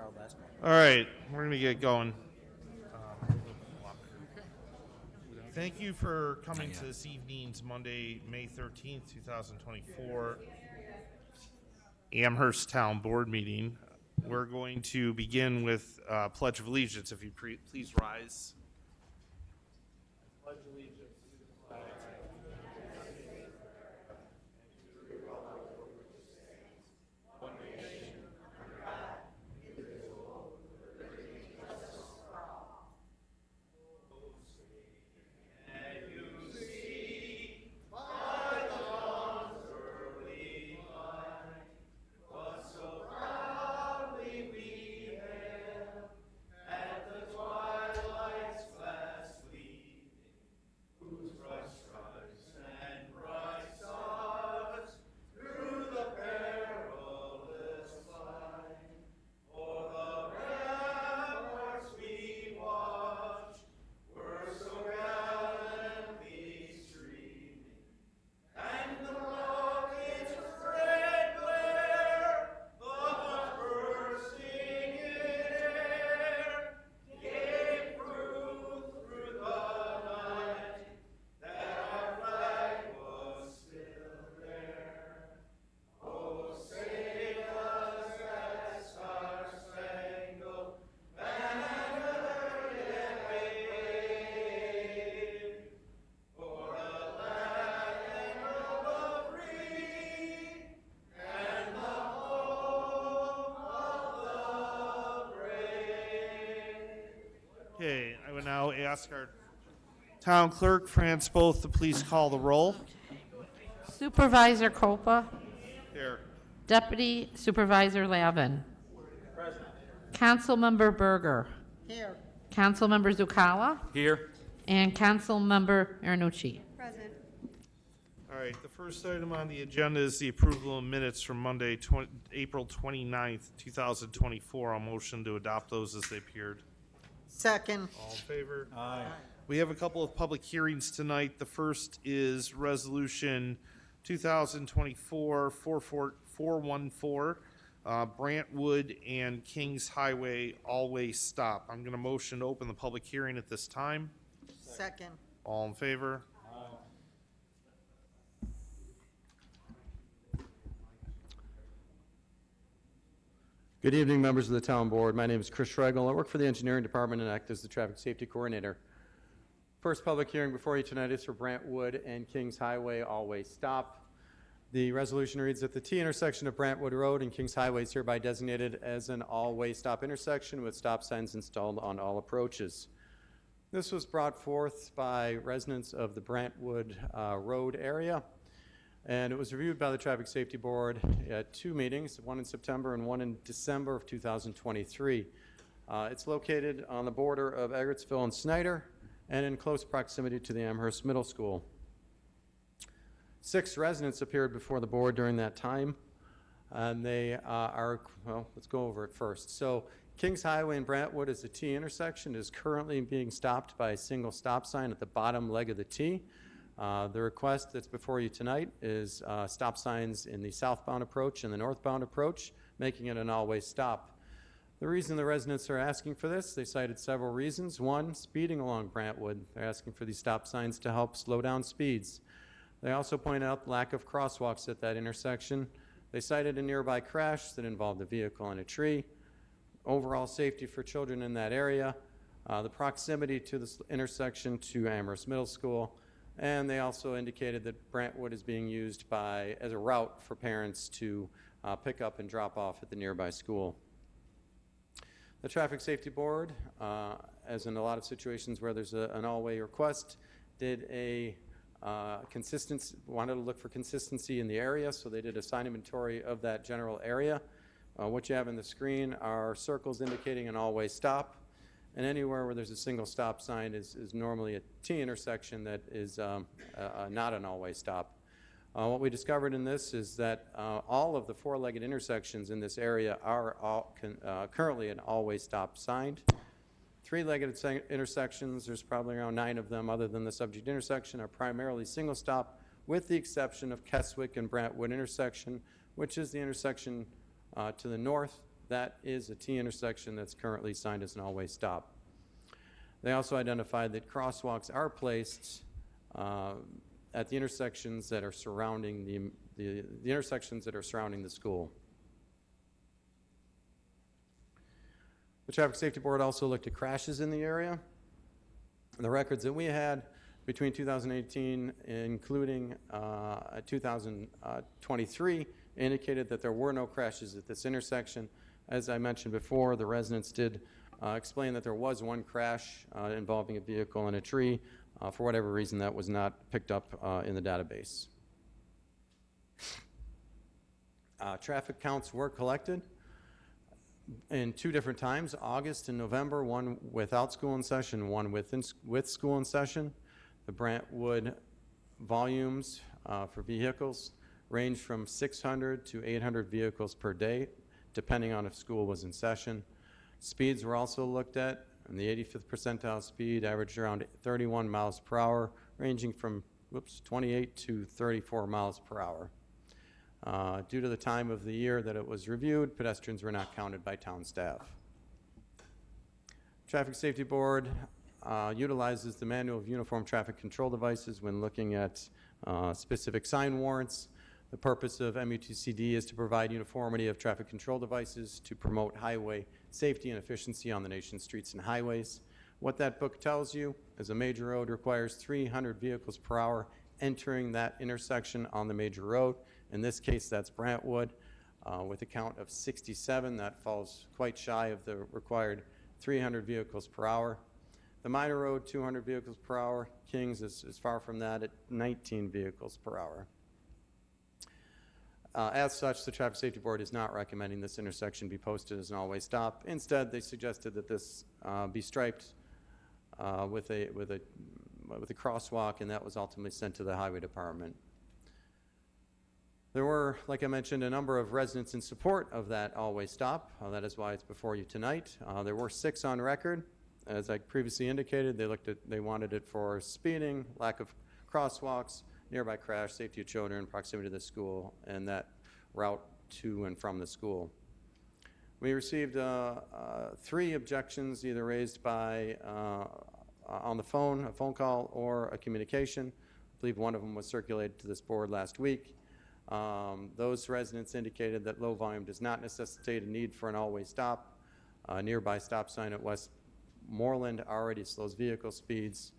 All right, we're going to get going. Thank you for coming to this evening's Monday, May 13th, 2024 Amherst Town Board meeting. We're going to begin with Pledge of Allegiance. If you please rise. Pledge allegiance to the flag of the United States of America and to the republic for which it stands, one nation, under God, indivisible, with liberty and justice for all. And you see by the dawn's early light what so proudly we hailed at the twilight's last gleaming, whose bright stripes and bright stars through the perilous fight for the ramparts we watched were so gallantly streaming, and the rocket's red glare, the hot bursting in air, gave proof through the night that our flag was still there. Oh, say does that star-spangled banner yet wave for the land of the free and the home of the brave. Okay, I would now ask our town clerk, France Both, to please call the roll. Supervisor Copa, Here. Deputy Supervisor Lavin. Present. Councilmember Berger. Here. Councilmember Zucala. Here. And Councilmember Marinucci. Present. All right, the first item on the agenda is the approval of minutes from Monday, April 29th, 2024. I'll motion to adopt those as they appeared. Second. All in favor? Aye. We have a couple of public hearings tonight. The first is Resolution 2024-414, Brantwood and Kings Highway all-way stop. I'm going to motion to open the public hearing at this time. Second. All in favor? Good evening, members of the town board. My name is Chris Schregel. I work for the engineering department and act as the traffic safety coordinator. First public hearing before you tonight is for Brantwood and Kings Highway all-way stop. The resolution reads that the T intersection of Brantwood Road and Kings Highway is hereby designated as an all-way stop intersection with stop signs installed on all approaches. This was brought forth by residents of the Brantwood Road area, and it was reviewed by the Traffic Safety Board at two meetings, one in September and one in December of 2023. It's located on the border of Eggertsville and Snyder and in close proximity to the Amherst Middle School. 6 residents appeared before the board during that time, and they are, well, let's go over it first. So Kings Highway in Brantwood is a T intersection. It is currently being stopped by a single stop sign at the bottom leg of the T. The request that's before you tonight is stop signs in the southbound approach and the northbound approach, making it an all-way stop. The reason the residents are asking for this, they cited several reasons. One, speeding along Brantwood. They're asking for these stop signs to help slow down speeds. They also point out the lack of crosswalks at that intersection. They cited a nearby crash that involved a vehicle and a tree. Overall safety for children in that area, the proximity to this intersection to Amherst Middle School, and they also indicated that Brantwood is being used as a route for parents to pick up and drop off at the nearby school. The Traffic Safety Board, as in a lot of situations where there's an all-way request, did a wanted to look for consistency in the area, so they did a sign inventory of that general area. What you have on the screen are circles indicating an all-way stop, and anywhere where there's a single stop sign is normally a T intersection that is not an all-way stop. What we discovered in this is that all of the four-legged intersections in this area are currently an all-way stop signed. Three-legged intersections, there's probably around 9 of them other than the subject intersection, are primarily single stop, with the exception of Keswick and Brantwood intersection, which is the intersection to the north that is a T intersection that's currently signed as an all-way stop. They also identified that crosswalks are placed at the intersections that are surrounding the intersections that are surrounding the school. The Traffic Safety Board also looked at crashes in the area. And the records that we had between 2018, including 2023, indicated that there were no crashes at this intersection. As I mentioned before, the residents did explain that there was one crash involving a vehicle and a tree. For whatever reason, that was not picked up in the database. Traffic counts were collected in 2 different times, August and November, one without school in session, one with school in session. The Brantwood volumes for vehicles range from 600 to 800 vehicles per day, depending on if school was in session. Speeds were also looked at, and the 85th percentile speed averaged around 31 miles per hour, ranging from 28 to 34 miles per hour. Due to the time of the year that it was reviewed, pedestrians were not counted by town staff. Traffic Safety Board utilizes the Manual of Uniform Traffic Control Devices when looking at specific sign warrants. The purpose of MUTCD is to provide uniformity of traffic control devices to promote highway safety and efficiency on the nation's streets and highways. What that book tells you is a major road requires 300 vehicles per hour entering that intersection on the major road. In this case, that's Brantwood. With a count of 67, that falls quite shy of the required 300 vehicles per hour. The minor road, 200 vehicles per hour. Kings is far from that at 19 vehicles per hour. As such, the Traffic Safety Board is not recommending this intersection be posted as an all-way stop. Instead, they suggested that this be striped with a crosswalk, and that was ultimately sent to the Highway Department. There were, like I mentioned, a number of residents in support of that all-way stop. That is why it's before you tonight. There were 6 on record. As I previously indicated, they wanted it for speeding, lack of crosswalks, nearby crash, safety of children, proximity to the school, and that route to and from the school. We received 3 objections, either raised by on the phone, a phone call, or a communication. I believe one of them was circulated to this board last week. Those residents indicated that low volume does not necessitate a need for an all-way stop. A nearby stop sign at Westmoreland already slows vehicle speeds.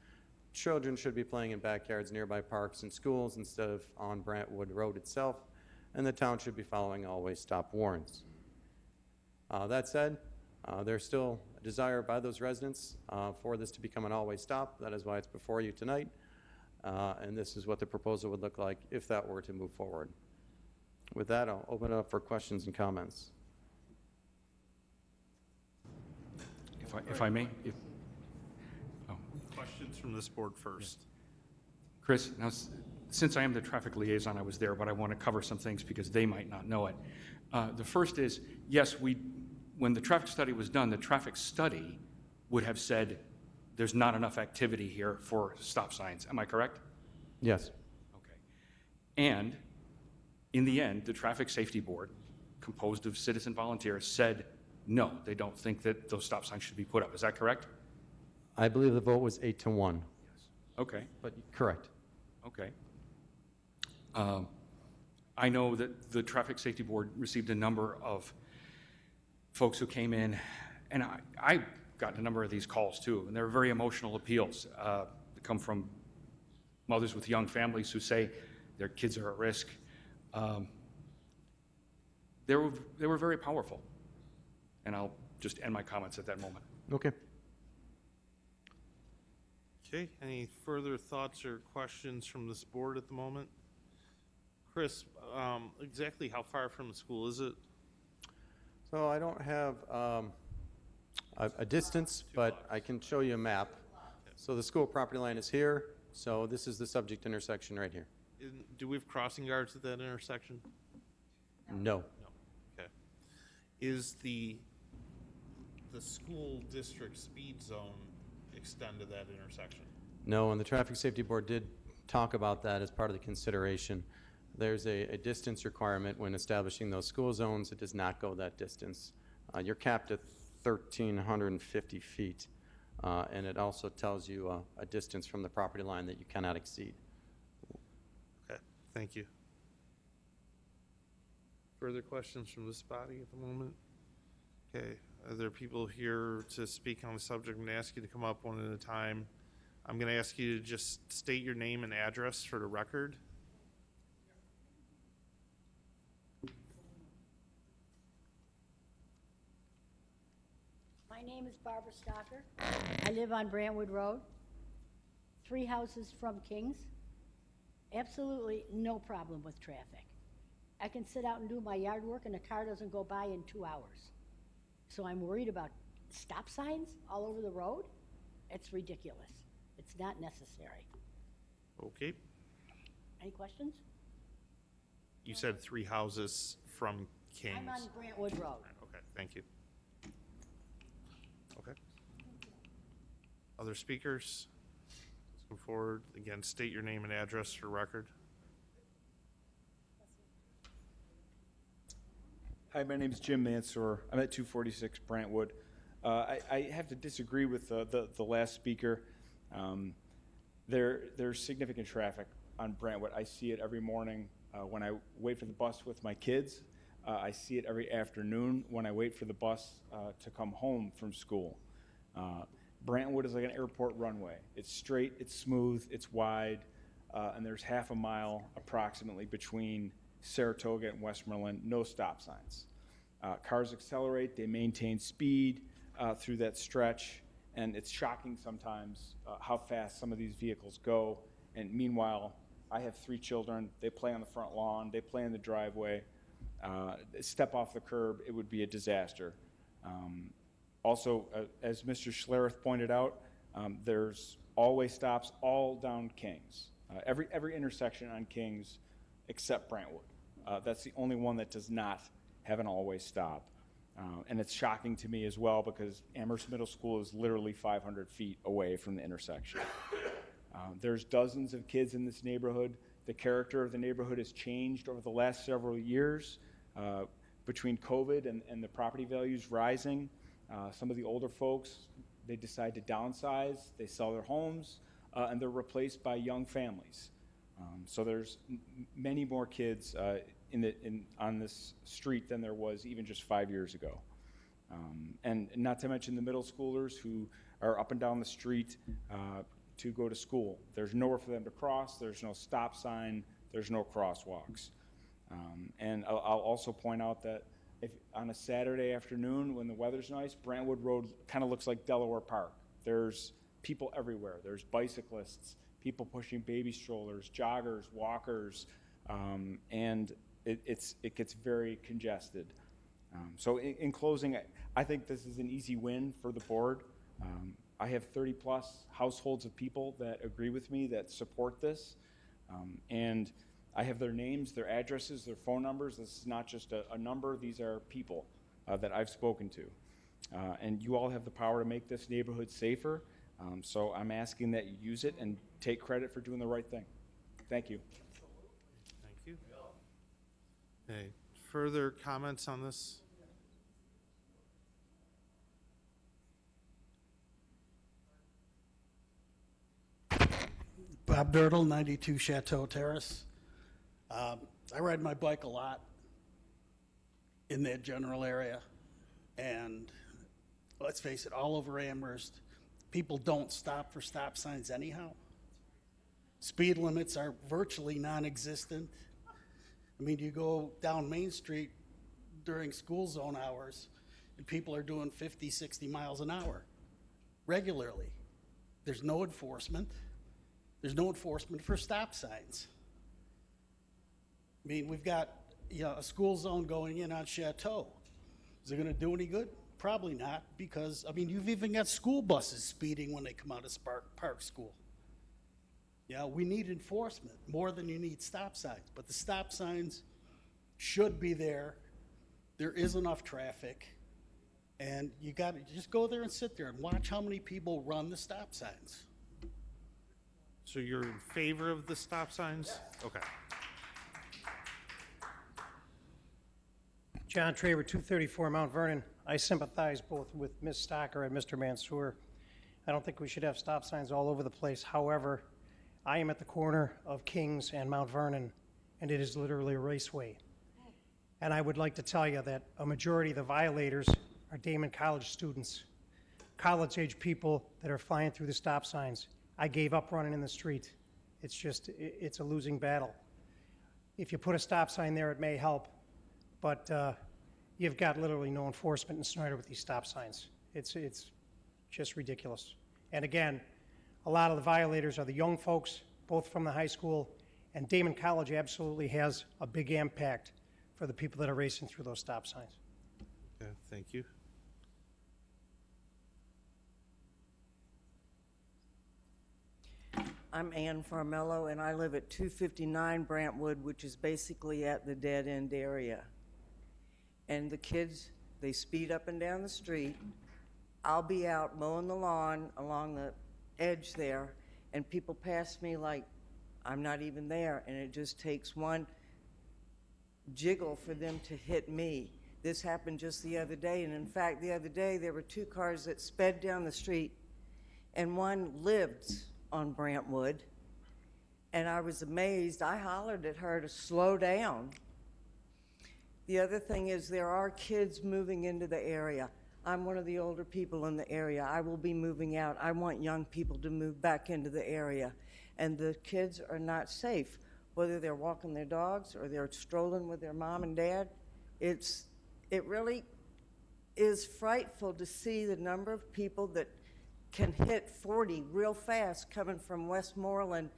Children should be playing in backyards, nearby parks, and schools instead of on Brantwood Road itself, and the town should be following all-way stop warrants. That said, there's still a desire by those residents for this to become an all-way stop. That is why it's before you tonight. And this is what the proposal would look like if that were to move forward. With that, I'll open it up for questions and comments. If I may? Questions from this board first. Chris, now, since I am the traffic liaison, I was there, but I want to cover some things because they might not know it. The first is, yes, when the traffic study was done, the traffic study would have said there's not enough activity here for stop signs. Am I correct? Yes. Okay. And in the end, the Traffic Safety Board, composed of citizen volunteers, said no, they don't think that those stop signs should be put up. Is that correct? I believe the vote was 8-1. Yes. Okay. But correct. Okay. I know that the Traffic Safety Board received a number of folks who came in, and I got a number of these calls too, and they're very emotional appeals that come from mothers with young families who say their kids are at risk. They were very powerful, and I'll just end my comments at that moment. Okay. Okay, any further thoughts or questions from this board at the moment? Chris, exactly how far from the school is it? So I don't have a distance, but I can show you a map. So the school property line is here. So this is the subject intersection right here. Do we have crossing guards at that intersection? No. No. Okay. Is the school district speed zone extend to that intersection? No, and the Traffic Safety Board did talk about that as part of the consideration. There's a distance requirement when establishing those school zones. It does not go that distance. You're capped at 1,350 feet, and it also tells you a distance from the property line that you cannot exceed. Okay, thank you. Further questions from this body at the moment? Okay, are there people here to speak on the subject? I'm going to ask you to come up one at a time. I'm going to ask you to just state your name and address for the record. My name is Barbara Stocker. I live on Brantwood Road, 3 houses from Kings. Absolutely no problem with traffic. I can sit out and do my yard work and a car doesn't go by in 2 hours. So I'm worried about stop signs all over the road. It's ridiculous. It's not necessary. Okay, Any questions? you said 3 houses from Kings. I'm on Brantwood Road. Okay, thank you. Okay. Other speakers? Let's come forward. Again, state your name and address for record. Hi, my name is Jim Mansour. I'm at 246 Brantwood. I have to disagree with the last speaker. There's significant traffic on Brantwood. I see it every morning when I wait for the bus with my kids. I see it every afternoon when I wait for the bus to come home from school. Brantwood is like an airport runway. It's straight, it's smooth, it's wide, and there's half a mile approximately between Saratoga and Westmoreland, no stop signs. Cars accelerate, they maintain speed through that stretch, and it's shocking sometimes how fast some of these vehicles go. And meanwhile, I have 3 children, they play on the front lawn, they play in the driveway. Step off the curb, it would be a disaster. Also, as Mr. Schlereth pointed out, there's always stops all down Kings. Every intersection on Kings except Brantwood. That's the only one that does not have an always stop. And it's shocking to me as well because Amherst Middle School is literally 500 feet away from the intersection. There's dozens of kids in this neighborhood. The character of the neighborhood has changed over the last several years between COVID and the property values rising. Some of the older folks, they decide to downsize, they sell their homes, and they're replaced by young families. So there's many more kids on this street than there was even just 5 years ago. And not to mention the middle schoolers who are up and down the street to go to school. There's nowhere for them to cross, there's no stop sign, there's no crosswalks. And I'll also point out that if on a Saturday afternoon when the weather's nice, Brantwood Road kind of looks like Delaware Park. There's people everywhere. There's bicyclists, people pushing baby strollers, joggers, walkers, and it gets very congested. So in closing, I think this is an easy win for the board. I have 30 plus households of people that agree with me, that support this. And I have their names, their addresses, their phone numbers. This is not just a number, these are people that I've spoken to. And you all have the power to make this neighborhood safer. So I'm asking that you use it and take credit for doing the right thing. Thank you. Thank you. Okay, further comments on this? Bob Dirtle, 92 Chateau Terrace. I ride my bike a lot in that general area, and let's face it, all over Amherst, people don't stop for stop signs anyhow. Speed limits are virtually non-existent. I mean, you go down Main Street during school zone hours, and people are doing 50, 60 miles an hour regularly. There's no enforcement. There's no enforcement for stop signs. I mean, we've got, a school zone going in on Chateau. Is it going to do any good? Probably not, because, you've even got school buses speeding when they come out of Park School. Yeah, we need enforcement more than you need stop signs, but the stop signs should be there. There is enough traffic, and you got to just go there and sit there and watch how many people run the stop signs. So you're in favor of the stop signs? Okay. John Traver, 234 Mount Vernon. I sympathize both with Ms. Stocker and Mr. Mansour. I don't think we should have stop signs all over the place. However, I am at the corner of Kings and Mount Vernon, and it is literally a raceway. And I would like to tell you that a majority of the violators are Damon College students, college-age people that are flying through the stop signs. I gave up running in the street. It's a losing battle. If you put a stop sign there, it may help, but you've got literally no enforcement in Snyder with these stop signs. It's just ridiculous. And again, a lot of the violators are the young folks, both from the high school, and Damon College absolutely has a big impact for the people that are racing through those stop signs. Okay, thank you. I'm Ann Farmello, and I live at 259 Brantwood, which is basically at the dead-end area. And the kids, they speed up and down the street. I'll be out mowing the lawn along the edge there, and people pass me like I'm not even there, and it just takes one jiggle for them to hit me. This happened just the other day, and in fact, the other day, there were two cars that sped down the street, and one lived on Brantwood, and I was amazed. I hollered at her to slow down. The other thing is there are kids moving into the area. I'm one of the older people in the area. I will be moving out. I want young people to move back into the area, and the kids are not safe, whether they're walking their dogs or they're strolling with their mom and dad. It really is frightful to see the number of people that can hit 40 real fast coming from Westmoreland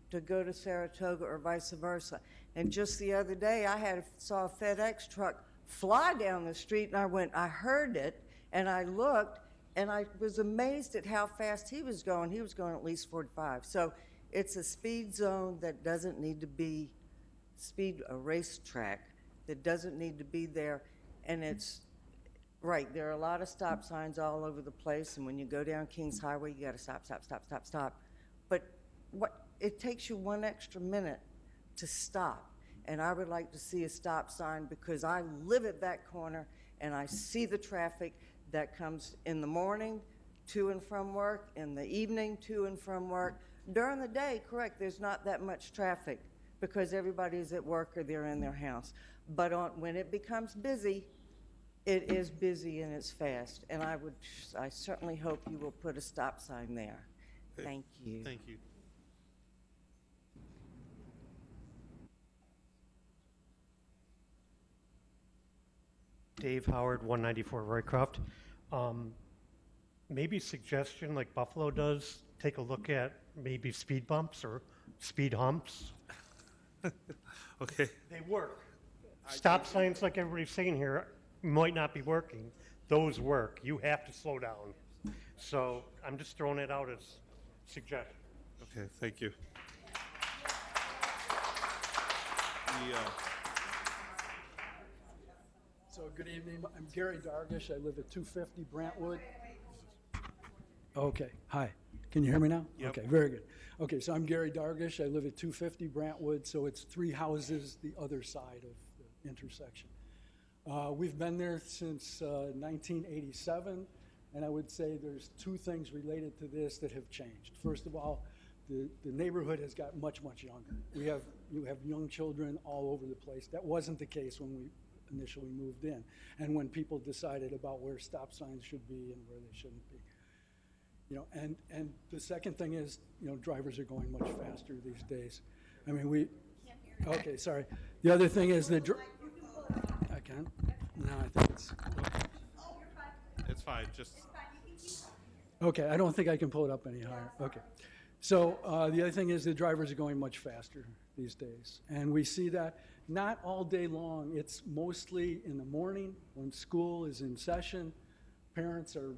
to go to Saratoga or vice versa. And just the other day, I saw a FedEx truck fly down the street, and I heard it, and I looked, and I was amazed at how fast he was going. He was going at least 45. So it's a speed zone that doesn't need to be a racetrack that doesn't need to be there, and it's right, there are a lot of stop signs all over the place, and when you go down Kings Highway, you gotta stop, stop, stop, stop, stop. But it takes you one extra minute to stop, and I would like to see a stop sign because I live at that corner, and I see the traffic that comes in the morning to and from work, in the evening to and from work. During the day, correct, there's not that much traffic because everybody's at work or they're in their house. But when it becomes busy, it is busy and it's fast, and I certainly hope you will put a stop sign there. Thank you. Thank you. Dave Howard, 194 Roycroft. Maybe suggestion like Buffalo does, take a look at maybe speed bumps or speed humps. Okay. They work. Stop signs, like everybody's saying here, might not be working. Those work. You have to slow down. So I'm just throwing it out as suggestion. Okay, thank you. So good evening. I'm Gary Dargish. I live at 250 Brantwood. Okay. Hi. Can you hear me now? Yep. Okay. Very good. Okay. So I'm Gary Dargish. I live at 250 Brantwood. So it's 3 houses the other side of the intersection. We've been there since 1987, and I would say there's 2 things related to this that have changed. First of all, the neighborhood has got much, much younger. You have young children all over the place. That wasn't the case when we initially moved in, and when people decided about where stop signs should be and where they shouldn't be. And the second thing is, drivers are going much faster these days. I mean, okay, sorry. The other thing is I can? No, I think it's... It's fine, just... Okay, I don't think I can pull it up any higher. Okay. So the other thing is the drivers are going much faster these days. And we see that not all day long. It's mostly in the morning when school is in session. Parents are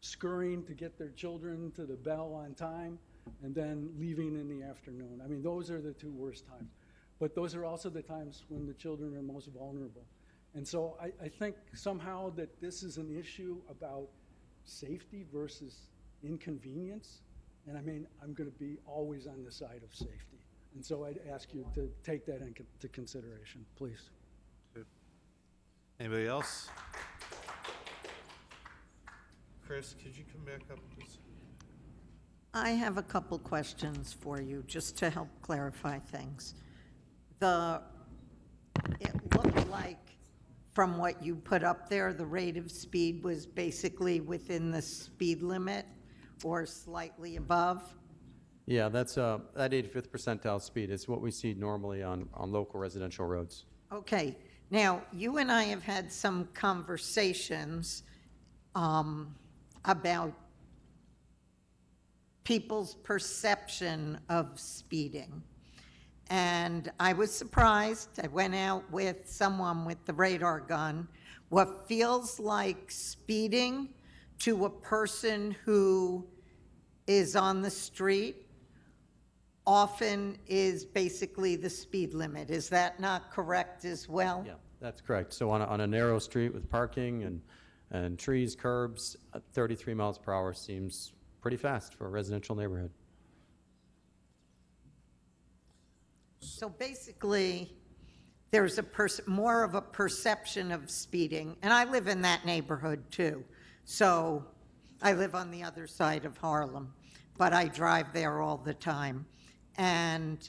scurrying to get their children to the bell on time and then leaving in the afternoon. I mean, those are the 2 worst times. But those are also the times when the children are most vulnerable. And so I think somehow that this is an issue about safety versus inconvenience. And I mean, I'm going to be always on the side of safety. And so I'd ask you to take that into consideration, please. Good. Anybody else? Chris, could you come back up, please? I have a couple questions for you, just to help clarify things. It looked like, from what you put up there, the rate of speed was basically within the speed limit or slightly above. Yeah, that's, that 85th percentile speed is what we see normally on local residential roads. Okay, now, you and I have had some conversations about people's perception of speeding. And I was surprised. I went out with someone with the radar gun. What feels like speeding to a person who is on the street often is basically the speed limit. Is that not correct as well? Yeah, that's correct. So on a narrow street with parking and trees, curbs, 33 miles per hour seems pretty fast for a residential neighborhood. So basically, there's more of a perception of speeding, and I live in that neighborhood too. So I live on the other side of Harlem, but I drive there all the time. And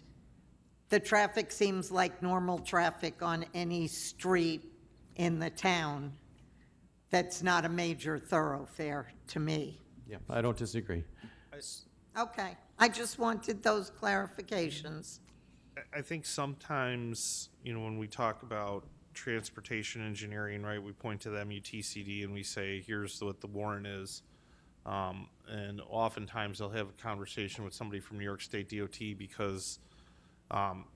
the traffic seems like normal traffic on any street in the town. That's not a major thoroughfare to me. Yeah, I don't disagree. Okay, I just wanted those clarifications. I think sometimes, when we talk about transportation engineering, right, we point to the MUTCD and we say, here's what the warrant is. And oftentimes they'll have a conversation with somebody from New York State DOT because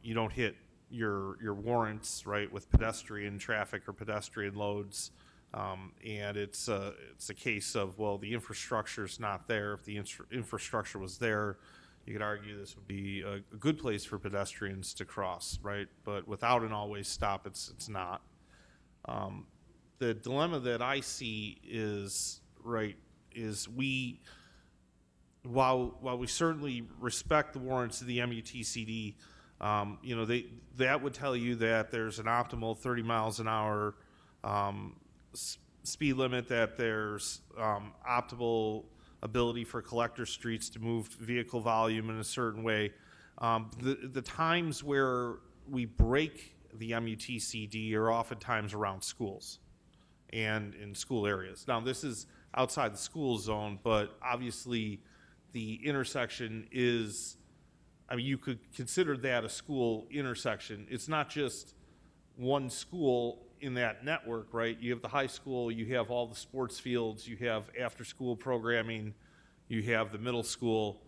you don't hit your warrants, right, with pedestrian traffic or pedestrian loads. And it's a case of, well, the infrastructure's not there. If the infrastructure was there, you could argue this would be a good place for pedestrians to cross, right? But without an always stop, it's not. The dilemma that I see is, right, is while we certainly respect the warrants of the MUTCD, that would tell you that there's an optimal 30 miles an hour speed limit, that there's optimal ability for collector streets to move vehicle volume in a certain way. The times where we break the MUTCD are oftentimes around schools and in school areas. Now, this is outside the school zone, but obviously the intersection is, you could consider that a school intersection. It's not just one school in that network, right? You have the high school, you have all the sports fields, you have after-school programming, you have the middle school.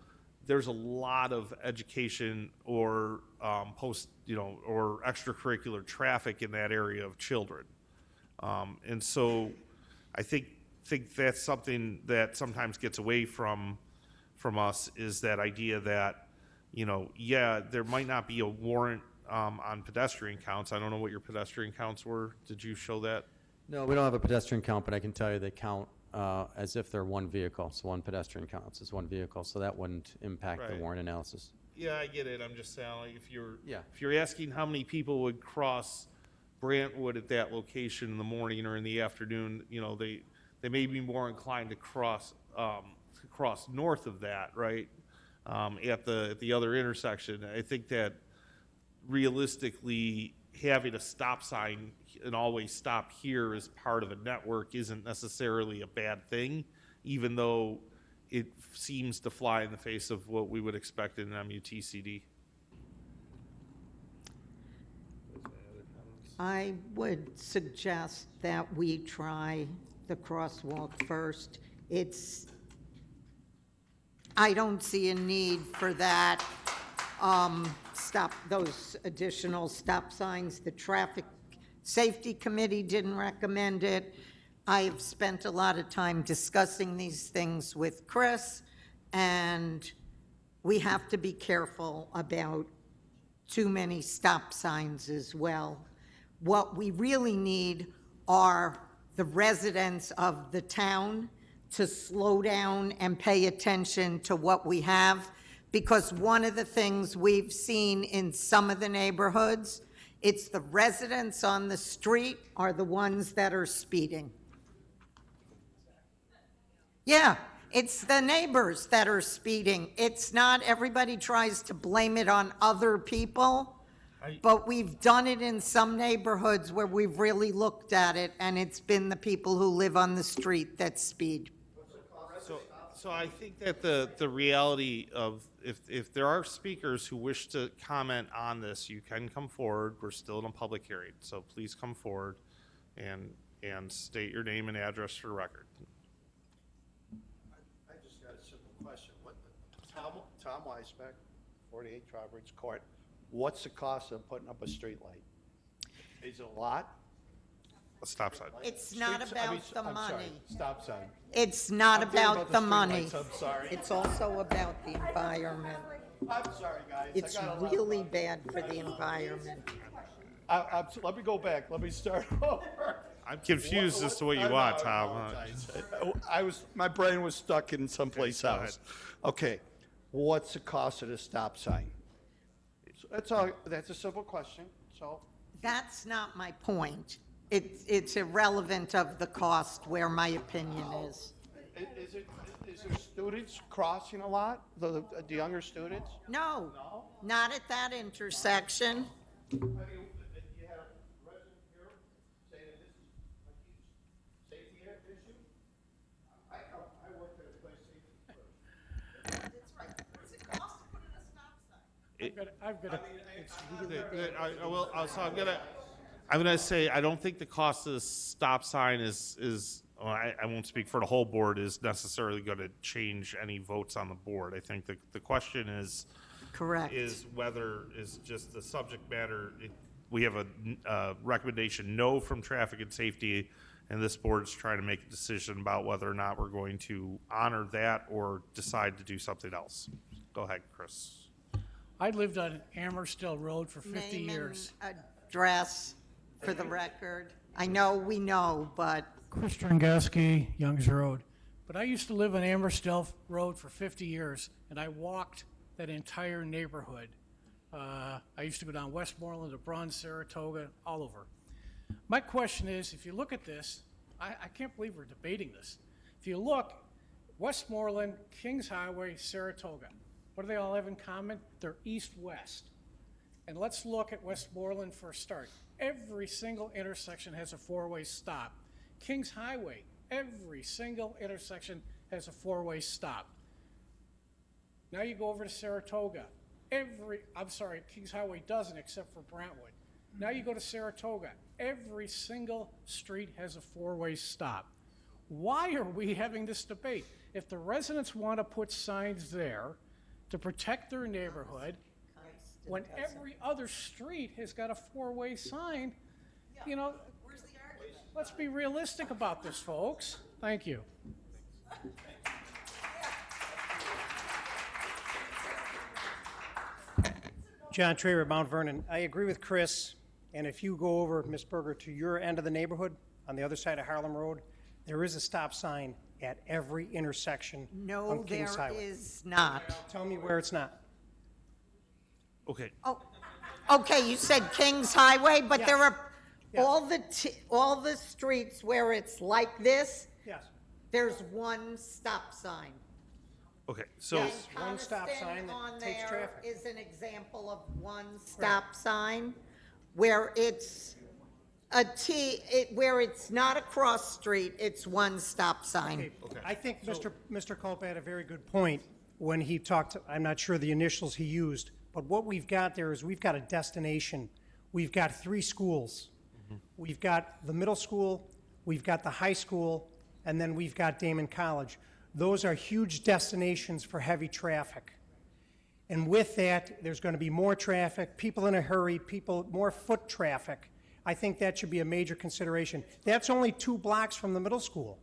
There's a lot of education or or extracurricular traffic in that area of children. And so I think that's something that sometimes gets away from us, is that idea that, there might not be a warrant on pedestrian counts. I don't know what your pedestrian counts were. Did you show that? No, we don't have a pedestrian count, but I can tell you they count as if they're one vehicle. So one pedestrian counts as one vehicle, so that wouldn't impact the Right. warrant analysis. Yeah, I get it. I'm just saying, like, if you're Yeah. asking how many people would cross Brantwood at that location in the morning or in the afternoon, they may be more inclined to cross north of that, right? At the other intersection. I think that realistically, having a stop sign and always stop here as part of a network isn't necessarily a bad thing, even though it seems to fly in the face of what we would expect in an MUTCD. I would suggest that we try the crosswalk first. I don't see a need for that, those additional stop signs. The Traffic Safety Committee didn't recommend it. I've spent a lot of time discussing these things with Chris, and we have to be careful about too many stop signs as well. What we really need are the residents of the town to slow down and pay attention to what we have, because one of the things we've seen in some of the neighborhoods It's the residents on the street are the ones that are speeding. Yeah, it's the neighbors that are speeding. It's not, everybody tries to blame it on other people, but we've done it in some neighborhoods where we've really looked at it, and it's been the people who live on the street that speed. So I think that the reality of, if there are speakers who wish to comment on this, you can come forward. We're still in a public hearing, so please come forward and state your name and address for the record. I just got a simple question. Tom Weisbeck, 48 Trowbridge Court. What's the cost of putting up a street light? Is it a lot? A stop sign. It's not about the I'm sorry, money. stop sign. It's not I'm thinking about the street money. lights, I'm sorry. It's also about the environment. I'm sorry, guys. It's I got a lot- really bad for the environment. Let me go back. Let me start over. I'm confused as to what you want, Tom. My brain was stuck in someplace Okay, go else. Okay, what's the cost of the stop sign? That's all, that's a simple question, so. That's not my point. It's irrelevant of the cost where my opinion is. Is there students crossing a lot, the younger students? No, not at that intersection. I mean, you have a resident here saying that this is a huge safety issue? I worked at a place safety first. That's right. What's it cost to put in a stop sign? I've got I'm gonna say, I don't think the cost of the stop sign is well, I won't speak for the whole board, is necessarily gonna change any votes on the board. I think the question is, Correct. is whether is just the subject matter. We have a recommendation no from traffic and safety, and this board's trying to make a decision about whether or not we're going to honor that or decide to do something else. Go ahead, Chris. I lived on Amherst Road for 50 Name years. and address for the record. I know we know, but Chris Strongoski, Youngs Road. But I used to live on Amherst Road for 50 years, and I walked that entire neighborhood. I used to go down Westmoreland to Braun, Saratoga, all over. My question is, if you look at this, I can't believe we're debating this. If you look, Westmoreland, Kings Highway, Saratoga, what do they all have in common? They're east-west. And let's look at Westmoreland for a start. Every single intersection has a four-way stop. Kings Highway, every single intersection has a four-way stop. Now you go over to Saratoga. Kings Highway doesn't except for Brantwood. Now you go to Saratoga. Every single street has a four-way stop. Why are we having this debate? If the residents want to put signs there to protect their neighborhood, when every other street has got a four-way sign, you know, let's be realistic about this, folks. Thank you. John Traver, Mount Vernon. I agree with Chris, and if you go over, Ms. Berger, to your end of the neighborhood, on the other side of Harlem Road, there is a stop sign at every intersection no, on Kings there Highway. is not. Tell me where it's not. Okay. Oh, okay, you said Kings Highway, but there are Yes. all the streets where it's like this, Yes. there's one stop sign. Okay, so And one stop Coniston sign that on takes there traffic. is an example of one stop sign where it's where it's not a cross street, it's one stop sign. Okay. I think Mr. Culp had a very good point when he talked, I'm not sure the initials he used, but what we've got there is we've got a destination. We've got 3 schools. We've got the middle school, we've got the high school, and then we've got Damon College. Those are huge destinations for heavy traffic. And with that, there's going to be more traffic, people in a hurry, more foot traffic. I think that should be a major consideration. That's only 2 blocks from the middle school.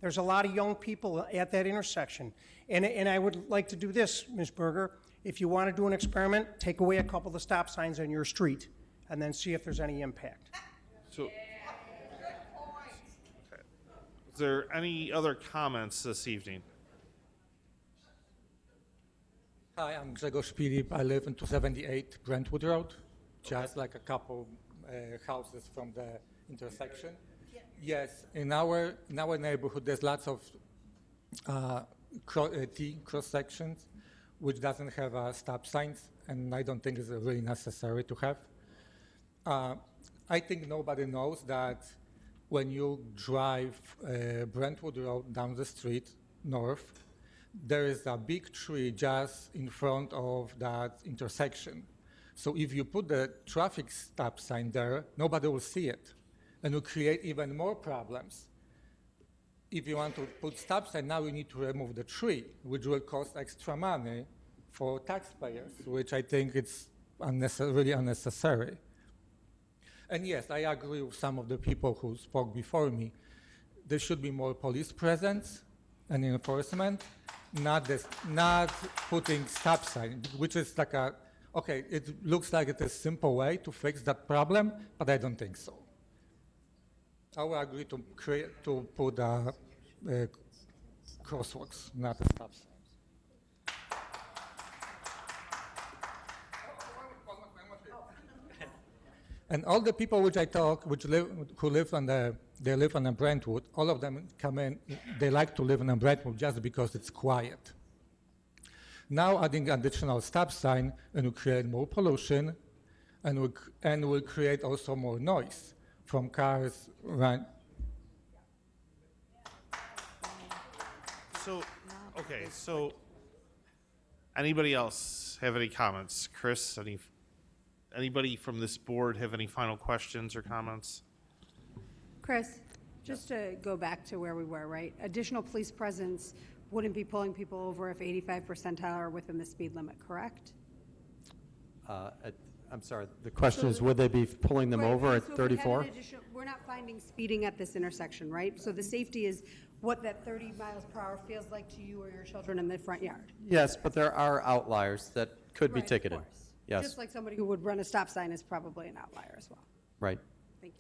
There's a lot of young people at that intersection. And I would like to do this, Ms. Berger. If you want to do an experiment, take away a couple of the stop signs on your street and then see if there's any impact. So, is there any other comments this evening? Hi, I'm Grzegorz Filip. I live in 278 Brantwood Road. just like a couple houses from the intersection. Yes, in our neighborhood, there's lots of T cross sections, which doesn't have stop signs, and I don't think it's really necessary to have. I think nobody knows that when you drive Brantwood Road down the street north, there is a big tree just in front of that intersection. So if you put the traffic stop sign there, nobody will see it, and will create even more problems. If you want to put stop sign, now you need to remove the tree, which will cost extra money for taxpayers, which I think it's really unnecessary. And yes, I agree with some of the people who spoke before me. There should be more police presence and enforcement, not putting stop sign, which is like okay, it looks like it's a simple way to fix that problem, but I don't think so. I will agree to put crosswalks, not a stop sign. And all the people which I talk, who live on the Brantwood, all of them come in. They like to live in Brantwood just because it's quiet. Now adding additional stop sign and will create more pollution, and will create also more noise from cars. Right? So, okay. So, anybody else have any comments? Chris, anybody from this board have any final questions or comments? Chris, just to go back to where we were, right? Additional police presence wouldn't be pulling people over if 85 percentile are within the speed limit, correct? I'm sorry, the question is, would they be pulling them over at So if we had an 34? we're not finding speeding at this intersection, right? So the safety is what that 30 miles per hour feels like to you or your children in the front yard. Yes, but there are outliers that could be Right, of ticketed. course. Yes, Just like somebody who would run a stop sign is probably an outlier as well. right. Thank you.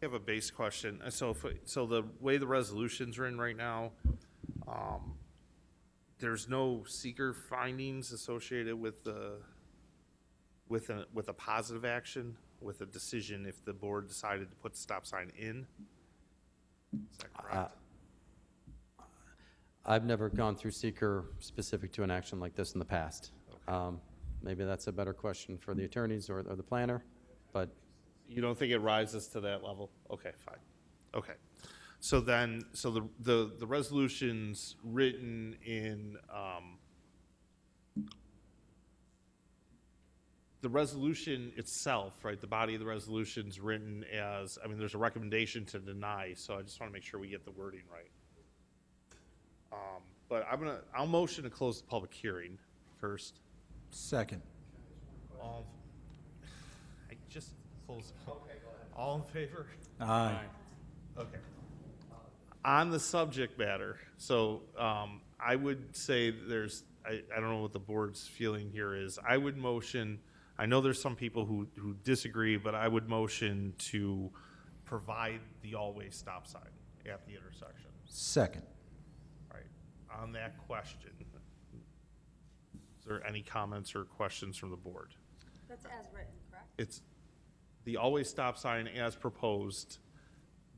I have a base question. So the way the resolutions are in right now, there's no seeker findings associated with a positive action, with a decision if the board decided to put the stop sign in? Is that correct? I've never gone through seeker specific to an action like this in the past. Maybe that's a better question for the attorneys or the planner, but You don't think it rises to that level? Okay, fine. Okay. So then, the resolutions written in, the resolution itself, right, the body of the resolution's written as, I mean, there's a recommendation to deny, so I just want to make sure we get the wording right. But I'll motion to close the public hearing first. Second. I just closed. All in favor? Aye. Okay. On the subject matter, so I would say I don't know what the board's feeling here is. I would motion, I know there's some people who disagree, but I would motion to provide the always stop sign at the intersection. Second. All right. On that question, is there any comments or questions from the board? That's as written, correct? It's the always stop sign as proposed,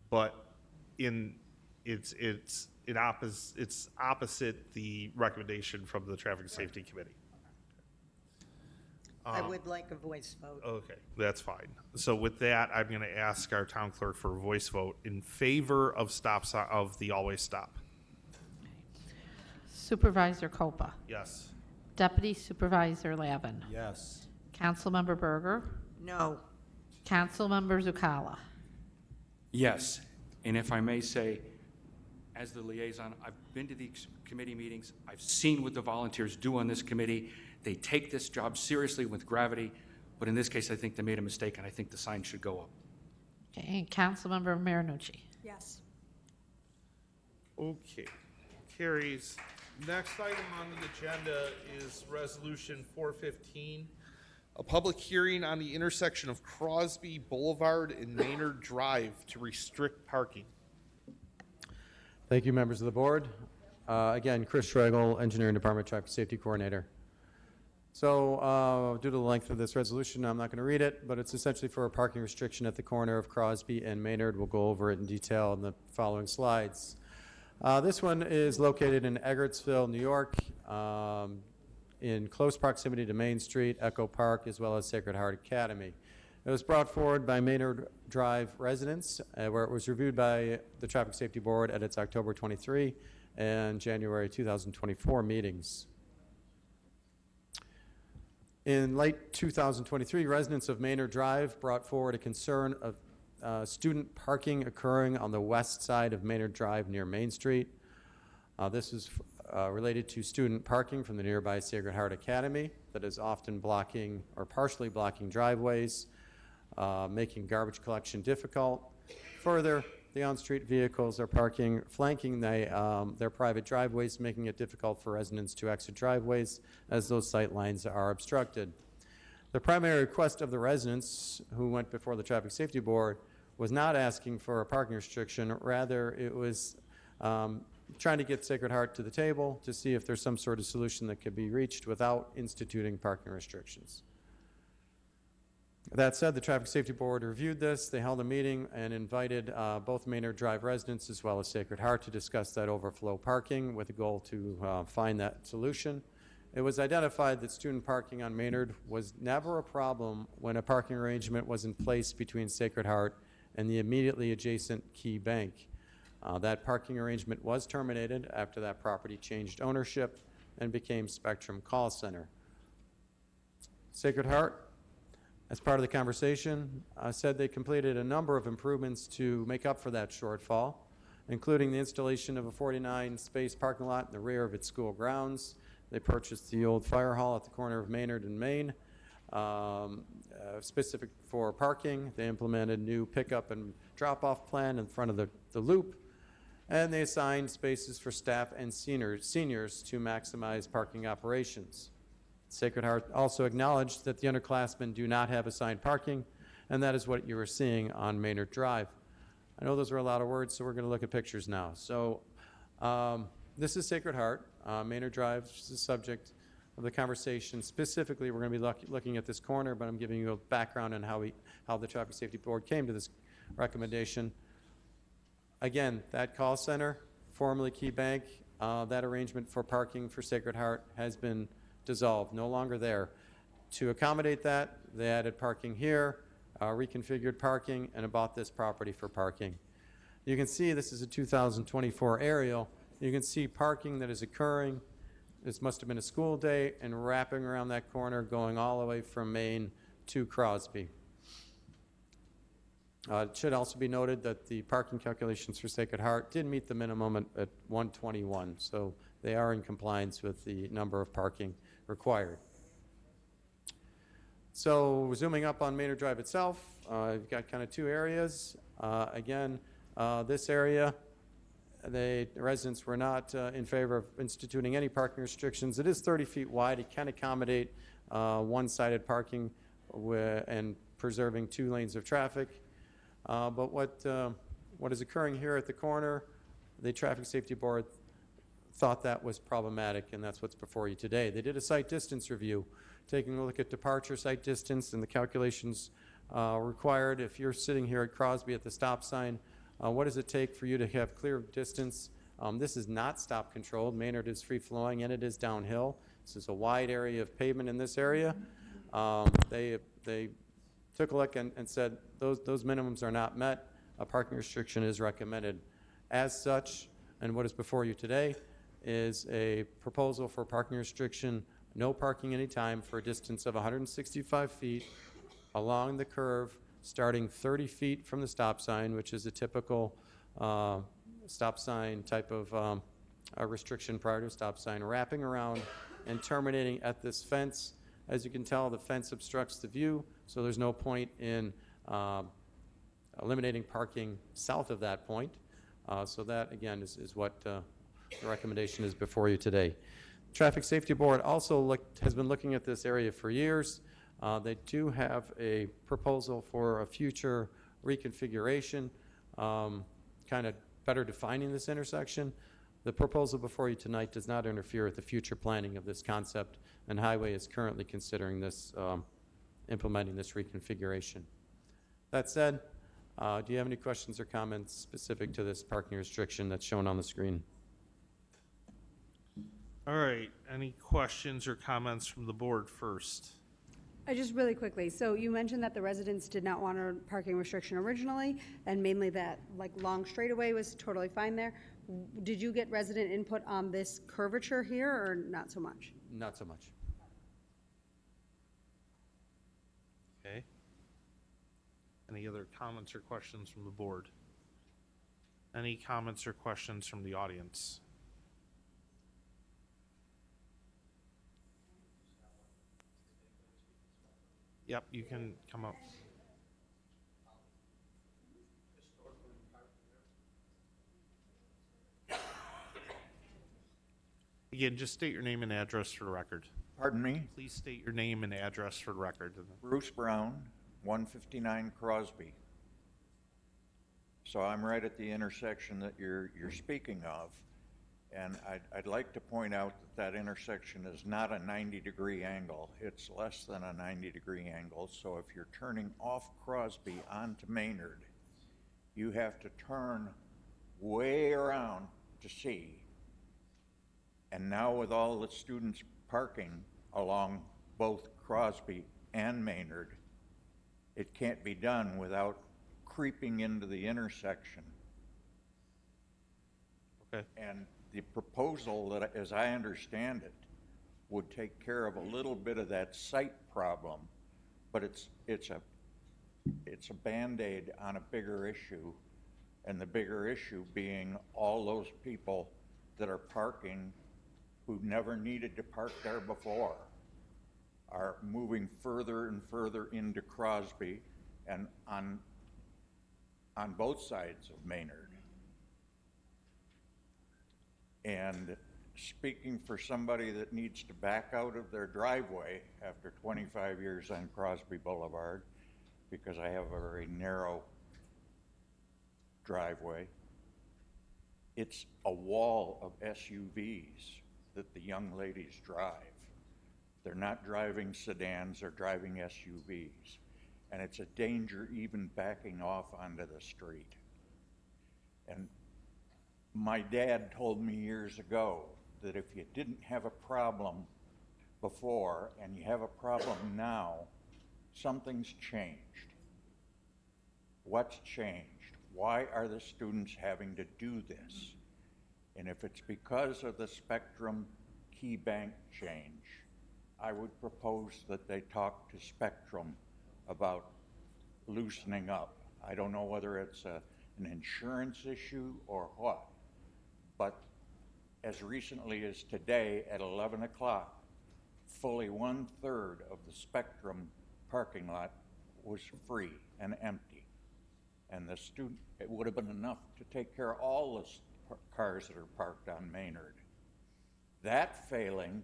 but it's opposite the recommendation from the Traffic Safety Committee. I would like a voice vote. Okay, that's fine. So with that, I'm going to ask our town clerk for a voice vote in favor of of the always stop. Supervisor Copa. Yes. Deputy Supervisor Lavin. Yes. Councilmember Berger. No. Councilmember Zucala. Yes, and if I may say, as the liaison, I've been to these committee meetings. I've seen what the volunteers do on this committee. They take this job seriously with gravity, but in this case, I think they made a mistake, and I think the sign should go up. Okay, and Councilmember Marinucci. Yes. Okay, carries. Next item on the agenda is Resolution 415. A public hearing on the intersection of Crosby Boulevard and Maynard Drive to restrict parking. Thank you, members of the board. Again, Chris Schregel, Engineering Department Traffic Safety Coordinator. So due to the length of this resolution, I'm not going to read it, but it's essentially for a parking restriction at the corner of Crosby and Maynard. We'll go over it in detail in the following slides. This one is located in Eggertsville, New York, in close proximity to Main Street, Echo Park, as well as Sacred Heart Academy. It was brought forward by Maynard Drive residents, where it was reviewed by the Traffic Safety Board at its October 23 and January 2024 meetings. In late 2023, residents of Maynard Drive brought forward a concern of student parking occurring on the west side of Maynard Drive near Main Street. This is related to student parking from the nearby Sacred Heart Academy that is often blocking or partially blocking driveways, making garbage collection difficult. Further, the on-street vehicles are flanking their private driveways, making it difficult for residents to exit driveways as those sight lines are obstructed. The primary request of the residents who went before the Traffic Safety Board was not asking for a parking restriction. Rather, it was trying to get Sacred Heart to the table to see if there's some sort of solution that could be reached without instituting parking restrictions. That said, the Traffic Safety Board reviewed this. They held a meeting and invited both Maynard Drive residents as well as Sacred Heart to discuss that overflow parking with the goal to find that solution. It was identified that student parking on Maynard was never a problem when a parking arrangement was in place between Sacred Heart and the immediately adjacent Key Bank. That parking arrangement was terminated after that property changed ownership and became Spectrum Call Center. Sacred Heart, as part of the conversation, said they completed a number of improvements to make up for that shortfall, including the installation of a 49-space parking lot in the rear of its school grounds. They purchased the old fire hall at the corner of Maynard and Main, specific for parking. They implemented a new pickup and drop-off plan in front of the loop, and they assigned spaces for staff and seniors to maximize parking operations. Sacred Heart also acknowledged that the underclassmen do not have assigned parking, and that is what you are seeing on Maynard Drive. I know those are a lot of words, so we're going to look at pictures now. So this is Sacred Heart. Maynard Drive is the subject of the conversation. Specifically, we're going to be looking at this corner, but I'm giving you a background on how the Traffic Safety Board came to this recommendation. Again, that call center, formerly Key Bank, that arrangement for parking for Sacred Heart has been dissolved, no longer there. To accommodate that, they added parking here, reconfigured parking, and bought this property for parking. You can see this is a 2024 aerial. You can see parking that is occurring. This must have been a school day, and wrapping around that corner, going all the way from Main to Crosby. It should also be noted that the parking calculations for Sacred Heart did meet the minimum at 121, so they are in compliance with the number of parking required. So zooming up on Maynard Drive itself, you've got kind of two areas. Again, this area, the residents were not in favor of instituting any parking restrictions. It is 30 feet wide. It can accommodate one-sided parking and preserving 2 lanes of traffic. But what is occurring here at the corner, the Traffic Safety Board thought that was problematic, and that's what's before you today. They did a site distance review, taking a look at departure site distance and the calculations required. If you're sitting here at Crosby at the stop sign, what does it take for you to have clear distance? This is not stop controlled. Maynard is free flowing and it is downhill. This is a wide area of pavement in this area. They took a look and said those minimums are not met. A parking restriction is recommended. As such, and what is before you today is a proposal for parking restriction, no parking anytime, for a distance of 165 feet along the curve, starting 30 feet from the stop sign, which is a typical stop sign type of a restriction prior to a stop sign, wrapping around and terminating at this fence. As you can tell, the fence obstructs the view, so there's no point in eliminating parking south of that point. So that, again, is what the recommendation is before you today. Traffic Safety Board also has been looking at this area for years. They do have a proposal for a future reconfiguration, kind of better defining this intersection. The proposal before you tonight does not interfere with the future planning of this concept, and Highway is currently considering this, implementing this reconfiguration. That said, do you have any questions or comments specific to this parking restriction that's shown on the screen? All right, any questions or comments from the board first? I just really quickly, so you mentioned that the residents did not want a parking restriction originally, and mainly that like long straightaway was totally fine there. Did you get resident input on this curvature here, or not so much? Not so much. Okay. Any other comments or questions from the board? Any comments or questions from the audience? Yep, you can come up. Again, just state your name and address for the record. Pardon me? Please state your name and address for the record. Bruce Brown, 159 Crosby. So I'm right at the intersection that you're speaking of, and I'd like to point out that that intersection is not a 90-degree angle. It's less than a 90-degree angle, so if you're turning off Crosby onto Maynard, you have to turn way around to see. And now with all the students parking along both Crosby and Maynard, it can't be done without creeping into the intersection. Okay. And the proposal, that, as I understand it, would take care of a little bit of that site problem, but it's a Band-Aid on a bigger issue, and the bigger issue being all those people that are parking who never needed to park there before are moving further and further into Crosby and on both sides of Maynard. And speaking for somebody that needs to back out of their driveway after 25 years on Crosby Boulevard, because I have a very narrow driveway, it's a wall of SUVs that the young ladies drive. They're not driving sedans, they're driving SUVs. And it's a danger even backing off onto the street. And my dad told me years ago that if you didn't have a problem before and you have a problem now, something's changed. What's changed? Why are the students having to do this? And if it's because of the Spectrum key bank change, I would propose that they talk to Spectrum about loosening up. I don't know whether it's an insurance issue or what, but as recently as today at 11 o'clock, fully 1/3 of the Spectrum parking lot was free and empty. And the student, it would have been enough to take care of all the cars that are parked on Maynard. That failing,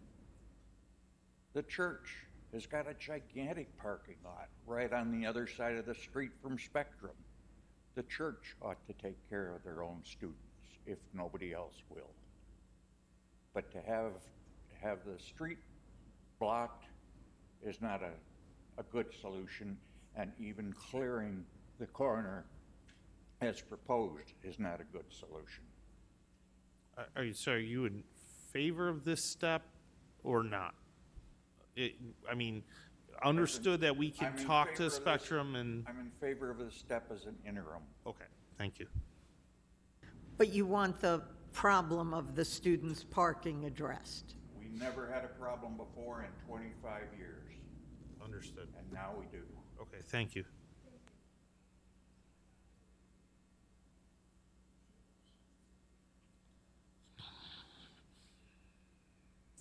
the church has got a gigantic parking lot right on the other side of the street from Spectrum. The church ought to take care of their own students if nobody else will. But to have the street blocked is not a good solution, and even clearing the corner as proposed is not a good solution. Are you in favor of this step or not? I mean, understood that we can talk to Spectrum and... I'm in favor of this step as an interim. Okay, thank you. But you want the problem of the students parking addressed? We never had a problem before in 25 years. Understood. And now we do. Okay, thank you.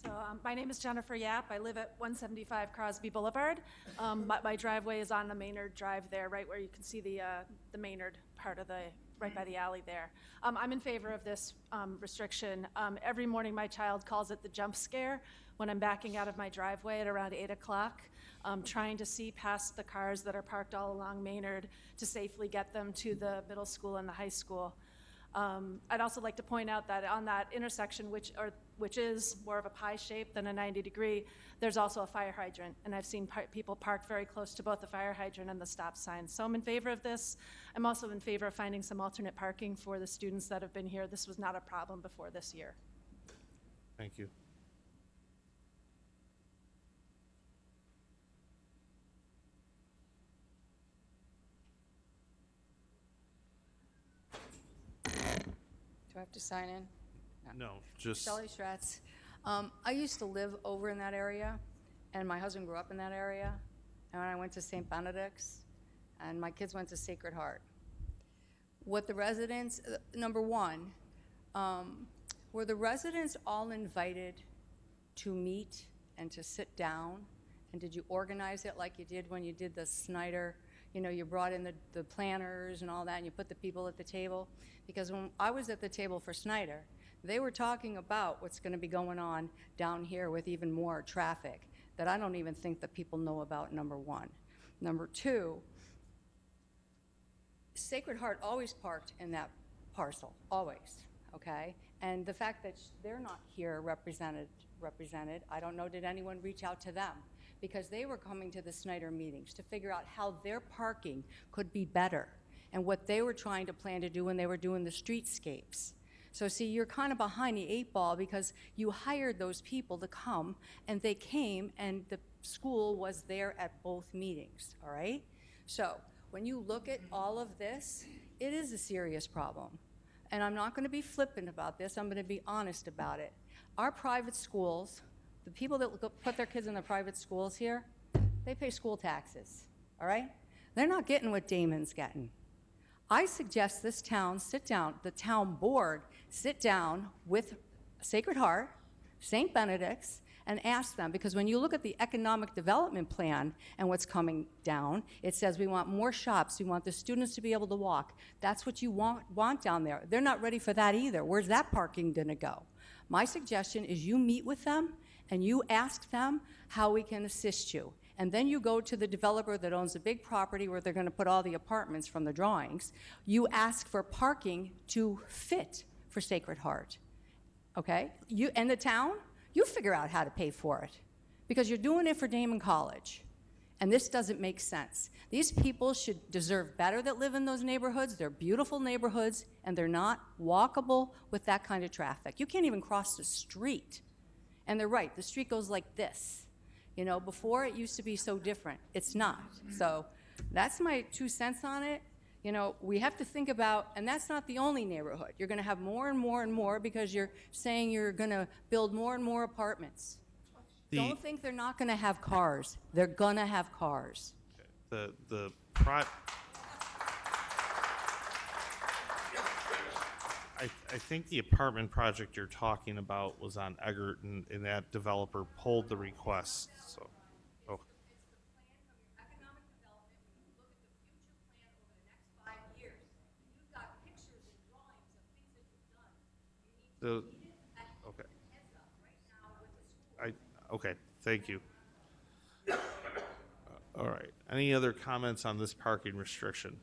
So my name is Jennifer Yap. I live at 175 Crosby Boulevard. My driveway is on the Maynard Drive there, right where you can see the Maynard part of right by the alley there. I'm in favor of this restriction. Every morning my child calls it the jump scare when I'm backing out of my driveway at around 8 o'clock. trying to see past the cars that are parked all along Maynard to safely get them to the middle school and the high school. I'd also like to point out that on that intersection, which is more of a pie shape than a 90-degree, there's also a fire hydrant, and I've seen people parked very close to both the fire hydrant and the stop sign. So I'm in favor of this. I'm also in favor of finding some alternate parking for the students that have been here. This was not a problem before this year. Thank you. Do I have to sign in? No, just, Shelley Schratz. I used to live over in that area, and my husband grew up in that area. And I went to St. Benedict's, and my kids went to Sacred Heart. What the residents, number one, were the residents all invited to meet and to sit down? And did you organize it like you did when you did the Snyder? You know, you brought in the planners and all that, and you put the people at the table? Because when I was at the table for Snyder, they were talking about what's going to be going on down here with even more traffic that I don't even think that people know about, number one. Number two, Sacred Heart always parked in that parcel, always, okay? And the fact that they're not here represented, I don't know, did anyone reach out to them? Because they were coming to the Snyder meetings to figure out how their parking could be better and what they were trying to plan to do when they were doing the streetscapes. So see, you're kind of behind the 8 ball because you hired those people to come, and they came, and the school was there at both meetings, all right? So when you look at all of this, it is a serious problem. And I'm not going to be flippant about this. I'm going to be honest about it. Our private schools, the people that put their kids in the private schools here, they pay school taxes, all right? They're not getting what Damon's getting. I suggest this town sit down, the town board sit down with Sacred Heart, St. Benedict's, and ask them, because when you look at the economic development plan and what's coming down, it says we want more shops, we want the students to be able to walk. That's what you want down there. They're not ready for that either. Where's that parking gonna go? My suggestion is you meet with them and you ask them how we can assist you. And then you go to the developer that owns a big property where they're gonna put all the apartments from the drawings. You ask for parking to fit for Sacred Heart, okay? And the town, you figure out how to pay for it because you're doing it for Damon College. And this doesn't make sense. These people should deserve better that live in those neighborhoods. They're beautiful neighborhoods, and they're not walkable with that kind of traffic. You can't even cross the street. And they're right, the street goes like this. You know, before it used to be so different. It's not. So that's my 2 cents on it. You know, we have to think about, and that's not the only neighborhood. You're gonna have more and more and more because you're saying you're gonna build more and more apartments. Don't think they're not gonna have cars. They're gonna have cars. I think the apartment project you're talking about was on Eggert, and that developer pulled the request, so. Oh. Okay, thank you. All right, any other comments on this parking restriction?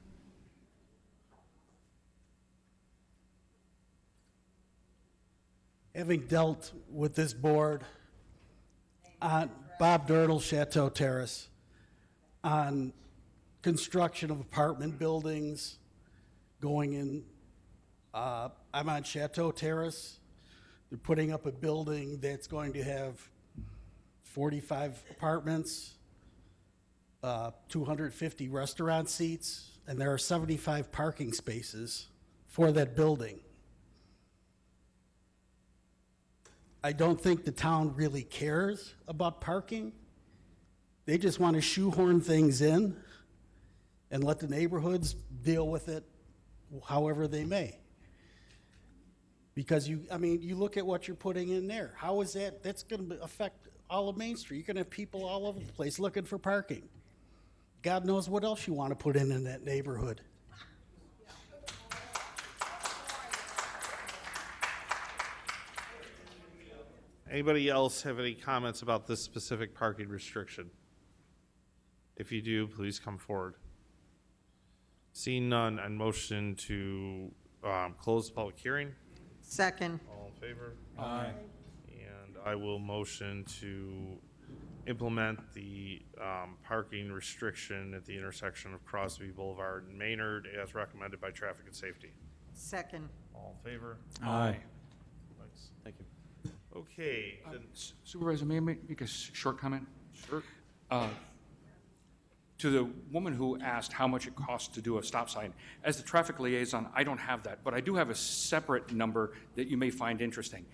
Having dealt with this board on Bob Dirtle Chateau Terrace, on construction of apartment buildings going in, I'm on Chateau Terrace. They're putting up a building that's going to have 45 apartments, 250 restaurant seats, and there are 75 parking spaces for that building. I don't think the town really cares about parking. They just want to shoehorn things in and let the neighborhoods deal with it however they may. Because you look at what you're putting in there. How is that? That's going to affect all of Main Street. You're going to have people all over the place looking for parking. God knows what else you want to put in that neighborhood. Anybody else have any comments about this specific parking restriction? If you do, please come forward. Seeing none, and motion to close the public hearing. Second. All in favor? Aye. And I will motion to implement the parking restriction at the intersection of Crosby Boulevard and Maynard as recommended by Traffic and Safety. Second. All in favor? Aye. Thanks. Thank you. Okay. then- Supervisor, may I make a short comment? Sure. To the woman who asked how much it costs to do a stop sign, as the traffic liaison, I don't have that, but I do have a separate number that you may find interesting.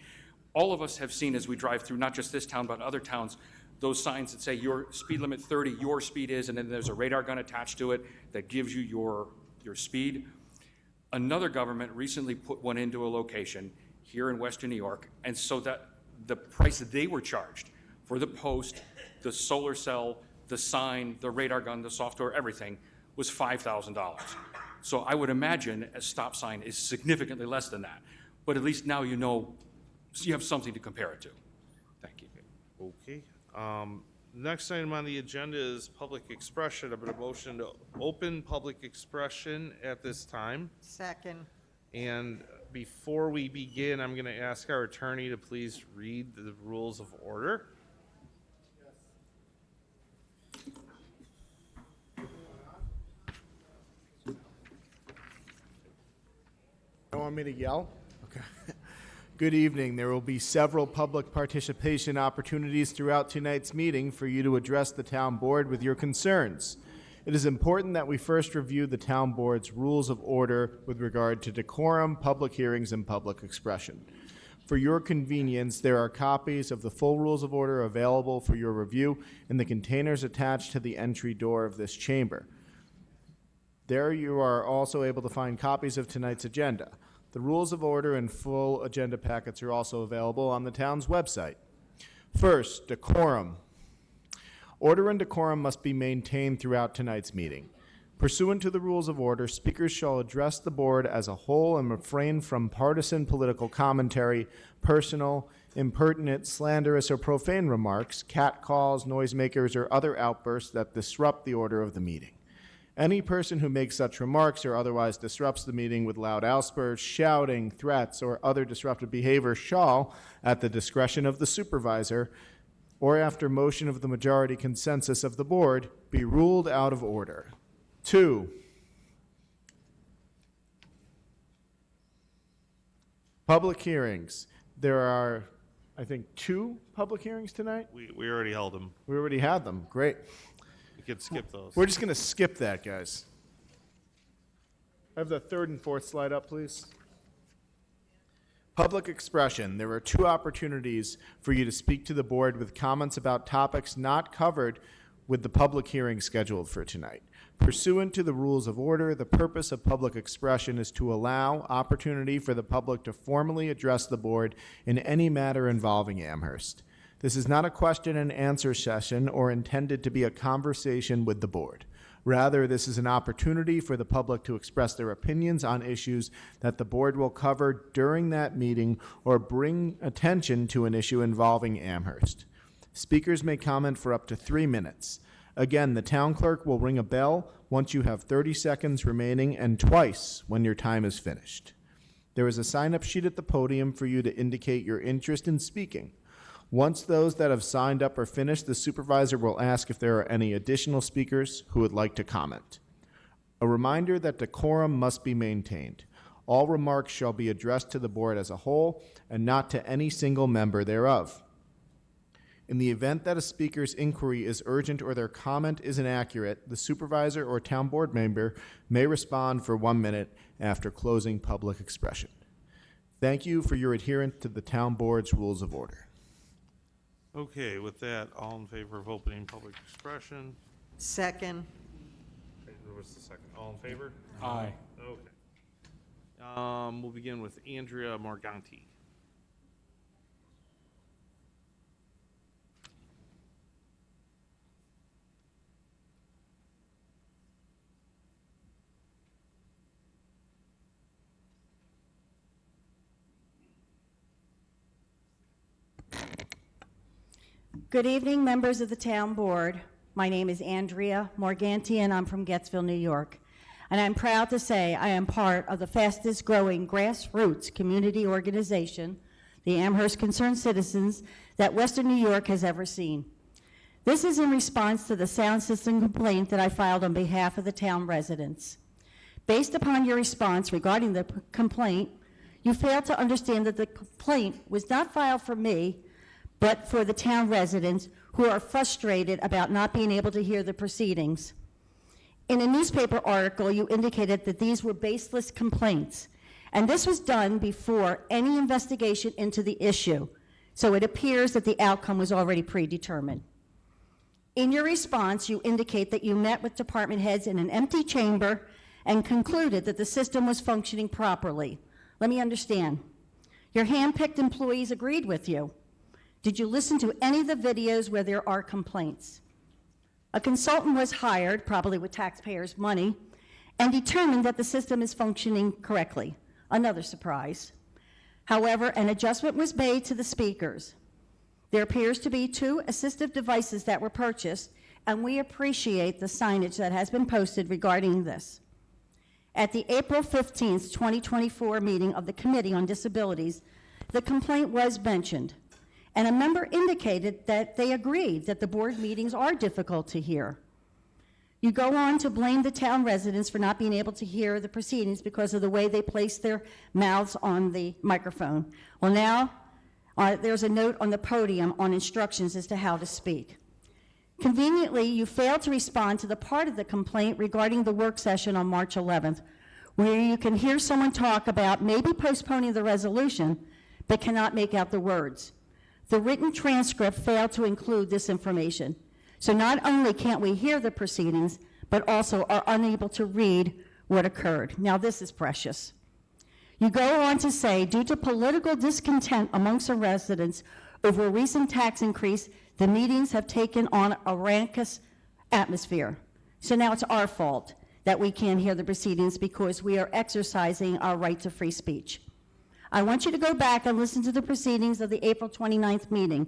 All of us have seen as we drive through, not just this town, but other towns, those signs that say your speed limit 30, your speed is, and then there's a radar gun attached to it that gives you your speed. Another government recently put one into a location here in Western New York, and so that the price that they were charged for the post, the solar cell, the sign, the radar gun, the software, everything, was $5,000. So I would imagine a stop sign is significantly less than that. But at least now you know, you have something to compare it to. Thank you. Okay. Next item on the agenda is public expression. I've got a motion to open public expression at this time. Second. And before we begin, I'm going to ask our attorney to please read the rules of order. You want me to yell? Okay. Good evening. There will be several public participation opportunities throughout tonight's meeting for you to address the town board with your concerns. It is important that we first review the town board's rules of order with regard to decorum, public hearings, and public expression. For your convenience, there are copies of the full rules of order available for your review in the containers attached to the entry door of this chamber. There you are also able to find copies of tonight's agenda. The rules of order and full agenda packets are also available on the town's website. First, decorum. Order and decorum must be maintained throughout tonight's meeting. Pursuant to the rules of order, speakers shall address the board as a whole and refrain from partisan political commentary, personal, impertinent, slanderous, or profane remarks, catcalls, noisemakers, or other outbursts that disrupt the order of the meeting. Any person who makes such remarks or otherwise disrupts the meeting with loud outbursts, shouting, threats, or other disruptive behavior shall, at the discretion of the supervisor, or after motion of the majority consensus of the board, be ruled out of order. 2, public hearings. There are, I think, 2 public hearings tonight? We already held them. We already had them. Great. We could skip those. We're just going to skip that, guys. Have the 3rd and 4th slide up, please. Public expression. There are 2 opportunities for you to speak to the board with comments about topics not covered with the public hearing scheduled for tonight. Pursuant to the rules of order, the purpose of public expression is to allow opportunity for the public to formally address the board in any matter involving Amherst. This is not a question and answer session or intended to be a conversation with the board. Rather, this is an opportunity for the public to express their opinions on issues that the board will cover during that meeting or bring attention to an issue involving Amherst. Speakers may comment for up to 3 minutes. Again, the town clerk will ring a bell once you have 30 seconds remaining and twice when your time is finished. There is a sign-up sheet at the podium for you to indicate your interest in speaking. Once those that have signed up are finished, the supervisor will ask if there are any additional speakers who would like to comment. A reminder that decorum must be maintained. All remarks shall be addressed to the board as a whole and not to any single member thereof. In the event that a speaker's inquiry is urgent or their comment is inaccurate, the supervisor or town board member may respond for 1 minute after closing public expression. Thank you for your adherence to the town board's rules of order. Okay, with that, all in favor of opening public expression? Second. There was the second. All in favor? Aye. Okay. We'll begin with Andrea Morganti. Good evening, members of the town board. My name is Andrea Morganti, and I'm from Gettsville, New York. And I'm proud to say I am part of the fastest growing grassroots community organization, the Amherst Concerned Citizens, that Western New York has ever seen. This is in response to the sound system complaint that I filed on behalf of the town residents. Based upon your response regarding the complaint, you failed to understand that the complaint was not filed for me, but for the town residents who are frustrated about not being able to hear the proceedings. In a newspaper article, you indicated that these were baseless complaints, and this was done before any investigation into the issue, so it appears that the outcome was already predetermined. In your response, you indicate that you met with department heads in an empty chamber and concluded that the system was functioning properly. Let me understand. Your hand-picked employees agreed with you. Did you listen to any of the videos where there are complaints? A consultant was hired, probably with taxpayers' money, and determined that the system is functioning correctly. Another surprise. However, an adjustment was made to the speakers. There appears to be 2 assistive devices that were purchased, and we appreciate the signage that has been posted regarding this. At the April 15th, 2024 meeting of the Committee on Disabilities, the complaint was mentioned, and a member indicated that they agreed that the board meetings are difficult to hear. You go on to blame the town residents for not being able to hear the proceedings because of the way they place their mouths on the microphone. Well, now there's a note on the podium on instructions as to how to speak. Conveniently, you failed to respond to the part of the complaint regarding the work session on March 11th, where you can hear someone talk about maybe postponing the resolution, but cannot make out the words. The written transcript failed to include this information. So not only can't we hear the proceedings, but also are unable to read what occurred. Now, this is precious. You go on to say, due to political discontent amongst the residents over a recent tax increase, the meetings have taken on a raucous atmosphere. So now it's our fault that we can't hear the proceedings because we are exercising our right to free speech. I want you to go back and listen to the proceedings of the April 29th meeting,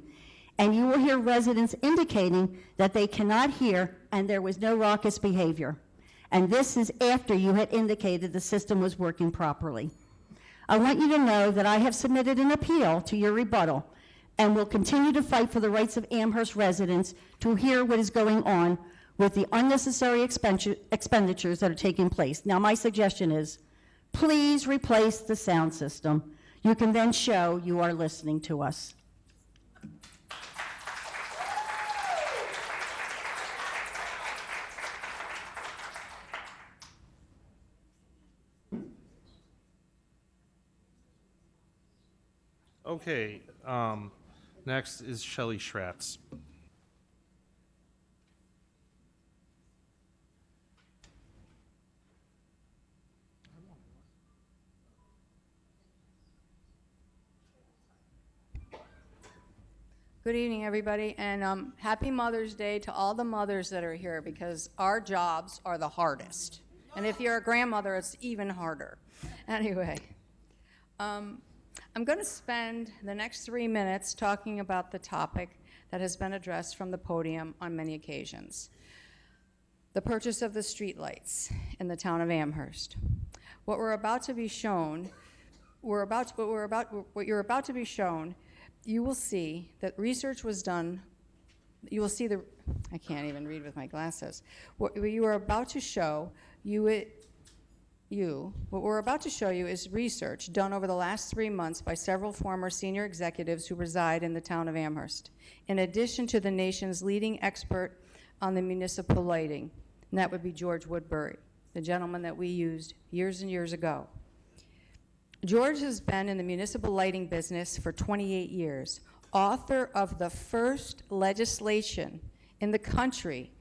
and you will hear residents indicating that they cannot hear and there was no raucous behavior. And this is after you had indicated the system was working properly. I want you to know that I have submitted an appeal to your rebuttal and will continue to fight for the rights of Amherst residents to hear what is going on with the unnecessary expenditures that are taking place. Now, my suggestion is, please replace the sound system. You can then show you are listening to us. Okay, next is Shelley Schratz. Good evening, everybody, and happy Mother's Day to all the mothers that are here, because our jobs are the hardest. And if you're a grandmother, it's even harder. Anyway, I'm going to spend the next 3 minutes talking about the topic that has been addressed from the podium on many occasions: the purchase of the streetlights in the town of Amherst. What you're about to be shown, you will see that research was done. You will see I can't even read with my glasses. What we're about to show you is research done over the last 3 months by several former senior executives who reside in the town of Amherst, in addition to the nation's leading expert on the municipal lighting, and that would be George Woodbury, the gentleman that we used years and years ago. George has been in the municipal lighting business for 28 years, author of the first legislation in the country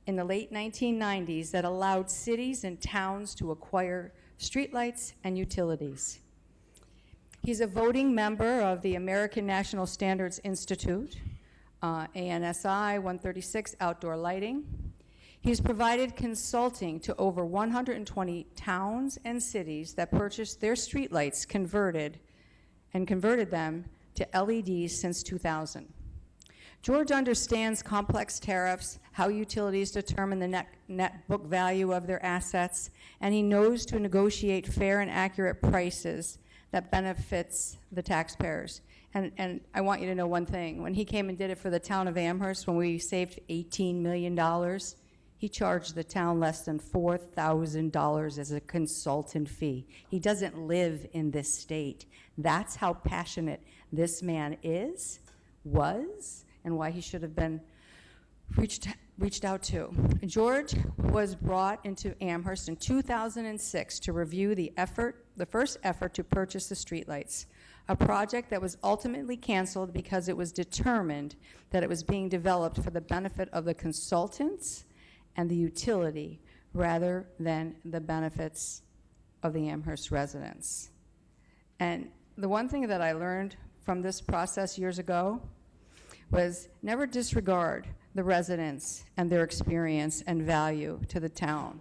in the late 1990s that allowed cities and towns to acquire streetlights and utilities. He's a voting member of the American National Standards Institute, ANSI 136 Outdoor Lighting. He's provided consulting to over 120 towns and cities that purchased their streetlights converted them to LEDs since 2000. George understands complex tariffs, how utilities determine the net book value of their assets, and he knows to negotiate fair and accurate prices that benefits the taxpayers. And I want you to know one thing. When he came and did it for the town of Amherst, when we saved $18 million, he charged the town less than $4,000 as a consultant fee. He doesn't live in this state. That's how passionate this man is, was, and why he should have been reached out to. George was brought into Amherst in 2006 to review the first effort to purchase the streetlights, a project that was ultimately canceled because it was determined that it was being developed for the benefit of the consultants and the utility rather than the benefits of the Amherst residents. And the one thing that I learned from this process years ago was never disregard the residents and their experience and value to the town.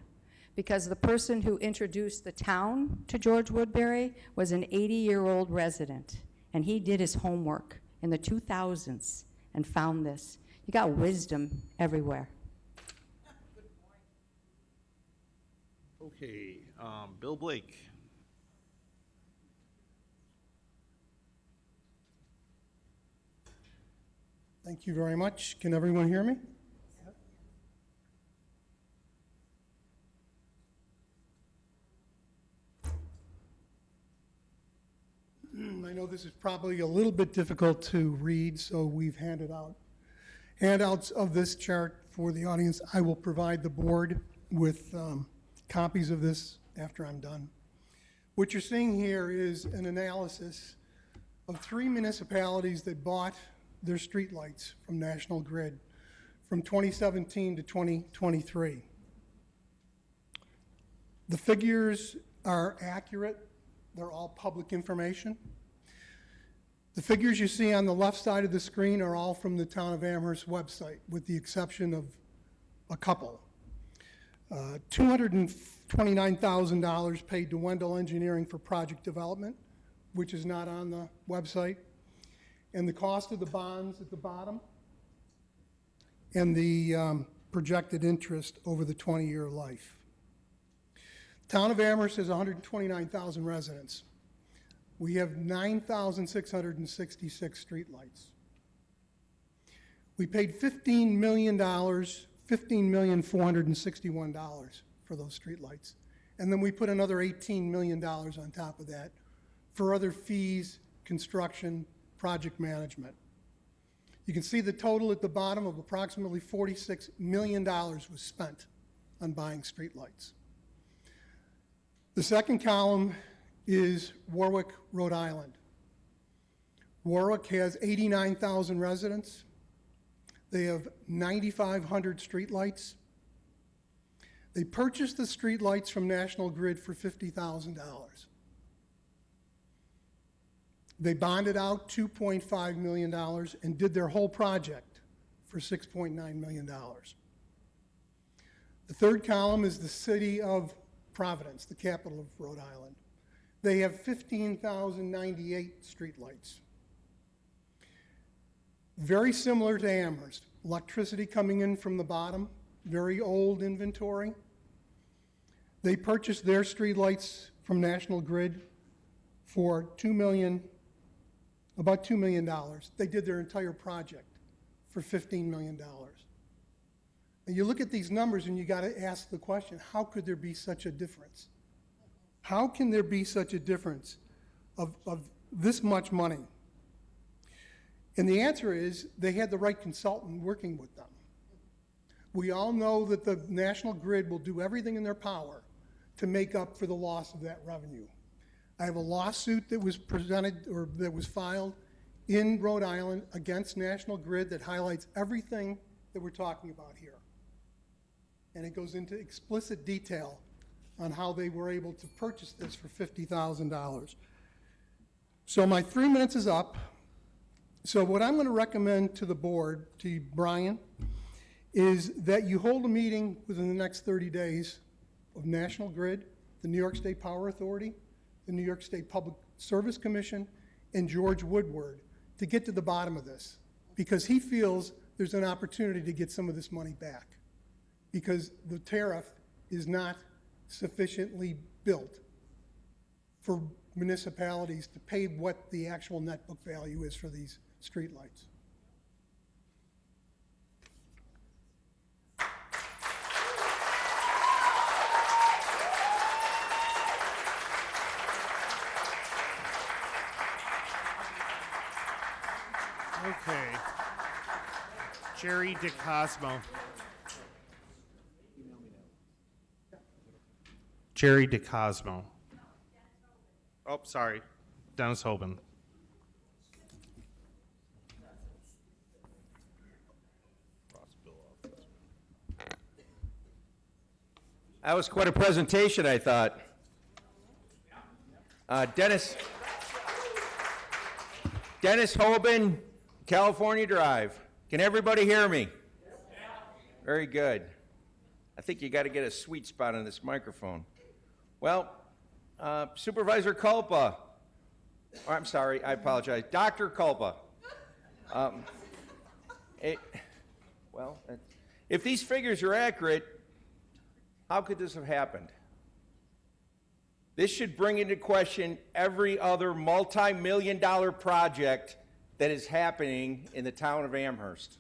Because the person who introduced the town to George Woodbury was an 80-year-old resident, and he did his homework in the 2000s and found this. You got wisdom everywhere. Okay, Bill Blake. Thank you very much. Can everyone hear me? I know this is probably a little bit difficult to read, so we've handed out handouts of this chart for the audience. I will provide the board with copies of this after I'm done. What you're seeing here is an analysis of 3 municipalities that bought their streetlights from National Grid from 2017 to 2023. The figures are accurate. They're all public information. The figures you see on the left side of the screen are all from the Town of Amherst website, with the exception of a couple. $229,000 paid to Wendell Engineering for project development, which is not on the website, and the cost of the bonds at the bottom, and the projected interest over the 20-year life. Town of Amherst has 129,000 residents. We have 9,666 streetlights. We paid $15,461,000 for those streetlights. And then we put another $18 million on top of that for other fees, construction, project management. You can see the total at the bottom of approximately $46 million was spent on buying streetlights. The second column is Warwick, Rhode Island. Warwick has 89,000 residents. They have 9,500 streetlights. They purchased the streetlights from National Grid for $50,000. They bonded out $2.5 million and did their whole project for $6.9 million. The third column is the city of Providence, the capital of Rhode Island. They have 15,098 streetlights. Very similar to Amherst. Electricity coming in from the bottom, very old inventory. They purchased their streetlights from National Grid for about $2 million. They did their entire project for $15 million. And you look at these numbers and you got to ask the question, how could there be such a difference? How can there be such a difference of this much money? And the answer is they had the right consultant working with them. We all know that the National Grid will do everything in their power to make up for the loss of that revenue. I have a lawsuit that was presented or that was filed in Rhode Island against National Grid that highlights everything that we're talking about here. And it goes into explicit detail on how they were able to purchase this for $50,000. So my 3 minutes is up. So what I'm going to recommend to the board, to you, Brian, is that you hold a meeting within the next 30 days of National Grid, the New York State Power Authority, the New York State Public Service Commission, and George Woodward to get to the bottom of this. because he feels there's an opportunity to get some of this money back, because the tariff is not sufficiently built for municipalities to pay what the actual net book value is for these streetlights. Okay. Jerry DeCosmo. Jerry DeCosmo. Oh, sorry. Dennis Hoban. That was quite a presentation, I thought. Dennis Hoban, California Drive. Can everybody hear me? Very good. I think you got to get a sweet spot on this microphone. Well, Supervisor Culpa, or I'm sorry, I apologize, Dr. Culpa. If these figures are accurate, how could this have happened? This should bring into question every other multi-million-dollar project that is happening in the town of Amherst.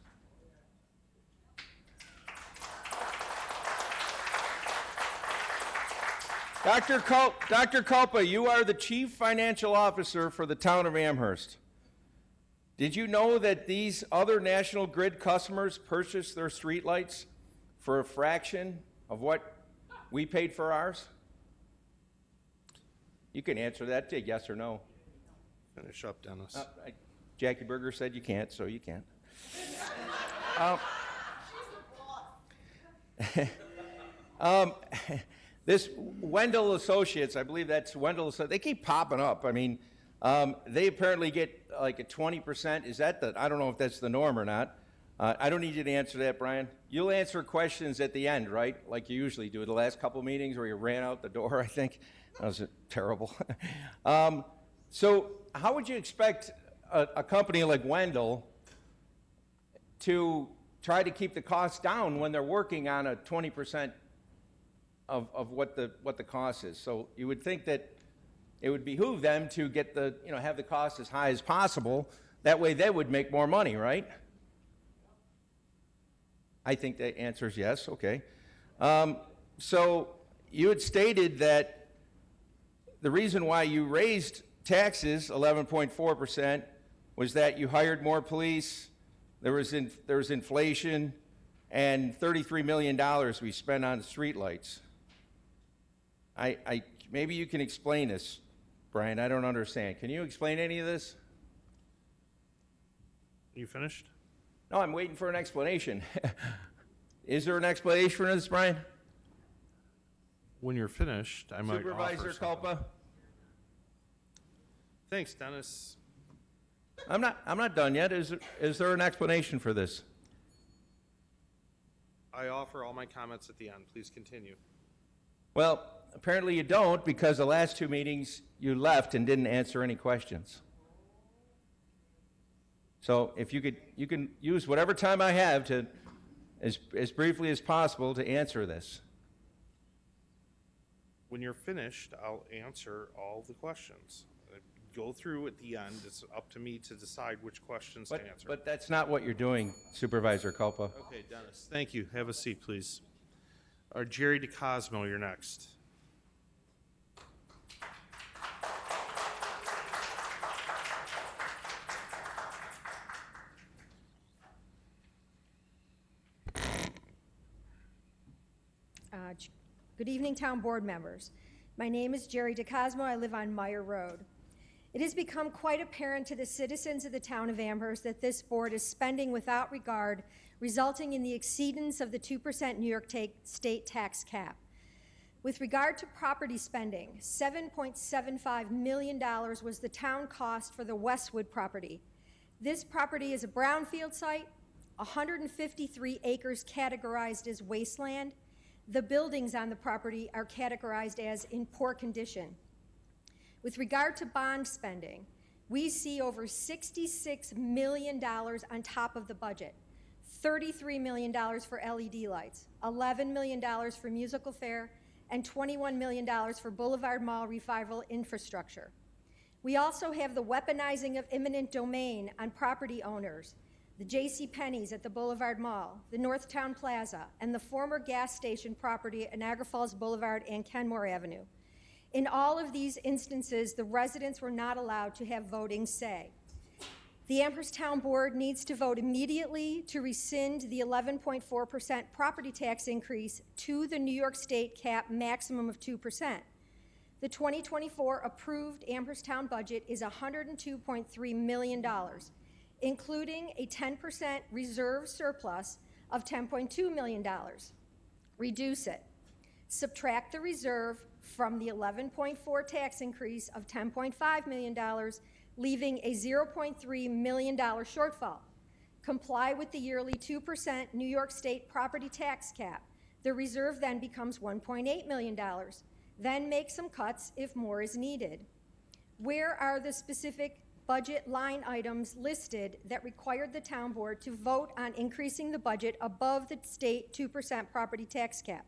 Dr. Culpa, you are the Chief Financial Officer for the town of Amherst. Did you know that these other National Grid customers purchased their streetlights for a fraction of what we paid for ours? You can answer that, yes or no. Finish up, Dennis. Jackie Berger said you can't, so you can't. This Wendell Associates, I believe that's Wendell Associates, they keep popping up. I mean, they apparently get like a 20%. Is that I don't know if that's the norm or not. I don't need you to answer that, Brian. You'll answer questions at the end, right? Like you usually do. The last couple meetings where you ran out the door, I think. That was terrible. So how would you expect a company like Wendell to try to keep the costs down when they're working on a 20% of what the cost is? So you would think that it would behoove them to get have the cost as high as possible. That way they would make more money, right? I think the answer is yes. Okay. So you had stated that the reason why you raised taxes 11.4% was that you hired more police, there was inflation, and $33 million we spent on streetlights. Maybe you can explain this, Brian. I don't understand. Can you explain any of this? You finished? No, I'm waiting for an explanation. Is there an explanation for this, Brian? When you're finished, I might Supervisor offer Culpa? Thanks, Dennis. I'm not done yet. Is there an explanation for this? I offer all my comments at the end. Please continue. Well, apparently you don't, because the last two meetings you left and didn't answer any questions. So if you can use whatever time I have to, as briefly as possible, to answer this. When you're finished, I'll answer all the questions. Go through at the end. It's up to me to decide which questions to answer. But that's not what you're doing, Supervisor Culpa. Okay, Dennis. Thank you. Have a seat, please. Jerry DeCosmo, you're next. Good evening, town board members. My name is Jerry DeCosmo. I live on Meyer Road. It has become quite apparent to the citizens of the town of Amherst that this board is spending without regard, resulting in the exceedance of the 2% New York state tax cap. With regard to property spending, $7.75 million was the town cost for the Westwood property. This property is a brownfield site, 153 acres categorized as wasteland. The buildings on the property are categorized as in poor condition. With regard to bond spending, we see over $66 million on top of the budget. $33 million for LED lights, $11 million for musical fair, and $21 million for Boulevard Mall revival infrastructure. We also have the weaponizing of eminent domain on property owners, the J.C. Penney's at the Boulevard Mall, the Northtown Plaza, and the former gas station property at Niagara Falls Boulevard and Kenmore Avenue. In all of these instances, the residents were not allowed to have voting say. The Amherst Town Board needs to vote immediately to rescind the 11.4% property tax increase to the New York State cap maximum of 2%. The 2024 approved Amherst Town budget is $102.3 million, including a 10% reserve surplus of $10.2 million. Reduce it. Subtract the reserve from the 11.4 tax increase of $10.5 million, leaving a $0.3 million shortfall. Comply with the yearly 2% New York State property tax cap. The reserve then becomes $1.8 million. Then make some cuts if more is needed. Where are the specific budget line items listed that required the town board to vote on increasing the budget above the state 2% property tax cap?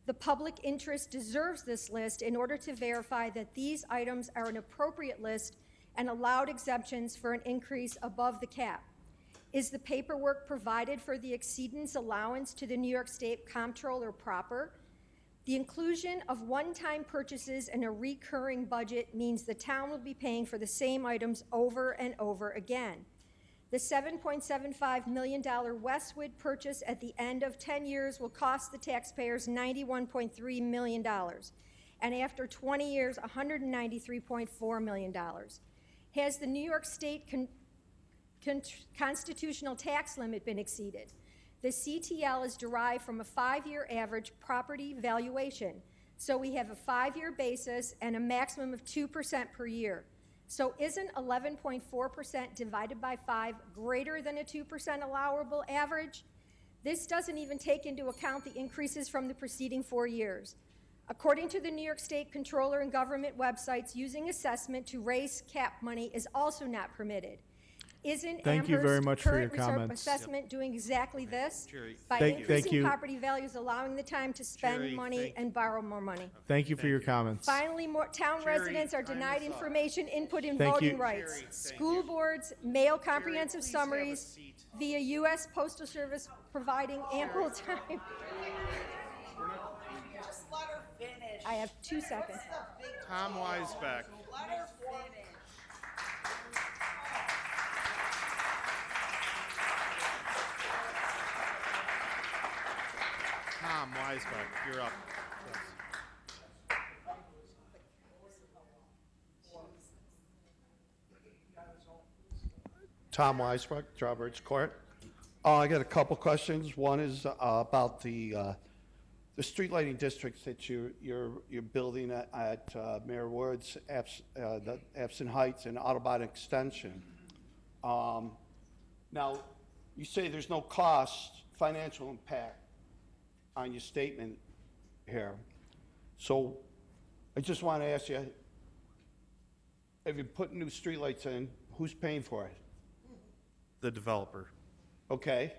The public interest deserves this list in order to verify that these items are an appropriate list and allowed exemptions for an increase above the cap. Is the paperwork provided for the exceedance allowance to the New York State Comptroller proper? The inclusion of one-time purchases in a recurring budget means the town will be paying for the same items over and over again. The $7.75 million Westwood purchase at the end of 10 years will cost the taxpayers $91.3 million, and after 20 years, $193.4 million. Has the New York State constitutional tax limit been exceeded? The CTL is derived from a 5-year average property valuation, so we have a 5-year basis and a maximum of 2% per year. So isn't 11.4% divided by 5 greater than a 2% allowable average? This doesn't even take into account the increases from the preceding 4 years. According to the New York State Comptroller and government websites, using assessment to raise cap money is also not permitted. Isn't Thank you very Amherst much for your current reserve comments. assessment doing exactly this? Jerry, By Thank increasing you. property values, allowing the time to spend Jerry, money and borrow more money. Thank you for your comments. Finally, more town Jerry, residents are time denied is up. information, input, and Thank voting you. rights. Jerry, thank School you. boards mail comprehensive please have a summaries seat. via U.S. Postal Service, providing ample time. Just let her finish. I have 2 seconds. Tom Weisbeck. Let her finish. Tom Weisbeck, you're up. Tom Weisbrook, Drawbridge Court. I got a couple questions. One is about the street lighting districts that you're building at Mayor Woods, the Epson Heights, and Autobahn Extension. Now, you say there's no cost, financial impact on your statement here. So I just want to ask you, if you put new streetlights in, who's paying for it? The developer. Okay.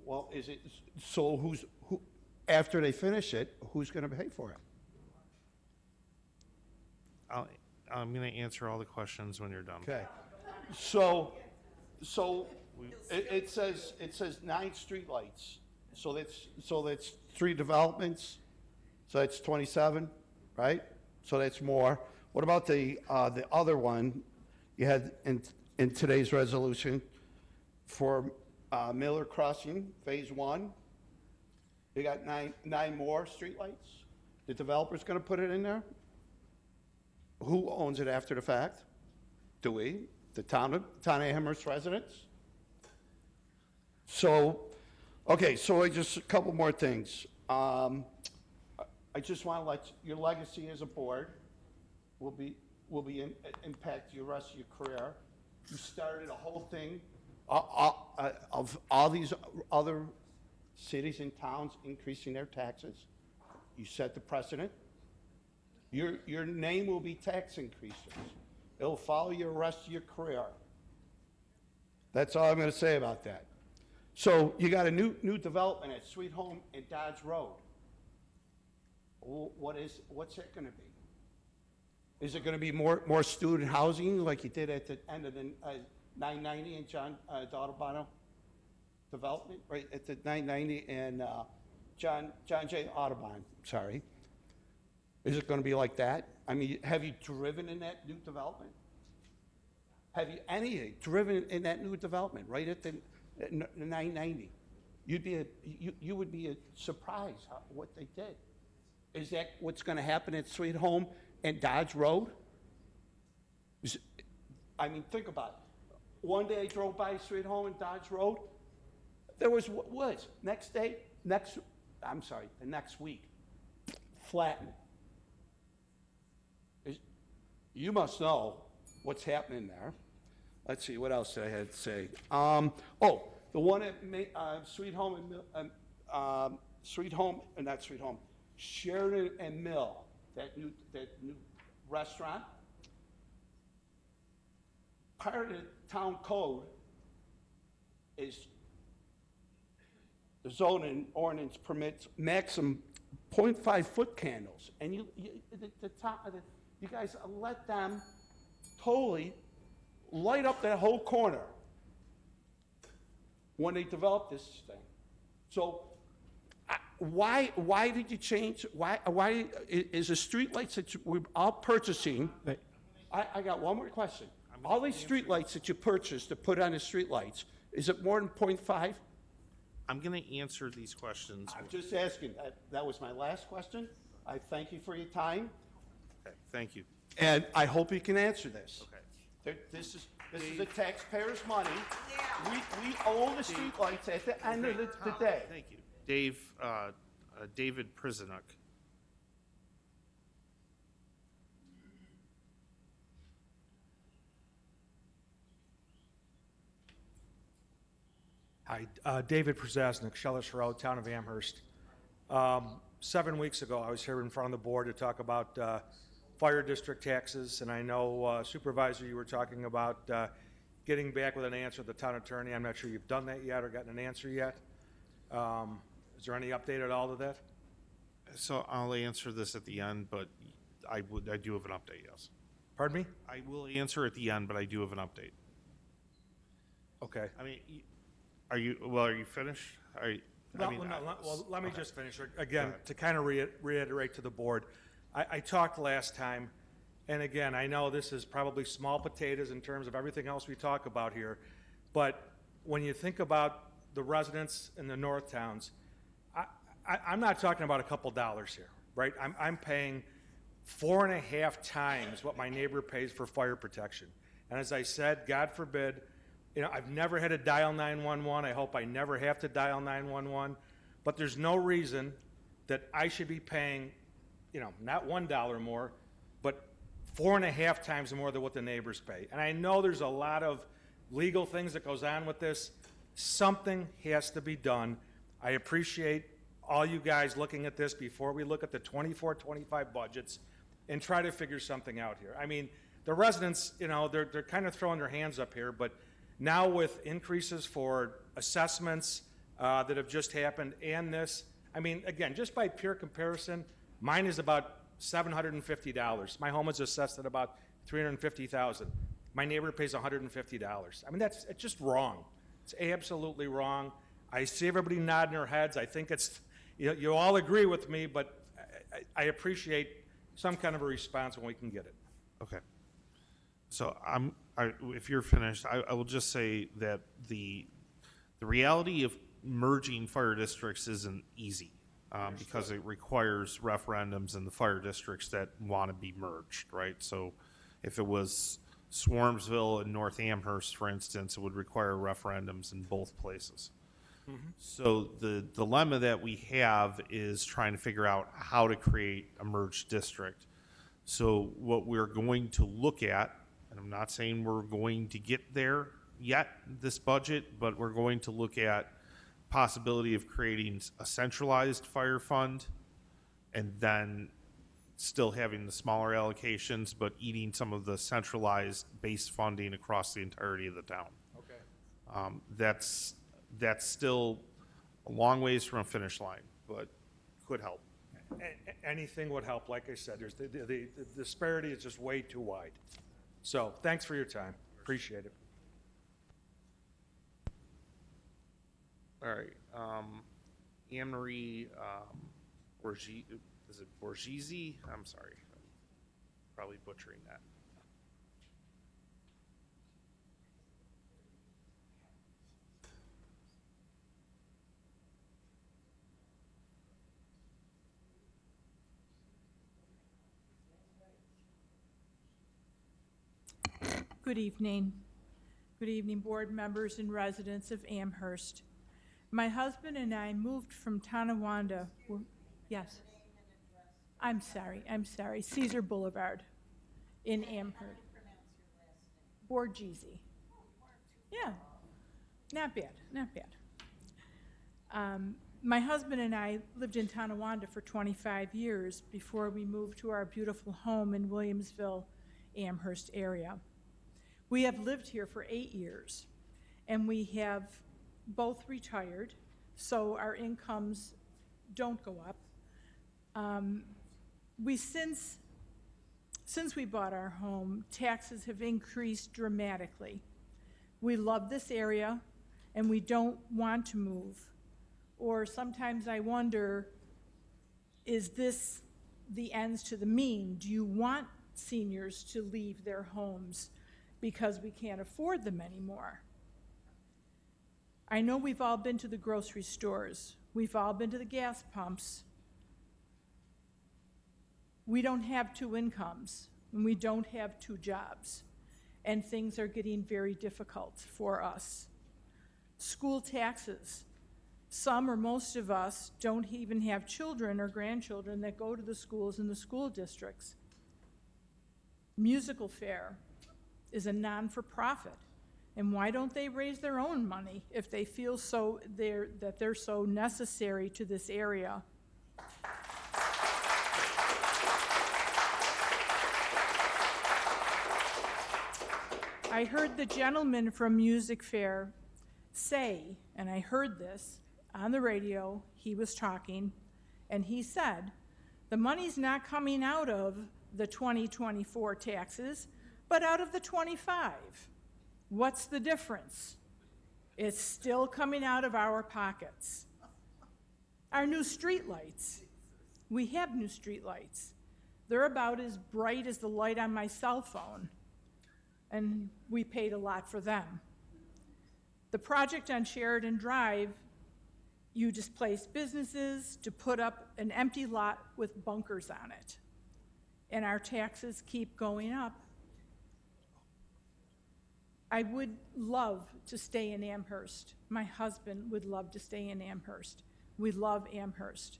Well, is it, so who, after they finish it, who's going to pay for it? I'm going to answer all the questions when you're done. Okay. So it says 9 streetlights. So that's 3 developments. So that's 27, right? So that's more. What about the other one you had in today's resolution for Miller Crossing, Phase 1? You got nine more streetlights? The developer's going to put it in there? Who owns it after the fact? Do we? The town of Amherst residents? So, okay, so just a couple more things. I just want to let your legacy as a board will be impact your rest of your career. You started a whole thing of all these other cities and towns increasing their taxes. You set the precedent. Your name will be tax increasers. It'll follow you the rest of your career. That's all I'm gonna say about that. So you got a new development at Sweet Home and Dodge Road. What's that gonna be? Is it gonna be more student housing like you did at the end of the 990 and John D'Autubano development, right at the 990 and John J. Audubon, sorry. Is it gonna be like that? I mean, have you driven in that new development? Have you driven in that new development, right at the 990? You would be surprised what they did. Is that what's gonna happen at Sweet Home and Dodge Road? I mean, think about it. One day I drove by Sweet Home and Dodge Road. There was the next week, flattened. You must know what's happening there. Let's see, what else did I have to say? The one at Sweet Home and not Sweet Home, Sheridan and Mill, that new restaurant. Part of the town code is the zoning ordinance permits maximum 0.5 foot candles, and you guys let them totally light up that whole corner when they developed this thing. So why did you change? Why is the streetlights that we're all purchasing? I got one more question. All these streetlights that you purchased to put on the streetlights, is it more than 0.5? I'm going to answer these questions. I'm just asking. That was my last question. I thank you for your time. Okay, thank you. And I hope you can answer this. Okay. This is the taxpayers' money. We own the streetlights at the end of the day. Thank you. David Prisanuk. Hi, David Przasnik, Shellish Road, Town of Amherst. 7 weeks ago, I was here in front of the board to talk about fire district taxes, and I know, Supervisor, you were talking about getting back with an answer to the town attorney. I'm not sure you've done that yet or gotten an answer yet. Is there any update at all to that? So I'll answer this at the end, but I do have an update, yes. Pardon me? I will answer at the end, but I do have an update. Okay. I mean, are you finished? Let me just finish. Again, to kind of reiterate to the board, I talked last time, and again, I know this is probably small potatoes in terms of everything else we talk about here, but when you think about the residents in the north towns, I'm not talking about a couple dollars here, right? I'm paying 4.5 times what my neighbor pays for fire protection. And as I said, God forbid, I've never had to dial 911. I hope I never have to dial 911. But there's no reason that I should be paying, not $1 more, but 4.5 times more than what the neighbors pay. And I know there's a lot of legal things that goes on with this. Something has to be done. I appreciate all you guys looking at this before we look at the 24-25 budgets and try to figure something out here. I mean, the residents, they're kind of throwing their hands up here, but now with increases for assessments that have just happened and this, I mean, again, just by pure comparison, mine is about $750. My home is assessed at about $350,000. My neighbor pays $150. I mean, it's just wrong. It's absolutely wrong. I see everybody nodding their heads. I think it's, you all agree with me, but I appreciate some kind of a response when we can get it. Okay. So if you're finished, I will just say that the reality of merging fire districts isn't easy because it requires referendums in the fire districts that want to be merged, right? So if it was Swarmsville and North Amherst, for instance, it would require referendums in both places. Mm-hmm. So the dilemma that we have is trying to figure out how to create a merged district. So what we're going to look at, and I'm not saying we're going to get there yet, this budget, but we're going to look at possibility of creating a centralized fire fund and then still having the smaller allocations, but eating some of the centralized base funding across the entirety of the town. Okay. That's still a long ways from a finish line, but could help. Anything would help. Like I said, there's the disparity is just way too wide. So thanks for your time. Appreciate it. All right, Anne Marie, is it Borghese? I'm sorry, probably butchering that. Good evening. Good evening, board members and residents of Amherst. My husband and I moved from Tonawanda. Yes. I'm sorry. Caesar Boulevard in Amherst. Borghese. Yeah, not bad. My husband and I lived in Tonawanda for 25 years before we moved to our beautiful home in Williamsville, Amherst area. We have lived here for 8 years, and we have both retired, so our incomes don't go up. Since we bought our home, taxes have increased dramatically. We love this area, and we don't want to move. Or sometimes I wonder, is this the ends to the mean? Do you want seniors to leave their homes because we can't afford them anymore? I know we've all been to the grocery stores. We've all been to the gas pumps. We don't have two incomes, and we don't have two jobs, and things are getting very difficult for us. School taxes. Some or most of us don't even have children or grandchildren that go to the schools in the school districts. Musical fair is a non-for-profit, and why don't they raise their own money if they feel that they're so necessary to this area? I heard the gentleman from Music Fair say, and I heard this on the radio, he was talking, and he said, the money's not coming out of the 2024 taxes, but out of the 25. What's the difference? It's still coming out of our pockets. Our new streetlights. We have new streetlights. They're about as bright as the light on my cell phone, and we paid a lot for them. The project on Sheridan Drive, you displaced businesses to put up an empty lot with bunkers on it, and our taxes keep going up. I would love to stay in Amherst. My husband would love to stay in Amherst. We love Amherst,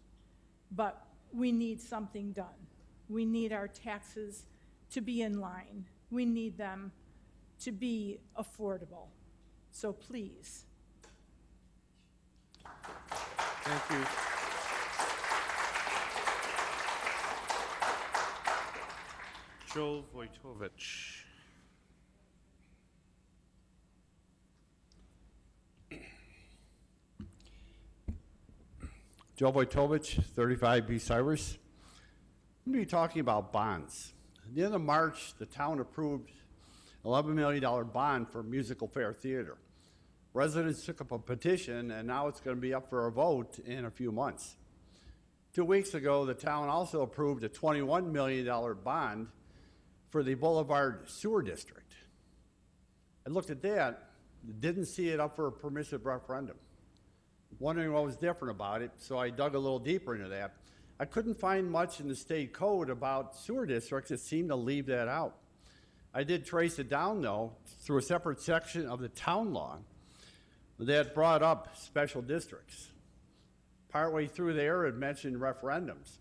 but we need something done. We need our taxes to be in line. We need them to be affordable. So please. Thank you. Joe Wojtowicz. Joe Wojtowicz, 35B Cyrus. I'm going to be talking about bonds. At the end of March, the town approved $11 million bond for musical fair theater. Residents took up a petition, and now it's going to be up for a vote in a few months. 2 weeks ago, the town also approved a $21 million bond for the Boulevard Sewer District. I looked at that, didn't see it up for a permissive referendum. Wondering what was different about it, so I dug a little deeper into that. I couldn't find much in the state code about sewer districts that seemed to leave that out. I did trace it down, though, through a separate section of the town law that brought up special districts. Partway through there, it mentioned referendums.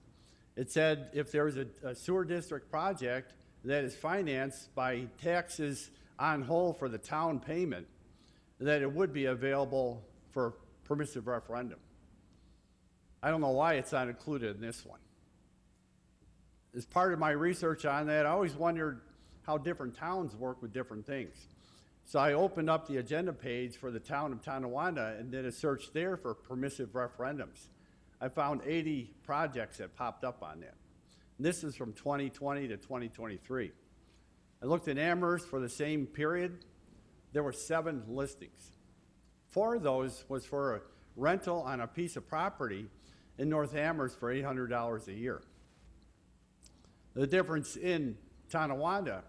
It said if there was a sewer district project that is financed by taxes on hold for the town payment, that it would be available for permissive referendum. I don't know why it's not included in this one. as part of my research on that, I always wondered how different towns work with different things. So I opened up the agenda page for the town of Tonawanda and did a search there for permissive referendums. I found 80 projects that popped up on that. And this is from 2020 to 2023. I looked at Amherst for the same period. There were 7 listings. 4 of those was for a rental on a piece of property in North Amherst for $800 a year. The difference in Tonawanda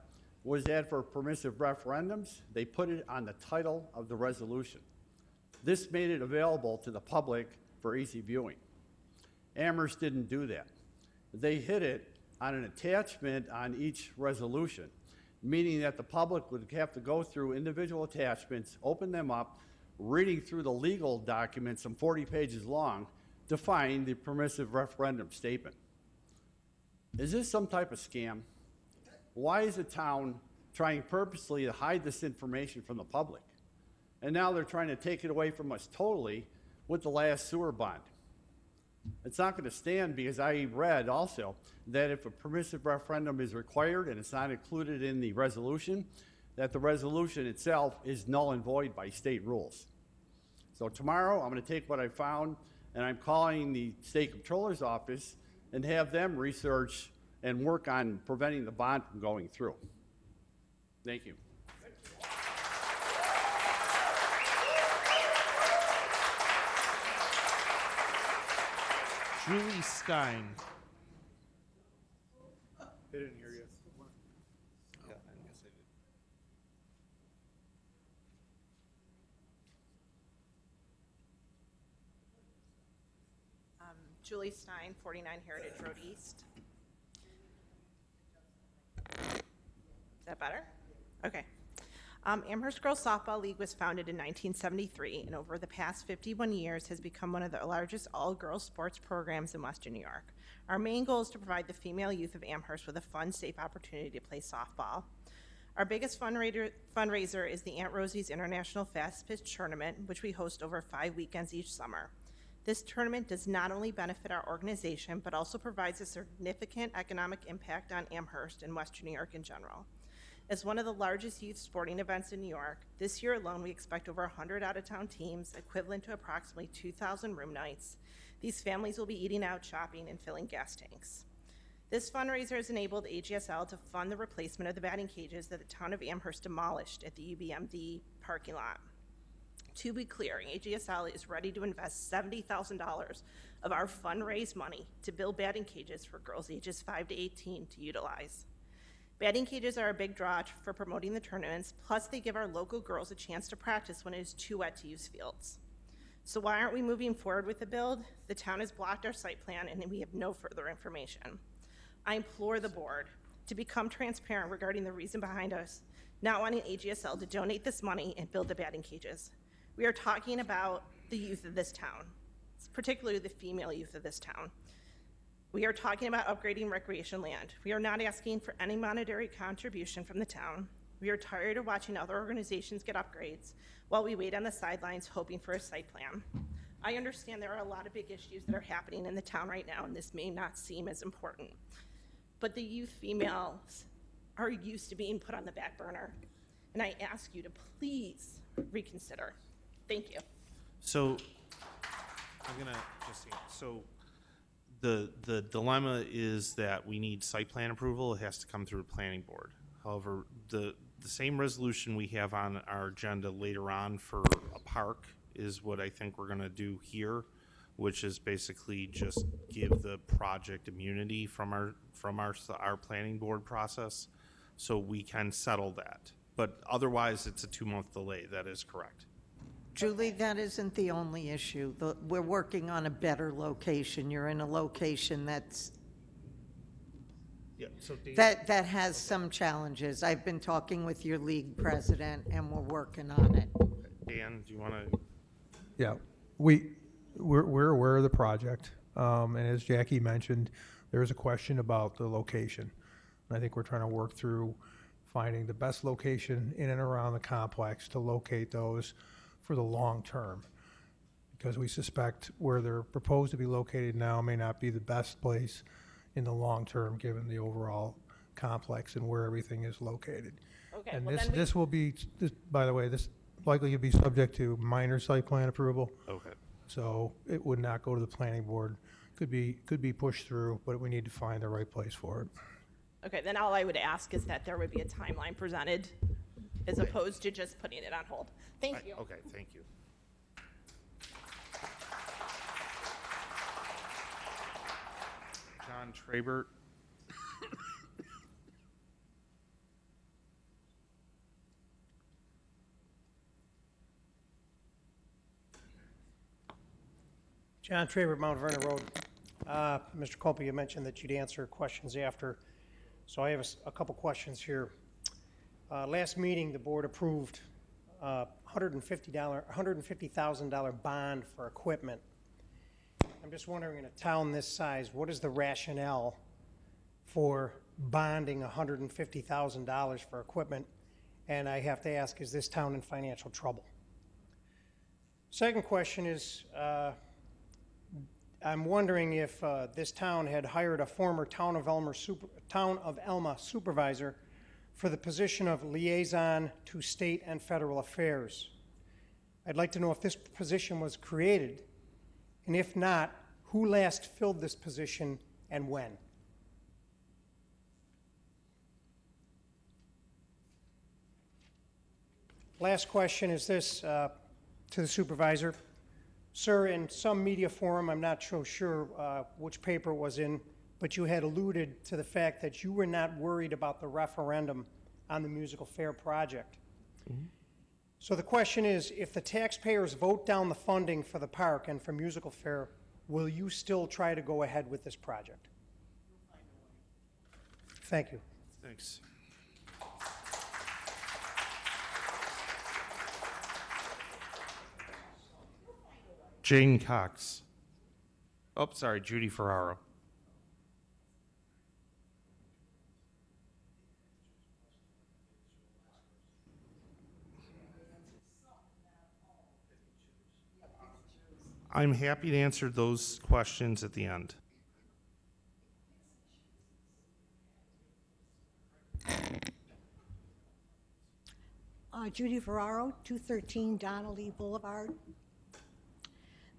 was that for permissive referendums, they put it on the title of the resolution. This made it available to the public for easy viewing. Amherst didn't do that. They hid it on an attachment on each resolution, meaning that the public would have to go through individual attachments, open them up, reading through the legal documents, some 40 pages long, to find the permissive referendum statement. Is this some type of scam? Why is the town trying purposely to hide this information from the public? And now they're trying to take it away from us totally with the last sewer bond. It's not going to stand, because I read also that if a permissive referendum is required and it's not included in the resolution, that the resolution itself is null and void by state rules. So tomorrow I'm going to take what I found, and I'm calling the state comptroller's office and have them research and work on preventing the bond from going through. Thank you. Julie Stein. They didn't hear you. Yeah, I guess I did. Julie Stein, 49 Heritage Road East. Is that better? Okay. Amherst Girls Softball League was founded in 1973, and over the past 51 years has become one of the largest all-girls sports programs in Western New York. Our main goal is to provide the female youth of Amherst with a fun, safe opportunity to play softball. Our biggest fundraiser is the Aunt Rosie's International Fast Pitch Tournament, which we host over 5 weekends each summer. This tournament does not only benefit our organization, but also provides a significant economic impact on Amherst and Western New York in general. As one of the largest youth sporting events in New York, this year alone we expect over 100 out-of-town teams, equivalent to approximately 2,000 room nights. These families will be eating out, shopping, and filling gas tanks. This fundraiser has enabled AGSL to fund the replacement of the batting cages that the town of Amherst demolished at the UBMD parking lot. To be clear, AGSL is ready to invest $70,000 of our fundraised money to build batting cages for girls ages 5 to 18 to utilize. Batting cages are a big draw for promoting the tournaments, plus they give our local girls a chance to practice when it is too wet to use fields. So why aren't we moving forward with the build? The town has blocked our site plan and we have no further information. I implore the board to become transparent regarding the reason behind us not wanting AGSL to donate this money and build the batting cages. We are talking about the youth of this town, particularly the female youth of this town. We are talking about upgrading recreation land. We are not asking for any monetary contribution from the town. We are tired of watching other organizations get upgrades while we wait on the sidelines hoping for a site plan. I understand there are a lot of big issues that are happening in the town right now, and this may not seem as important. But the youth females are used to being put on the back burner. And I ask you to please reconsider. Thank you. So I'm gonna just say, so the dilemma is that we need site plan approval. It has to come through the planning board. However, the same resolution we have on our agenda later on for a park is what I think we're gonna do here, which is basically just give the project immunity from our planning board process, so we can settle that. But otherwise, it's a 2-month delay. That is correct. Julie, that isn't the only issue. We're working on a better location. You're in a location that's Yeah. So Dan, that has some challenges. I've been talking with your league president, and we're working on it. Dan, do you want to? Yeah, we're aware of the project, and as Jackie mentioned, there's a question about the location. And I think we're trying to work through finding the best location in and around the complex to locate those for the long term, because we suspect where they're proposed to be located now may not be the best place in the long term, given the overall complex and where everything is located. Okay, And well, this, then we- this will be, by the way, this likely to be subject to minor site plan approval. Okay. So it would not go to the planning board. Could be pushed through, but we need to find the right place for it. Okay, then all I would ask is that there would be a timeline presented as opposed to just putting it on hold. Thank you. Okay, thank you. John Trabert. John Traver, Mount Vernon Road. Mr. Colby, you mentioned that you'd answer questions after, so I have a couple questions here. Last meeting, the board approved $150,000 bond for equipment. I'm just wondering, in a town this size, what is the rationale for bonding $150,000 for equipment? And I have to ask, is this town in financial trouble? Second question is, I'm wondering if this town had hired a former Town of Elma supervisor for the position of liaison to state and federal affairs. I'd like to know if this position was created, and if not, who last filled this position and when? Last question is this to the supervisor. Sir, in some media forum, I'm not so sure which paper it was in, but you had alluded to the fact that you were not worried about the referendum on the musical fair project. Mm-hmm. So the question is, if the taxpayers vote down the funding for the park and for musical fair, will you still try to go ahead with this project? Thank you. Thanks. Jane Cox. Oh, sorry, Judy Ferraro. I'm happy to answer those questions at the end. Judy Ferraro, 213 Donnelly Boulevard.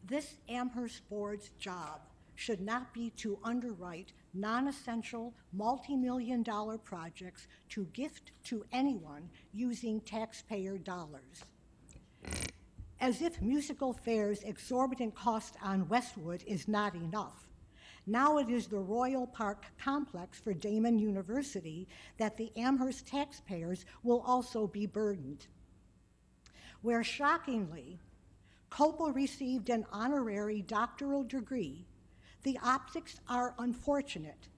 This Amherst Board's job should not be to underwrite non-essential multi-million-dollar projects to gift to anyone using taxpayer dollars. As if musical fair's exorbitant cost on Westwood is not enough, now it is the Royal Park complex for Damon University that the Amherst taxpayers will also be burdened. Where shockingly, Copel received an honorary doctoral degree, the optics are unfortunate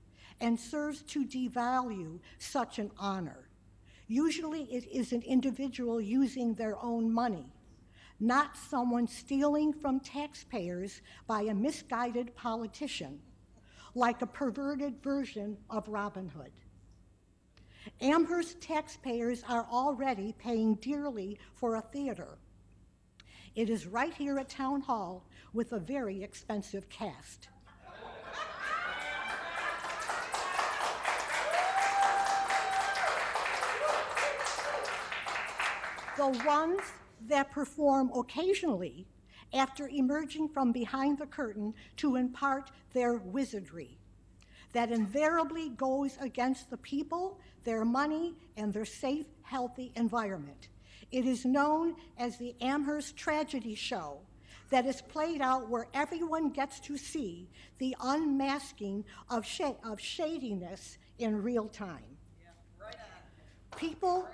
and serves to devalue such an honor. Usually it is an individual using their own money, not someone stealing from taxpayers by a misguided politician, like a perverted version of Robin Hood. Amherst taxpayers are already paying dearly for a theater. It is right here at Town Hall with a very expensive cast. The ones that perform occasionally after emerging from behind the curtain to impart their wizardry that invariably goes against the people, their money, and their safe, healthy environment. It is known as the Amherst Tragedy Show that is played out where everyone gets to see the unmasking of shadiness in real time. People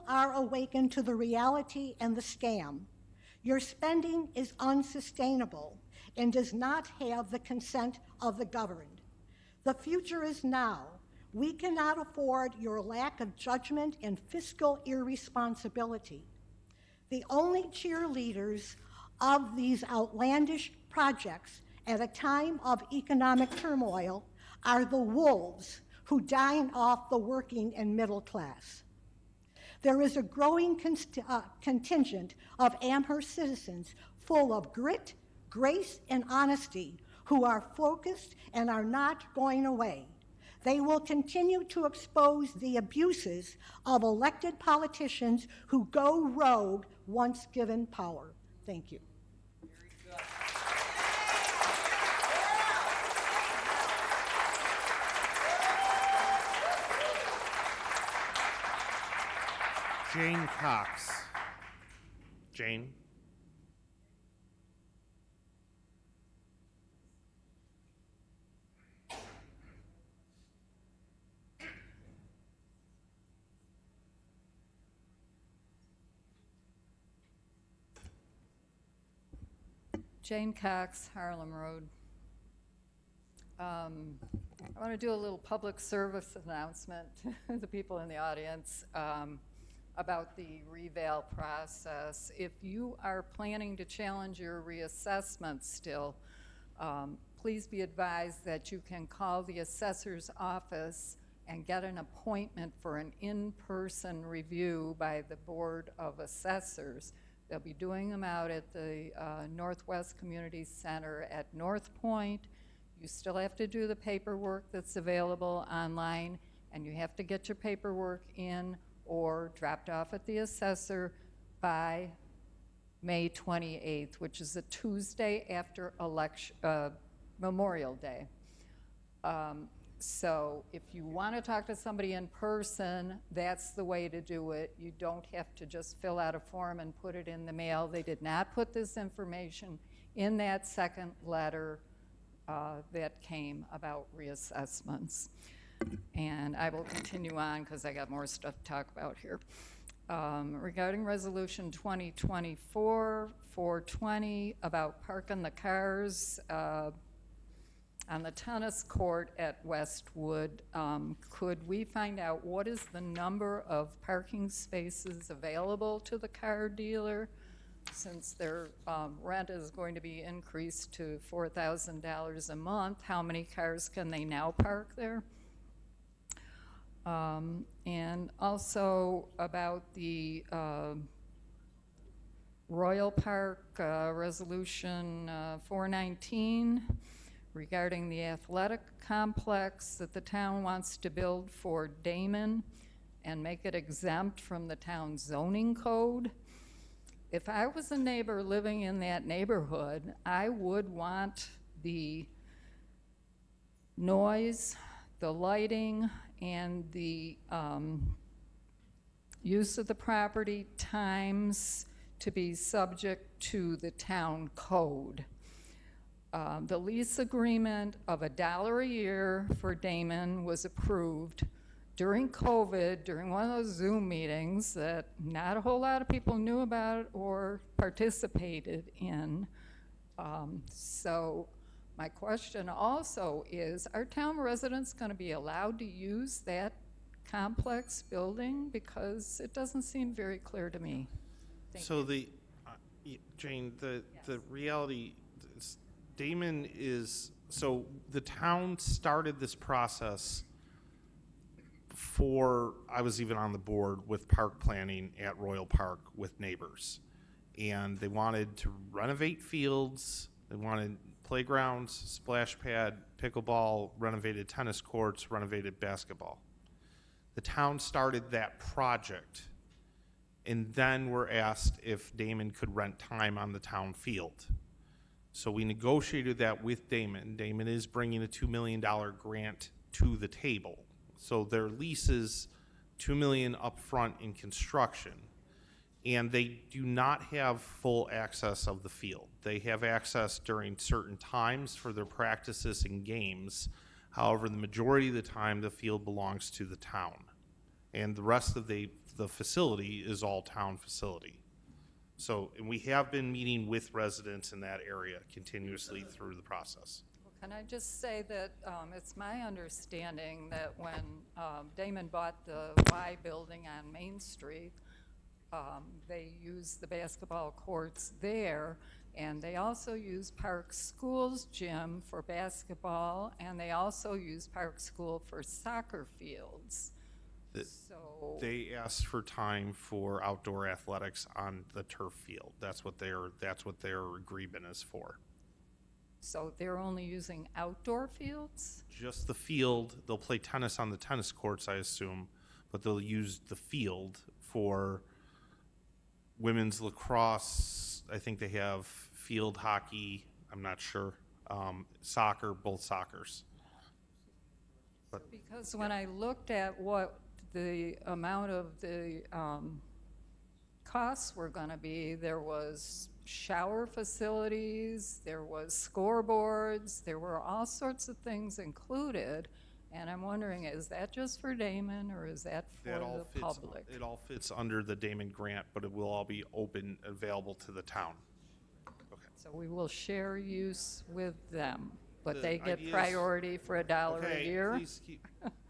are awakened to the reality and the scam. Your spending is unsustainable and does not have the consent of the governed. The future is now. We cannot afford your lack of judgment and fiscal irresponsibility. The only cheerleaders of these outlandish projects at a time of economic turmoil are the wolves who dine off the working and middle class. There is a growing contingent of Amherst citizens full of grit, grace, and honesty who are focused and are not going away. They will continue to expose the abuses of elected politicians who go rogue once given power. Thank you. Jane Cox. Jane? Jane Cox, Harlem Road. I want to do a little public service announcement to the people in the audience about the reval process. If you are planning to challenge your reassessment still, please be advised that you can call the assessor's office and get an appointment for an in-person review by the Board of Assessors. They'll be doing them out at the Northwest Community Center at North Point. You still have to do the paperwork that's available online, and you have to get your paperwork in or dropped off at the assessor by May 28th, which is a Tuesday after Memorial Day. So if you want to talk to somebody in person, that's the way to do it. You don't have to just fill out a form and put it in the mail. They did not put this information in that second letter that came about reassessments. And I will continue on because I got more stuff to talk about here. Regarding Resolution 2024-420 about parking the cars on the tennis court at Westwood, could we find out what is the number of parking spaces available to the car dealer, since their rent is going to be increased to $4,000 a month? How many cars can they now park there? And also about the Royal Park Resolution 419 regarding the athletic complex that the town wants to build for Damon and make it exempt from the town zoning code. If I was a neighbor living in that neighborhood, I would want the noise, the lighting, and the use of the property times to be subject to the town code. The lease agreement of $1 a year for Damon was approved during COVID, during one of those Zoom meetings that not a whole lot of people knew about or participated in. So my question also is, are town residents going to be allowed to use that complex building? Because it doesn't seem very clear to me. Jane, the reality is Damon is, so the town started this process before I was even on the board with park planning at Royal Park with neighbors. And they wanted to renovate fields, they wanted playgrounds, splash pad, pickleball, renovated tennis courts, renovated basketball. The town started that project, and then were asked if Damon could rent time on the town field. So we negotiated that with Damon. Damon is bringing a $2 million grant to the table. So their lease is $2 million upfront in construction, and they do not have full access of the field. They have access during certain times for their practices and games. However, the majority of the time, the field belongs to the town, and the rest of the facility is all town facility. So, and we have been meeting with residents in that area continuously through the process. Can I just say that it's my understanding that when Damon bought the Y building on Main Street, they used the basketball courts there, and they also used Park School's gym for basketball, and they also used Park School for soccer fields. So they asked for time for outdoor athletics on the turf field. That's what their agreement is for. So they're only using outdoor fields? Just the field. They'll play tennis on the tennis courts, I assume, but they'll use the field for women's lacrosse. I think they have field hockey. I'm not sure. Soccer, both soccers. But Because when I looked at what the amount of the costs were going to be, there was shower facilities, there was scoreboards, there were all sorts of things included. And I'm wondering, is that just for Damon or is that for the public? It all fits under the Damon grant, but it will all be open, available to the town. So we will share use with them, but The they get idea is- priority for $1 a Okay, year? please keep,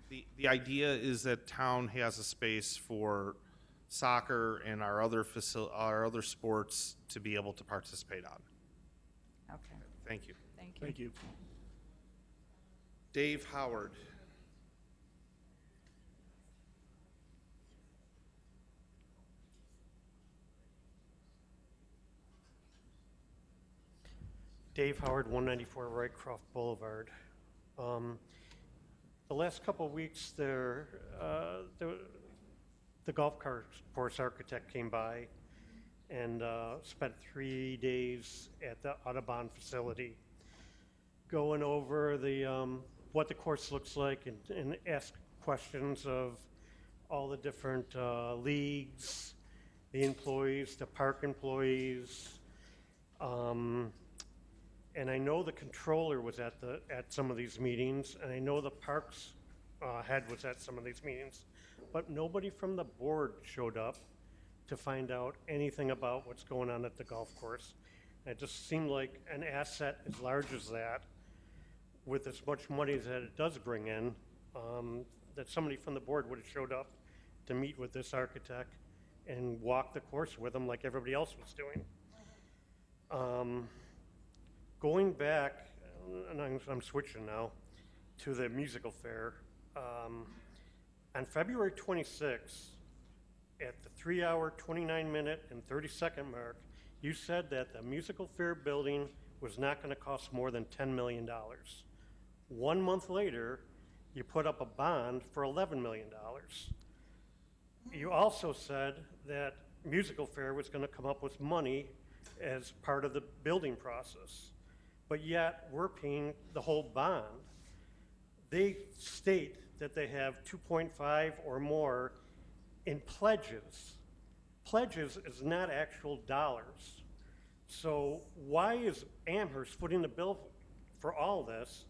the idea is that town has a space for soccer and our other sports to be able to participate on. Okay. Thank you. Thank you. Thank you. Dave Howard. Dave Howard, 194 Roycroft Boulevard. The last couple of weeks, the golf course architect came by and spent 3 days at the Audubon facility, going over what the course looks like and ask questions of all the different leagues, the employees, the park employees. And I know the controller was at some of these meetings, and I know the parks head was at some of these meetings, but nobody from the board showed up to find out anything about what's going on at the golf course. It just seemed like an asset as large as that, with as much money that it does bring in, that somebody from the board would have showed up to meet with this architect and walk the course with him like everybody else was doing. Going back, and I'm switching now, to the musical fair. On February 26th, at the 3-hour, 29-minute, and 30-second mark, you said that the musical fair building was not going to cost more than $10 million. 1 month later, you put up a bond for $11 million. You also said that musical fair was going to come up with money as part of the building process, but yet we're paying the whole bond. They state that they have 2.5 or more in pledges. Pledges is not actual dollars. So why is Amherst footing the bill for all this?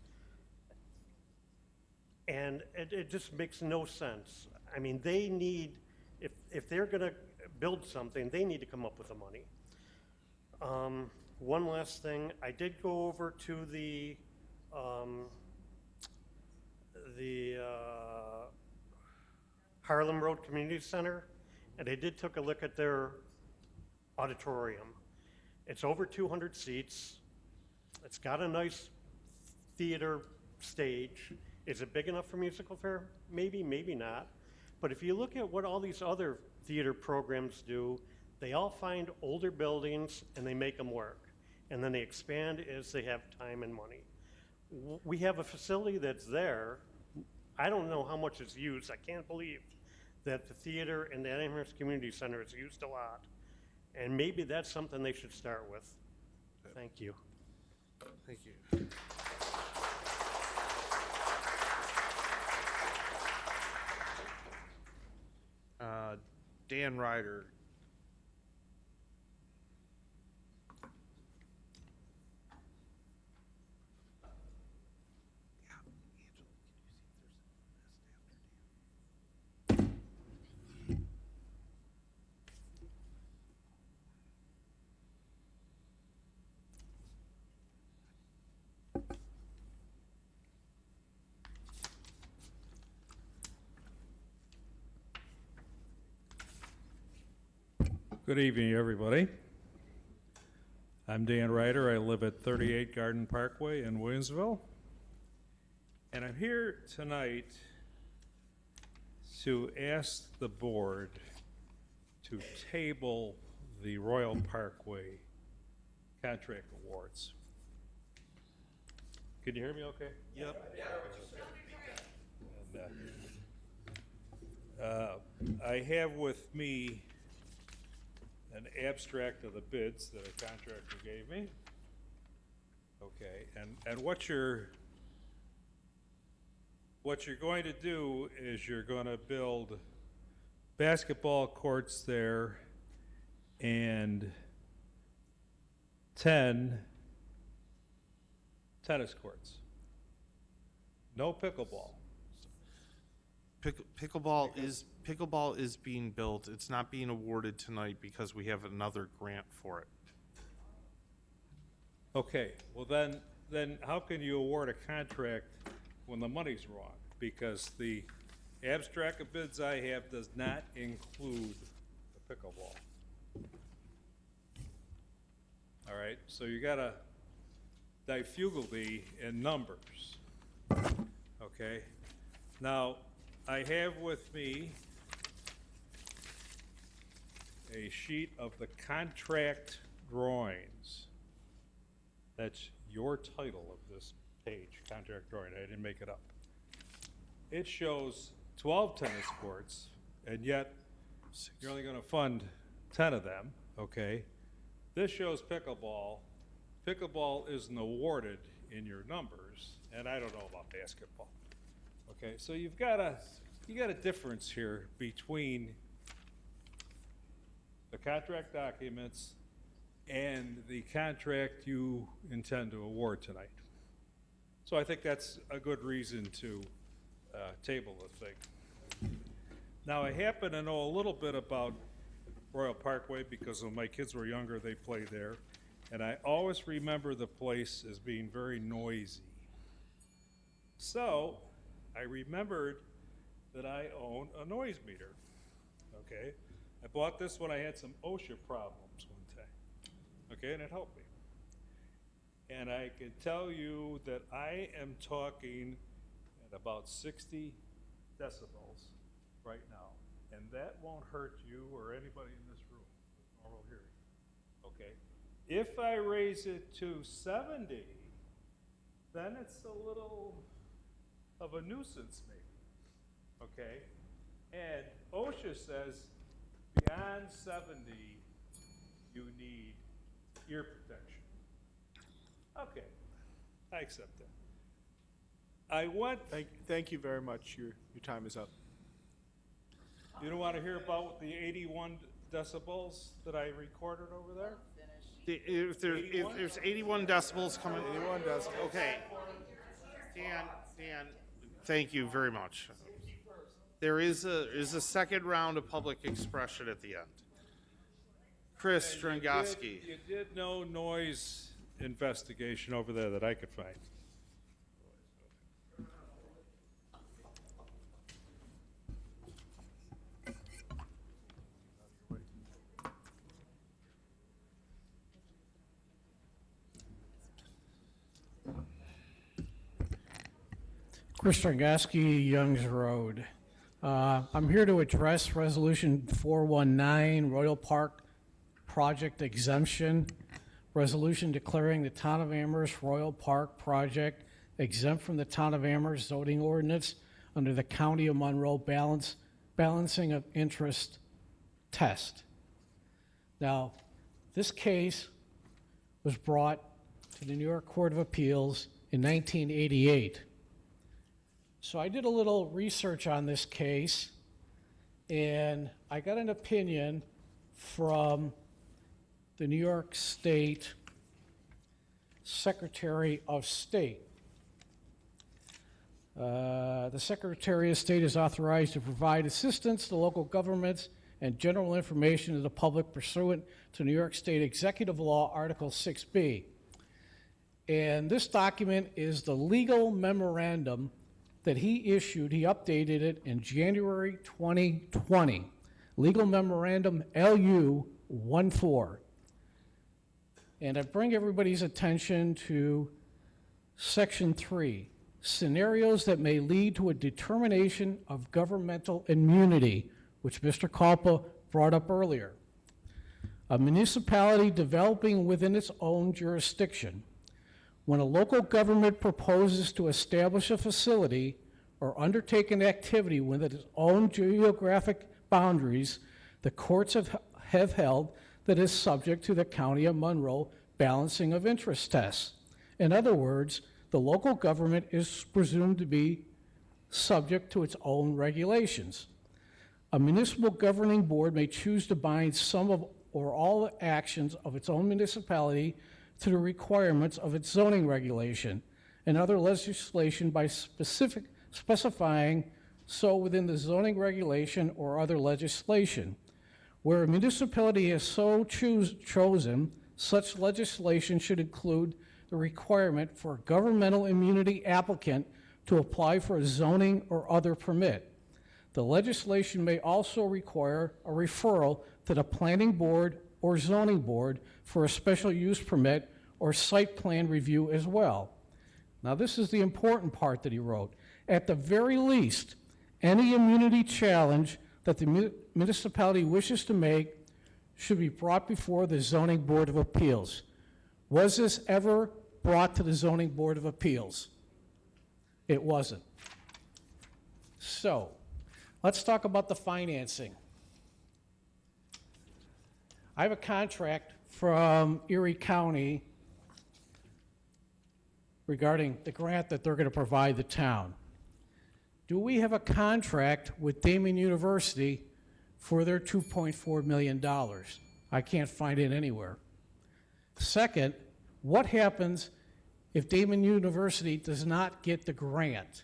And it just makes no sense. I mean, they need, if they're gonna build something, they need to come up with the money. One last thing, I did go over to the Harlem Road Community Center, and I did take a look at their auditorium. It's over 200 seats. It's got a nice theater stage. Is it big enough for musical fair? Maybe, maybe not. But if you look at what all these other theater programs do, they all find older buildings and they make them work. And then they expand as they have time and money. We have a facility that's there. I don't know how much is used. I can't believe that the theater and the Amherst Community Center is used a lot. And maybe that's something they should start with. Thank you. Thank you. Dan Ryder. Good evening, everybody. I'm Dan Ryder. I live at 38 Garden Parkway in Williamsville. And I'm here tonight to ask the board to table the Royal Parkway contract awards. Can you hear me okay? Yep. And, I have with me an abstract of the bids that a contractor gave me. Okay, and what you're going to do is you're going to build basketball courts there and 10 tennis courts. No pickleball. Pickleball is being built. It's not being awarded tonight because we have another grant for it. Okay, well then how can you award a contract when the money's wrong? Because the abstract of bids I have does not include the pickleball. All right, so you got a difficulty in numbers. Okay, now I have with me a sheet of the contract drawings. That's your title of this page, contract drawing. I didn't make it up. It shows 12 tennis courts, and yet you're only going to fund 10 of them, okay? This shows pickleball. Pickleball isn't awarded in your numbers, and I don't know about basketball. Okay, so you got a difference here between the contract documents and the contract you intend to award tonight. So I think that's a good reason to table the thing. Now, I happen to know a little bit about Royal Parkway because when my kids were younger, they played there. And I always remember the place as being very noisy. So I remembered that I own a noise meter, okay? I bought this when I had some OSHA problems one time, okay, and it helped me. And I can tell you that I am talking at about 60 decibels right now, and that won't hurt you or anybody in this room with normal hearing, okay? If I raise it to 70, then it's a little of a nuisance maybe, okay? And OSHA says beyond 70, you need ear protection. Okay, I accept that. I want. Thank you very much. Your time is up. You don't want to hear about the 81 decibels that I recorded over there? If there's 81 decibels coming. 81 decibels. Okay. Dan, thank you very much. There is a second round of public expression at the end. Chris Strongoski. You did no noise investigation over there that I could find. Chris Strongoski, Youngs Road. I'm here to address Resolution 419, Royal Park Project Exemption. Resolution declaring the Town of Amherst Royal Park Project exempt from the Town of Amherst zoning ordinance under the County of Monroe balancing of interest test. Now, this case was brought to the New York Court of Appeals in 1988. So I did a little research on this case, and I got an opinion from the New York State Secretary of State. The Secretary of State is authorized to provide assistance to local governments and general information to the public pursuant to New York State Executive Law, Article 6B. And this document is the legal memorandum that he issued. He updated it in January 2020. Legal Memorandum LU-14. And I bring everybody's attention to Section 3, scenarios that may lead to a determination of governmental immunity, which Mr. Kalpa brought up earlier. A municipality developing within its own jurisdiction When a local government proposes to establish a facility or undertake an activity within its own geographic boundaries, the courts have held that is subject to the County of Monroe balancing of interest tests. In other words, the local government is presumed to be subject to its own regulations. A municipal governing board may choose to bind some of or all the actions of its own municipality to the requirements of its zoning regulation and other legislation by specifying so within the zoning regulation or other legislation. Where a municipality has so chosen, such legislation should include the requirement for a governmental immunity applicant to apply for a zoning or other permit. The legislation may also require a referral to the planning board or zoning board for a special use permit or site plan review as well. Now, this is the important part that he wrote. At the very least, any immunity challenge that the municipality wishes to make should be brought before the Zoning Board of Appeals. Was this ever brought to the Zoning Board of Appeals? It wasn't. So, let's talk about the financing. I have a contract from Erie County regarding the grant that they're going to provide the town. Do we have a contract with Damon University for their $2.4 million? I can't find it anywhere. Second, what happens if Damon University does not get the grant?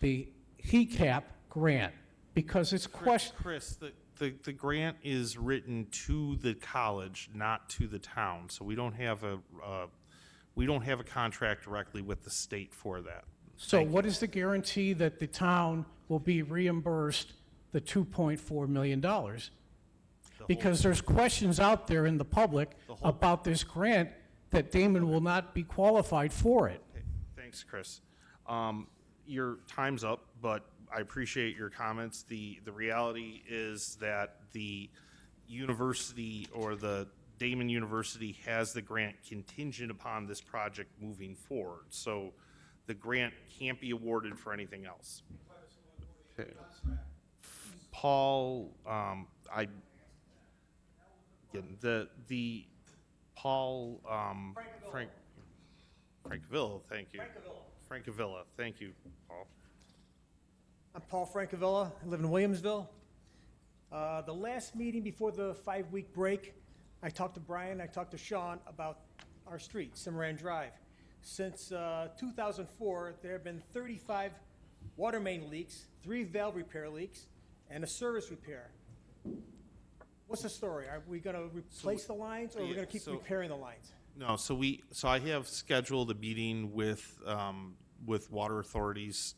The HECAP grant, because it's question. Chris, the grant is written to the college, not to the town. So we don't have a contract directly with the state for that. So what is the guarantee that the town will be reimbursed the $2.4 million? Because there's questions out there in the public about this grant that Damon will not be qualified for it. Okay, thanks, Chris. Your time's up, but I appreciate your comments. The reality is that the university or the Damon University has the grant contingent upon this project moving forward. So the grant can't be awarded for anything else. Okay. Paul, Frankavilla, thank you. Frankavilla, thank you, Paul. I'm Paul Francavilla. I live in Williamsville. The last meeting before the 5-week break, I talked to Brian, I talked to Sean about our street, Cimarron Drive. Since 2004, there have been 35 water main leaks, 3 valve repair leaks, and a service repair. What's the story? Are we going to replace the lines, or are we going to keep repairing the lines? No, so I have scheduled a meeting with water authorities,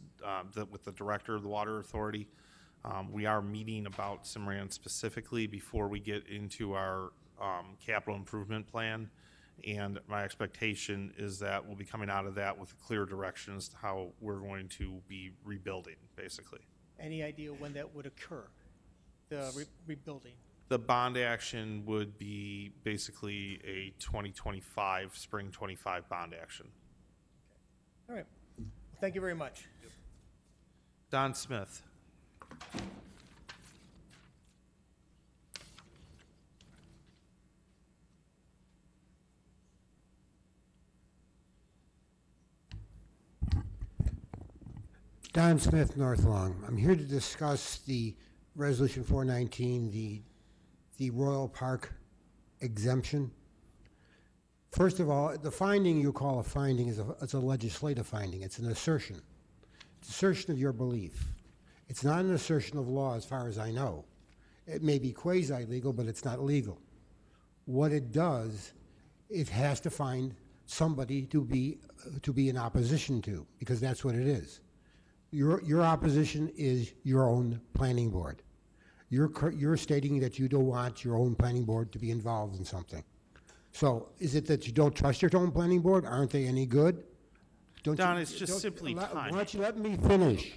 with the director of the water authority. We are meeting about Cimarron specifically before we get into our capital improvement plan. And my expectation is that we'll be coming out of that with a clear direction as to how we're going to be rebuilding, basically. Any idea when that would occur, the rebuilding? The bond action would be basically a 2025, spring 25 bond action. All right. Well, thank you very much. Don Smith. Don Smith, North Long. I'm here to discuss the Resolution 419, the Royal Park exemption. First of all, the finding you call a finding is a legislative finding. It's an assertion. It's assertion of your belief. It's not an assertion of law as far as I know. It may be quasi-legal, but it's not legal. What it does, it has to find somebody to be in opposition to, because that's what it is. Your opposition is your own planning board. You're stating that you don't want your own planning board to be involved in something. So is it that you don't trust your own planning board? Aren't they any good? Don, it's just simply time. Why don't you let me finish?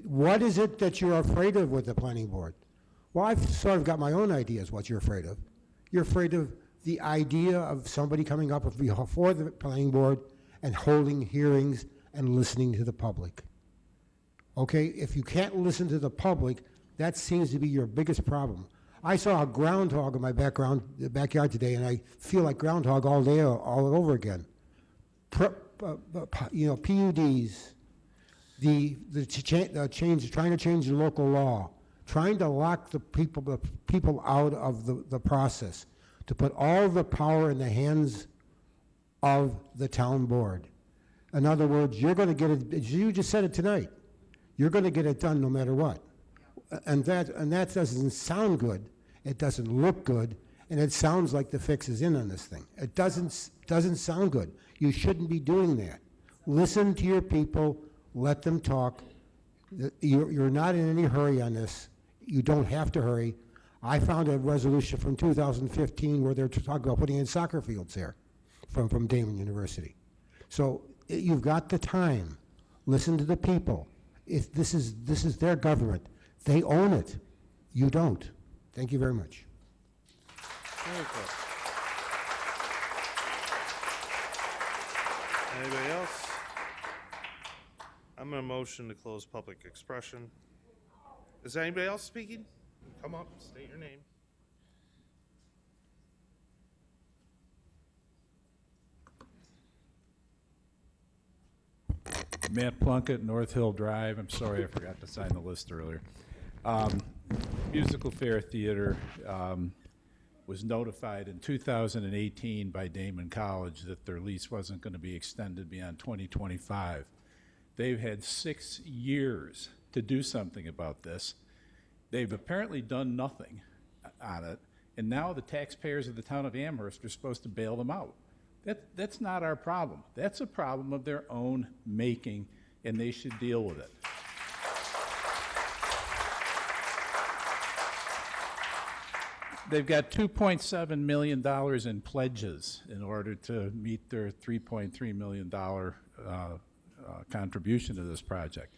What is it that you're afraid of with the planning board? Well, I've sort of got my own ideas what you're afraid of. You're afraid of the idea of somebody coming up before the planning board and holding hearings and listening to the public. Okay, if you can't listen to the public, that seems to be your biggest problem. I saw a groundhog in my backyard today, and I feel like groundhog all day, all over again. PUDs, trying to change the local law, trying to lock the people out of the process, to put all the power in the hands of the town board. In other words, you're going to get it, you just said it tonight, you're going to get it done no matter what. And that doesn't sound good, it doesn't look good, and it sounds like the fix is in on this thing. It doesn't sound good. You shouldn't be doing that. Listen to your people, let them talk. You're not in any hurry on this. You don't have to hurry. I found a resolution from 2015 where they're talking about putting in soccer fields there from Damon University. So you've got the time. Listen to the people. If this is their government, they own it. You don't. Thank you very much. Very cool. Anybody else? I'm going to motion to close public expression. Is anybody else speaking? Come up, state your name. Matt Plunkett, North Hill Drive. I'm sorry I forgot to sign the list earlier. Musical Fair Theater was notified in 2018 by Damon College that their lease wasn't going to be extended beyond 2025. They've had 6 years to do something about this. They've apparently done nothing on it, and now the taxpayers of the town of Amherst are supposed to bail them out. That's not our problem. That's a problem of their own making, and they should deal with it. They've got $2.7 million in pledges in order to meet their $3.3 million contribution to this project.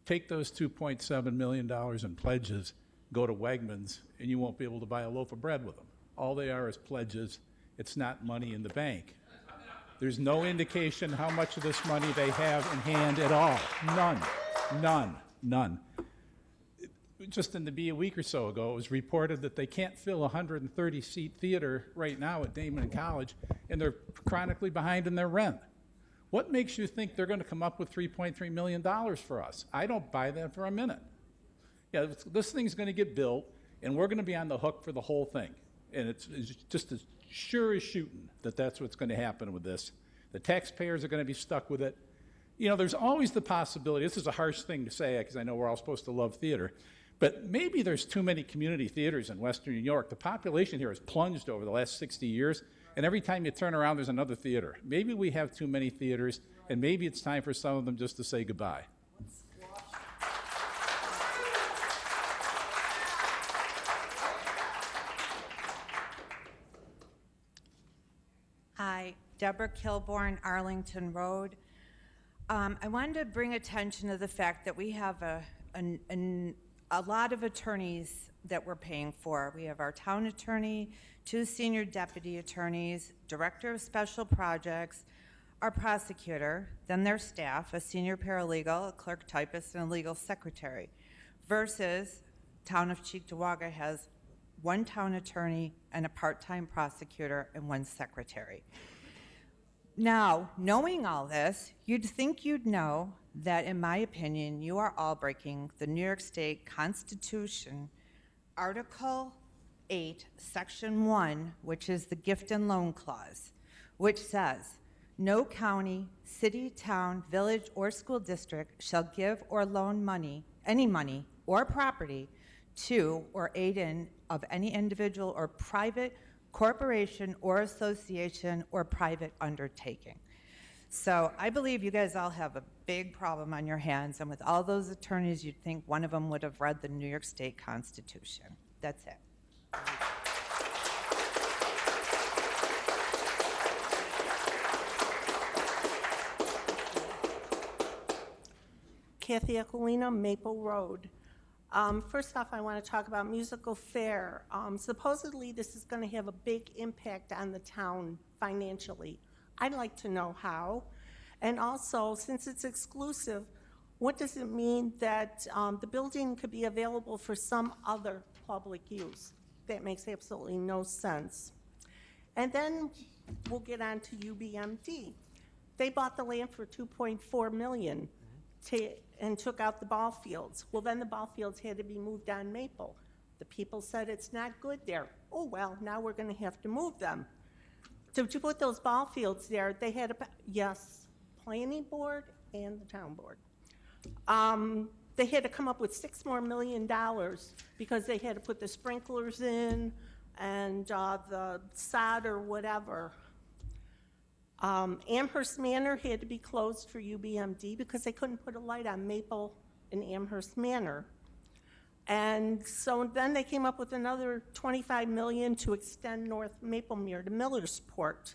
Take those $2.7 million in pledges, go to Wegmans, and you won't be able to buy a loaf of bread with them. All they are is pledges. It's not money in the bank. There's no indication how much of this money they have in hand at all. None. None. None. Just in the Bee a week or so ago, it was reported that they can't fill a 130-seat theater right now at Damon College, and they're chronically behind in their rent. What makes you think they're going to come up with $3.3 million for us? I don't buy that for a minute. Yeah, this thing's going to get built, and we're going to be on the hook for the whole thing. And it's just as sure as shooting that that's what's going to happen with this. The taxpayers are going to be stuck with it. You know, there's always the possibility, this is a harsh thing to say because I know we're all supposed to love theater, but maybe there's too many community theaters in Western New York. The population here has plunged over the last 60 years, and every time you turn around, there's another theater. Maybe we have too many theaters, and maybe it's time for some of them just to say goodbye. Hi, Deborah Kilborn, Arlington Road. I wanted to bring attention to the fact that we have a lot of attorneys that we're paying for. We have our town attorney, 2 senior deputy attorneys, director of special projects, our prosecutor, then their staff, a senior paralegal, a clerk typist, and a legal secretary, versus town of Cheektowaga has 1 town attorney and a part-time prosecutor and 1 secretary. Now, knowing all this, you'd think you'd know that, in my opinion, you are all breaking the New York State Constitution, Article 8, Section 1, which is the gift and loan clause, which says, no county, city, town, village, or school district shall give or loan money, any money or property, to or aid in of any individual or private corporation or association or private undertaking. So I believe you guys all have a big problem on your hands, and with all those attorneys, you'd think one of them would have read the New York State Constitution. That's it. Kathy Ecolina, Maple Road. First off, I want to talk about musical fair. Supposedly, this is going to have a big impact on the town financially. I'd like to know how. And also, since it's exclusive, what does it mean that the building could be available for some other public use? That makes absolutely no sense. And then we'll get on to UBMD. They bought the land for $2.4 million and took out the ball fields. Well, then the ball fields had to be moved on Maple. The people said it's not good there. Oh, well, now we're going to have to move them. To put those ball fields there, they had yes, planning board and the town board. They had to come up with $6 more million because they had to put the sprinklers in and the sod or whatever. Amherst Manor had to be closed for UBMD because they couldn't put a light on Maple and Amherst Manor. And so then they came up with another $25 million to extend North Maplemere to Millersport.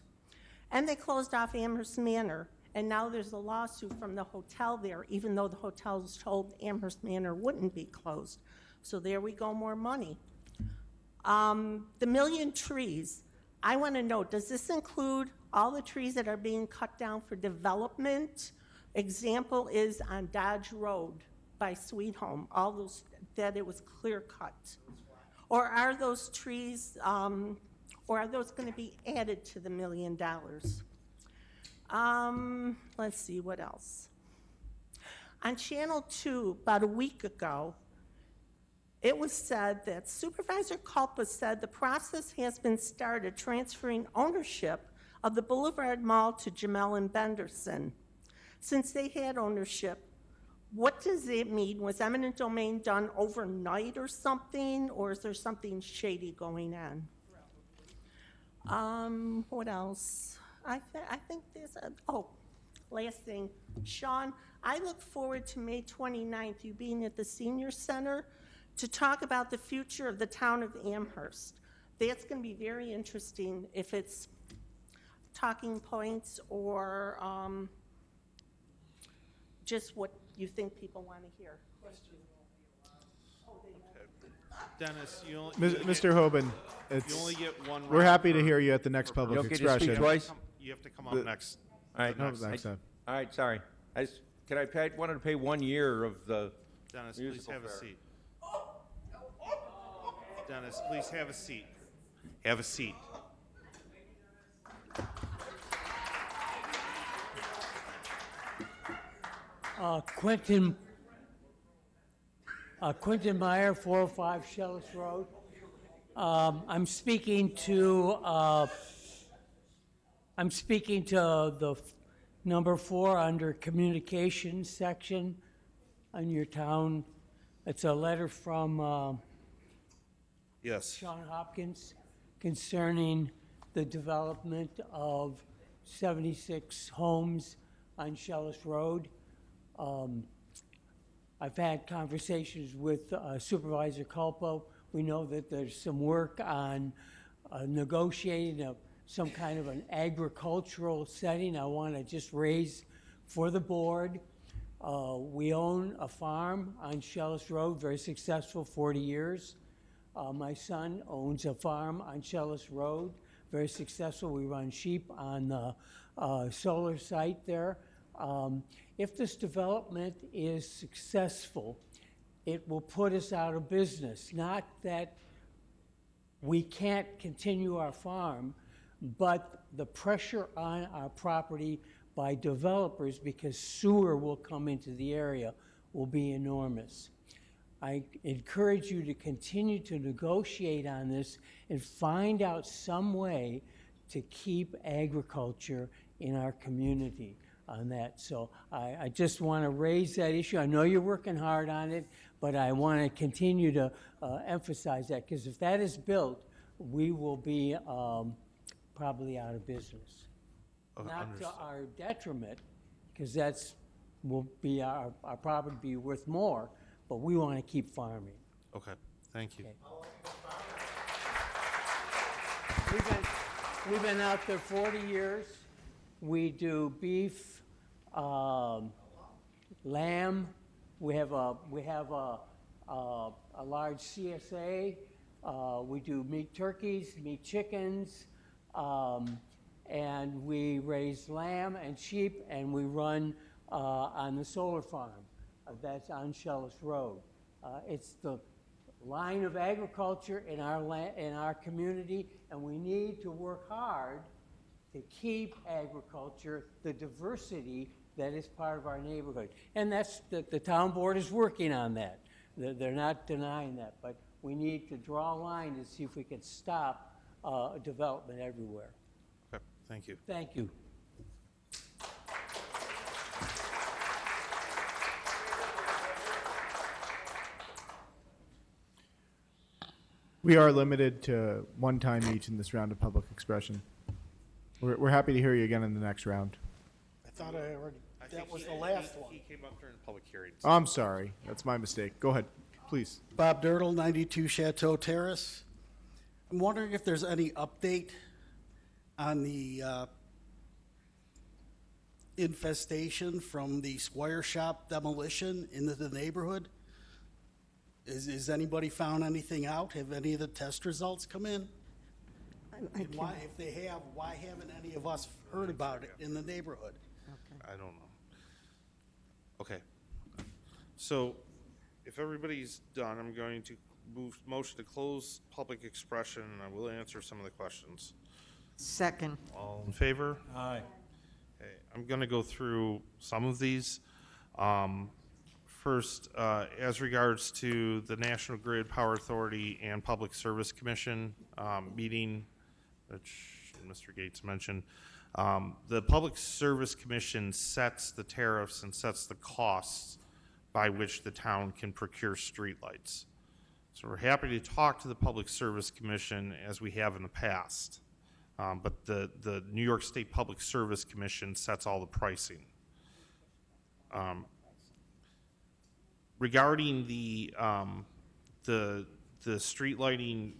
And they closed off Amherst Manor. And now there's a lawsuit from the hotel there, even though the hotel was told Amherst Manor wouldn't be closed. So there we go, more money. The million trees, I want to know, does this include all the trees that are being cut down for development? Example is on Dodge Road by Sweet Home, all those that it was clear cut. Or are those trees, or are those going to be added to the $1 million? Let's see, what else? On Channel 2, about a week ago, it was said that Supervisor Culpa said the process has been started transferring ownership of the Boulevard Mall to Jamel and Benderson. Since they had ownership, what does it mean? Was eminent domain done overnight or something, or is there something shady going on? What else? I think there's last thing. Sean, I look forward to May 29th, you being at the Senior Center to talk about the future of the town of Amherst. That's going to be very interesting if it's talking points or just what you think people want to hear. Dennis, you only, Mr. Hoban, you only get one. we're round happy to per- hear you at the next per public person. expression. You have to come up next. All right, No, next time. All right, sorry. Wanted to pay 1 year of the Dennis, please musical have a fair. seat. Dennis, please have a seat. Have a seat. Quentin Meyer, 405 Shellis Road. I'm speaking to the number 4 under communications section on your town. It's a letter from Yes. Sean Hopkins concerning the development of 76 homes on Shellis Road. I've had conversations with Supervisor Culpo. We know that there's some work on negotiating some kind of an agricultural setting. I want to just raise for the board. We own a farm on Shellis Road, very successful, 40 years. My son owns a farm on Shellis Road, very successful. We run sheep on the solar site there. If this development is successful, it will put us out of business. Not that we can't continue our farm, but the pressure on our property by developers, because sewer will come into the area, will be enormous. I encourage you to continue to negotiate on this and find out some way to keep agriculture in our community on that. So I just want to raise that issue. I know you're working hard on it, but I want to continue to emphasize that, because if that is built, we will be probably out of business. Not to our detriment, because that's will be our property be worth more, but we want to keep farming. Okay, thank you. We've been out there 40 years. We do beef, lamb. We have a a large CSA. We do meat turkeys, meat chickens, and we raise lamb and sheep, and we run on the solar farm. That's on Shellis Road. It's the line of agriculture in our community, and we need to work hard to keep agriculture, the diversity that is part of our neighborhood. And that's, the town board is working on that. They're not denying that, but we need to draw a line to see if we can stop development everywhere. Okay, thank you. Thank you. We are limited to one time each in this round of public expression. We're happy to hear you again in the next round. I thought I already, I that think was he- the last he- one. He came up during the public hearing. I'm sorry. That's my mistake. Go ahead, please. Bob Dirtle, 92 Chateau Terrace. I'm wondering if there's any update on the infestation from the Squire Shop demolition into the neighborhood. Is anybody found anything out? Have any of the test results come in? And why, if they have, why haven't any of us heard about it in the neighborhood? I don't know. Okay. So if everybody's done, I'm going to motion to close public expression, and I will answer some of the questions. Second. All in favor? Aye. Okay, I'm going to go through some of these. First, as regards to the National Grid Power Authority and Public Service Commission meeting, which Mr. Gates mentioned, the Public Service Commission sets the tariffs and sets the costs by which the town can procure streetlights. So we're happy to talk to the Public Service Commission as we have in the past. But the New York State Public Service Commission sets all the pricing. Regarding the street lighting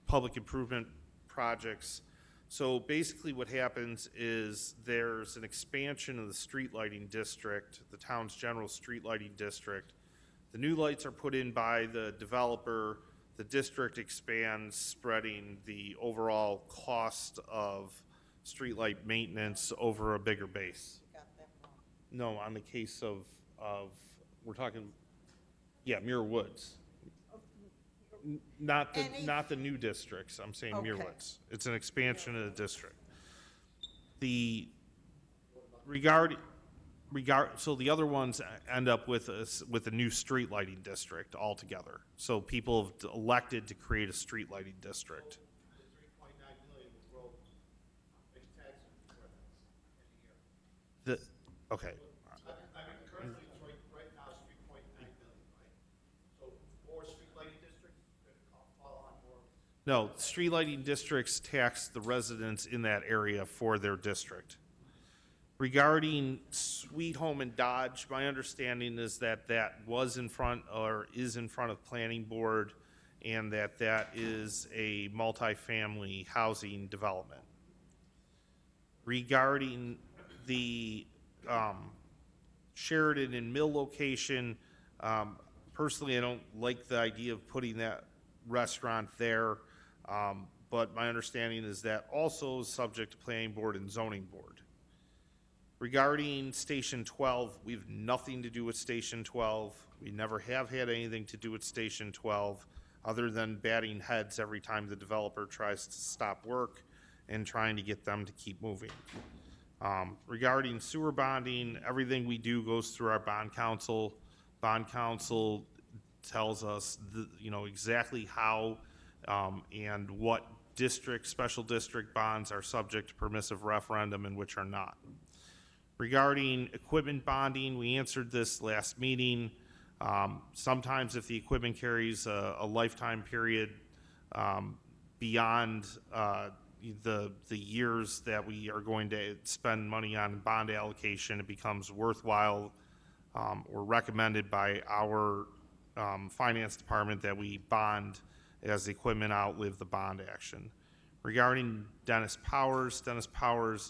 public improvement projects, so basically what happens is there's an expansion of the street lighting district, the town's general street lighting district. The new lights are put in by the developer. The district expands, spreading the overall cost of streetlight maintenance over a bigger base. No, on the case of we're talking, yeah, Muir Woods. Not the new districts. I'm saying Muir Okay. Woods. It's an expansion of the district. So the other ones end up with a new street lighting district altogether. So people have elected to create a street lighting district. Okay. Currently, it's right now, it's 3.9 million, right? So more street lighting districts, gonna fall on more. No, street lighting districts tax the residents in that area for their district. Regarding Sweet Home and Dodge, my understanding is that that was in front or is in front of Planning Board, and that is a multifamily housing development. Regarding the Sheridan and Mill location, personally, I don't like the idea of putting that restaurant there, but my understanding is that also is subject to Planning Board and Zoning Board. Regarding Station 12, we have nothing to do with Station 12. We never have had anything to do with Station 12, other than batting heads every time the developer tries to stop work and trying to get them to keep moving. Regarding sewer bonding, everything we do goes through our bond counsel. Bond counsel tells us exactly how and what special district bonds are subject to permissive referendum and which are not. Regarding equipment bonding, we answered this last meeting. Sometimes if the equipment carries a lifetime period beyond the years that we are going to spend money on bond allocation, it becomes worthwhile or recommended by our finance department that we bond as the equipment outlive the bond action. Regarding Dennis Powers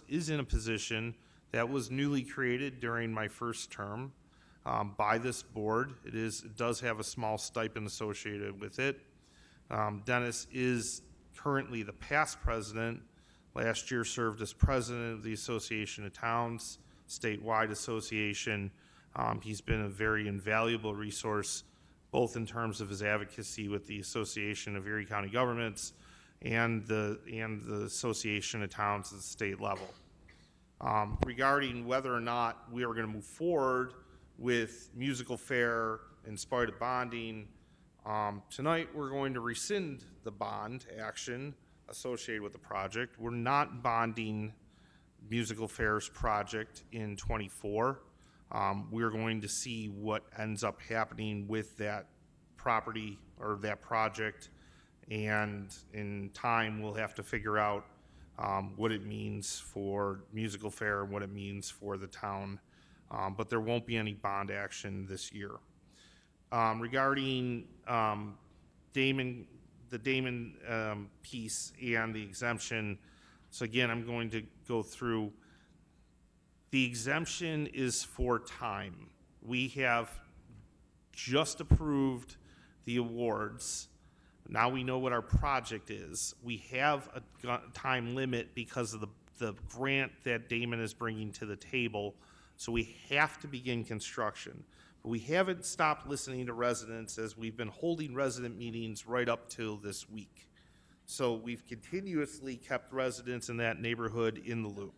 is in a position that was newly created during my first term. by this board. It does have a small stipend associated with it. Dennis is currently the past president. Last year served as president of the Association of Towns, statewide association. He's been a very invaluable resource, both in terms of his advocacy with the Association of Erie County Governments and the Association of Towns at the state level. Regarding whether or not we are going to move forward with musical fair in spite of bonding, tonight we're going to rescind the bond action associated with the project. We're not bonding musical fairs project in '24. We're going to see what ends up happening with that property or that project, and in time we'll have to figure out what it means for musical fair and what it means for the town, but there won't be any bond action this year. Regarding the Damon piece and the exemption, so again, I'm going to go through. The exemption is for time. We have just approved the awards. Now we know what our project is. We have a time limit because of the grant that Damon is bringing to the table, so we have to begin construction. But we haven't stopped listening to residents as we've been holding resident meetings right up till this week. So we've continuously kept residents in that neighborhood in the loop.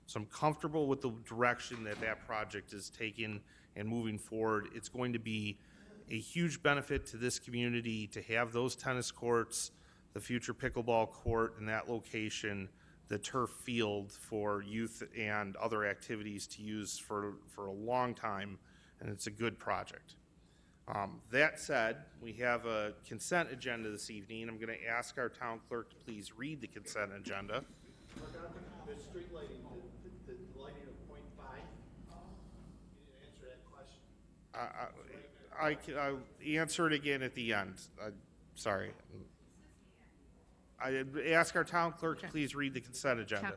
So I'm comfortable with the direction that that project is taking and moving forward. It's going to be a huge benefit to this community to have those tennis courts, the future pickleball court in that location, the turf field for youth and other activities to use for a long time, and it's a good project. That said, we have a consent agenda this evening. I'm going to ask our town clerk to please read the consent agenda. The street lighting, the lighting of .5, you didn't answer that question. I'll answer it again at the end. Sorry. I ask our town clerk to please read the consent agenda.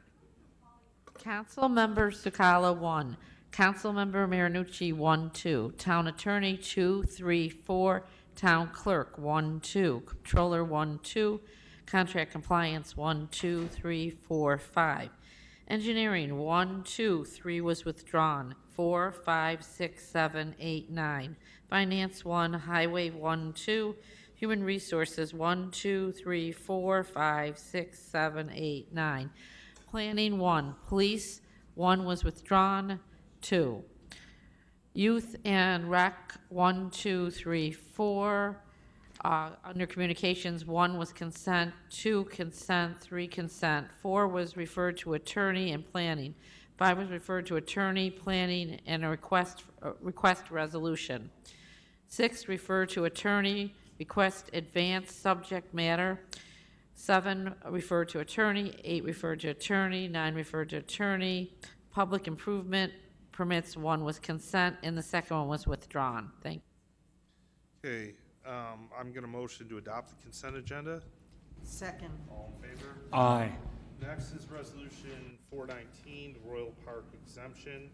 Councilmember Sakala, 1. Councilmember Marinucci, 1, 2. Town Attorney, 2, 3, 4. Town Clerk, 1, 2. Controller, 1, 2. Contract Compliance, 1, 2, 3, 4, 5. Engineering, 1, 2, 3 was withdrawn. 4, 5, 6, 7, 8, 9. Finance, 1. Highway, 1, 2. Human Resources, 1, 2, 3, 4, 5, 6, 7, 8, 9. Planning, 1. Police, 1 was withdrawn. 2. Youth and Rec, 1, 2, 3, 4. Under Communications, 1 was consent, 2 consent, 3 consent, 4 was referred to Attorney and Planning, 5 was referred to Attorney, Planning, and a request resolution. 6 referred to Attorney, request advanced subject matter. 7 referred to Attorney, 8 referred to Attorney, 9 referred to Attorney. Public improvement permits, 1 was consent, and the second one was withdrawn. Thank you. Okay, I'm going to motion to adopt the consent agenda. Second. All in favor? Aye. Next is Resolution 419, the Royal Park exemption.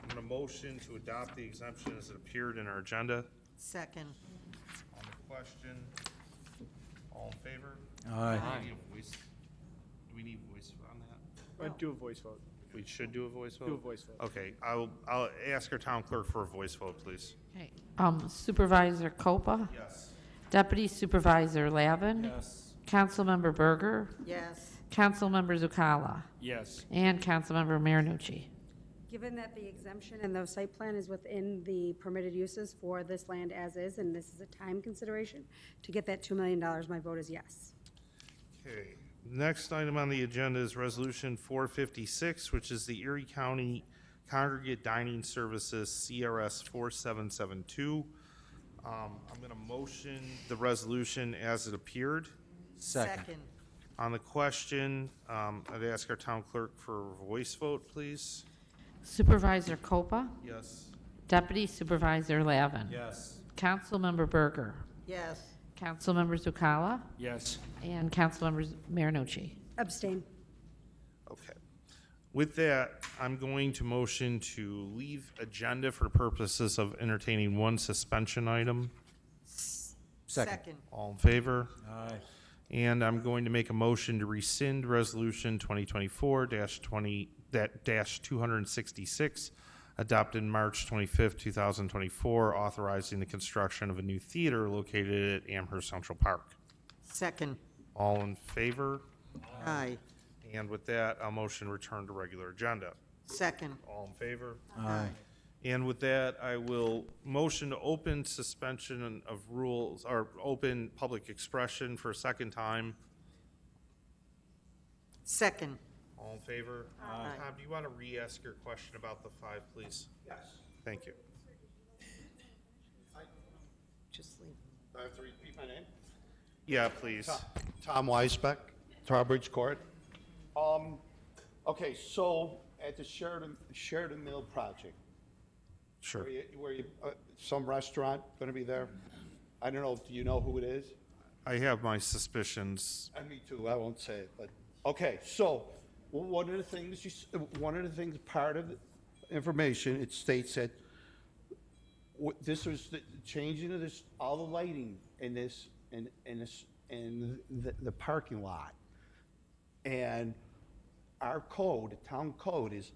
I'm going to motion to adopt the exemption as it appeared in our agenda. Second. On the question, all in favor? Aye. Do we need voice on that? Do a voice vote. We should do a voice vote? Do a voice vote. Okay, I'll ask our town clerk for a voice vote, please. Okay. Supervisor Copa? Yes. Deputy Supervisor Lavin? Yes. Councilmember Berger? Yes. Councilmember Zucala? Yes. And Councilmember Marinucci. Given that the exemption and the site plan is within the permitted uses for this land as is, and this is a time consideration, to get that $2 million, my vote is yes. Okay, next item on the agenda is Resolution 456, which is the Erie County Congregate Dining Services CRS 4772. I'm going to motion the resolution as it appeared. Second. On the question, I'd ask our town clerk for a voice vote, please. Supervisor Copa? Yes. Deputy Supervisor Lavin? Yes. Councilmember Berger? Yes. Councilmember Zucala? Yes. And Councilmember Marinucci. Abstain. Okay. With that, I'm going to motion to leave agenda for purposes of entertaining one suspension item. Second. All in favor? Aye. And I'm going to make a motion to rescind Resolution 2024-266, adopted March 25th, 2024, authorizing the construction of a new theater located at Amherst Central Park. Second. All in favor? Aye. And with that, I'll motion return to regular agenda. Second. All in favor? Aye. And with that, I will motion to open suspension of rules, or open public expression for a second time. Second. All in favor? Aye. Tom, do you want to re-ask your question about the 5, please? Yes. Thank you. Just leave. Do I have to repeat my name? Yeah, please. Tom Weisbeck, Trowbridge Court. Okay, so at the Sheridan Mill project, Sure. where you some restaurant going to be there? I don't know. Do you know who it is? I have my suspicions. Me too. I won't say it, but okay. So one of the things part of the information, it states that this was the changing of this, all the lighting in this in the parking lot, and our code, the town code, is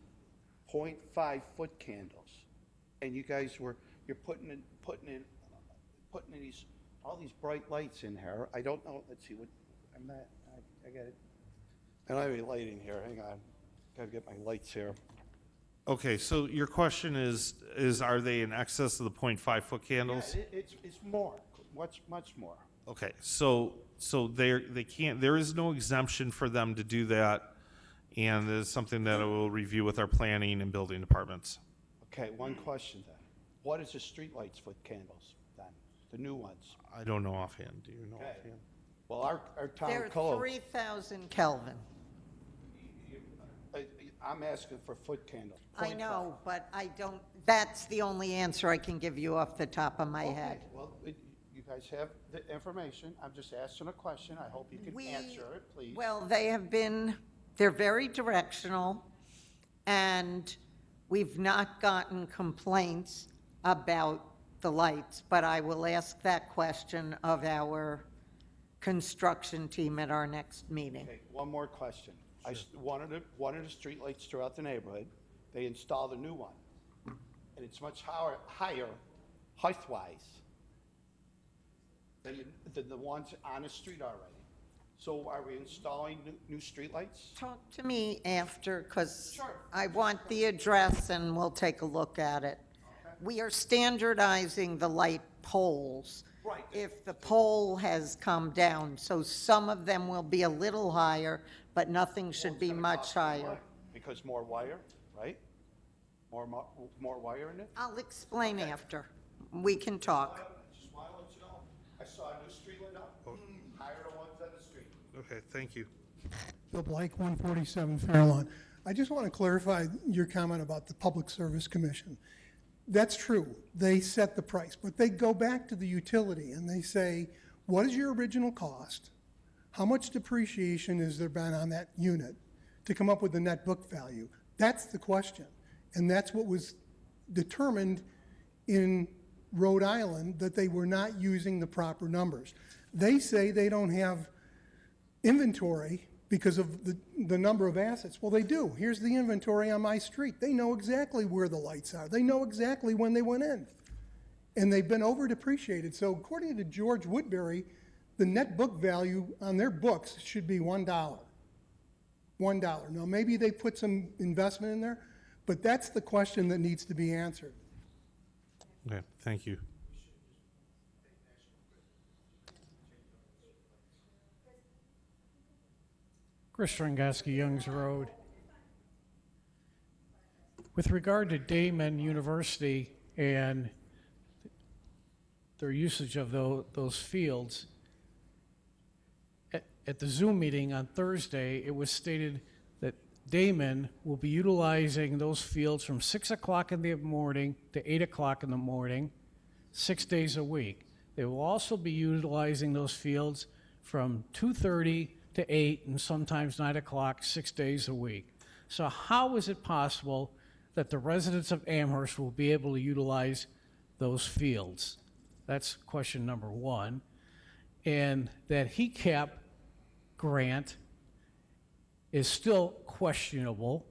0.5 foot candles, and you guys you're putting in these all these bright lights in here. I don't know. Let's see what I got it. I don't have any lighting here. Hang on, gotta get my lights here. Okay, so your question is are they in excess of the 0.5 foot candles? Yeah, it's more, much more. Okay, so they can't. There is no exemption for them to do that, and it's something that I will review with our planning and building departments. Okay, one question then. What is the streetlights foot candles then? The new ones? I don't know offhand. Do you know Okay. offhand? Well, our town They're code. 3,000 Kelvin. I'm asking for foot candles. I know, but I don't, that's the only answer I can give you off the top of my head. Okay, well, you guys have the information. I'm just asking a question. I hope you can answer it, please. Well, they're very directional, and we've not gotten complaints about the lights, but I will ask that question of our construction team at our next meeting. Okay, one more question. One of the streetlights throughout the neighborhood, they installed a new one, and it's much higher height-wise than the ones on the street already. So are we installing new streetlights? Talk to me after, because I want the address and we'll take a look at it. Okay. We are standardizing the light poles. Right. If the pole has come down, so some of them will be a little higher, but nothing should be much higher. Because more wire, right? More wire in it? I'll explain after. We can talk. Just want to let you know, I saw a new street lit up, higher than ones on the street. Okay, thank you. Bill Blake, 147 Fairlawn. I just want to clarify your comment about the Public Service Commission. That's true. They set the price, but they go back to the utility and they say, what is your original cost? How much depreciation has there been on that unit to come up with the net book value? That's the question. And that's what was determined in Rhode Island, that they were not using the proper numbers. They say they don't have inventory because of the number of assets. Well, they do. Here's the inventory on my street. They know exactly where the lights are. They know exactly when they went in. And they've been over depreciated. So according to George Woodbury, the net book value on their books should be $1. $1. Now, maybe they put some investment in there, but that's the question that needs to be answered. Okay, thank you. Chris Strongoski, Youngs Road. With regard to Damon University and their usage of those fields, at the Zoom meeting on Thursday, it was stated that Damon will be utilizing those fields from 6 o'clock in the morning to 8 o'clock in the morning, 6 days a week. They will also be utilizing those fields from 2:30 to 8 and sometimes 9 o'clock, 6 days a week. So how is it possible that the residents of Amherst will be able to utilize those fields? That's question number one. And that HECAP grant is still questionable.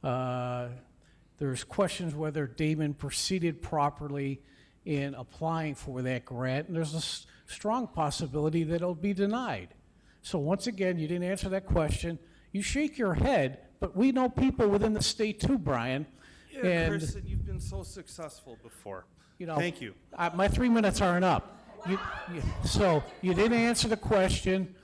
There's questions whether Damon proceeded properly in applying for that grant, and there's a strong possibility that it'll be denied. So once again, you didn't answer that question. You shake your head, but we know people within the state too, Brian. Yeah, and Kristen, you've been so successful before. you know, Thank you. My 3 minutes aren't up. So you didn't answer the question.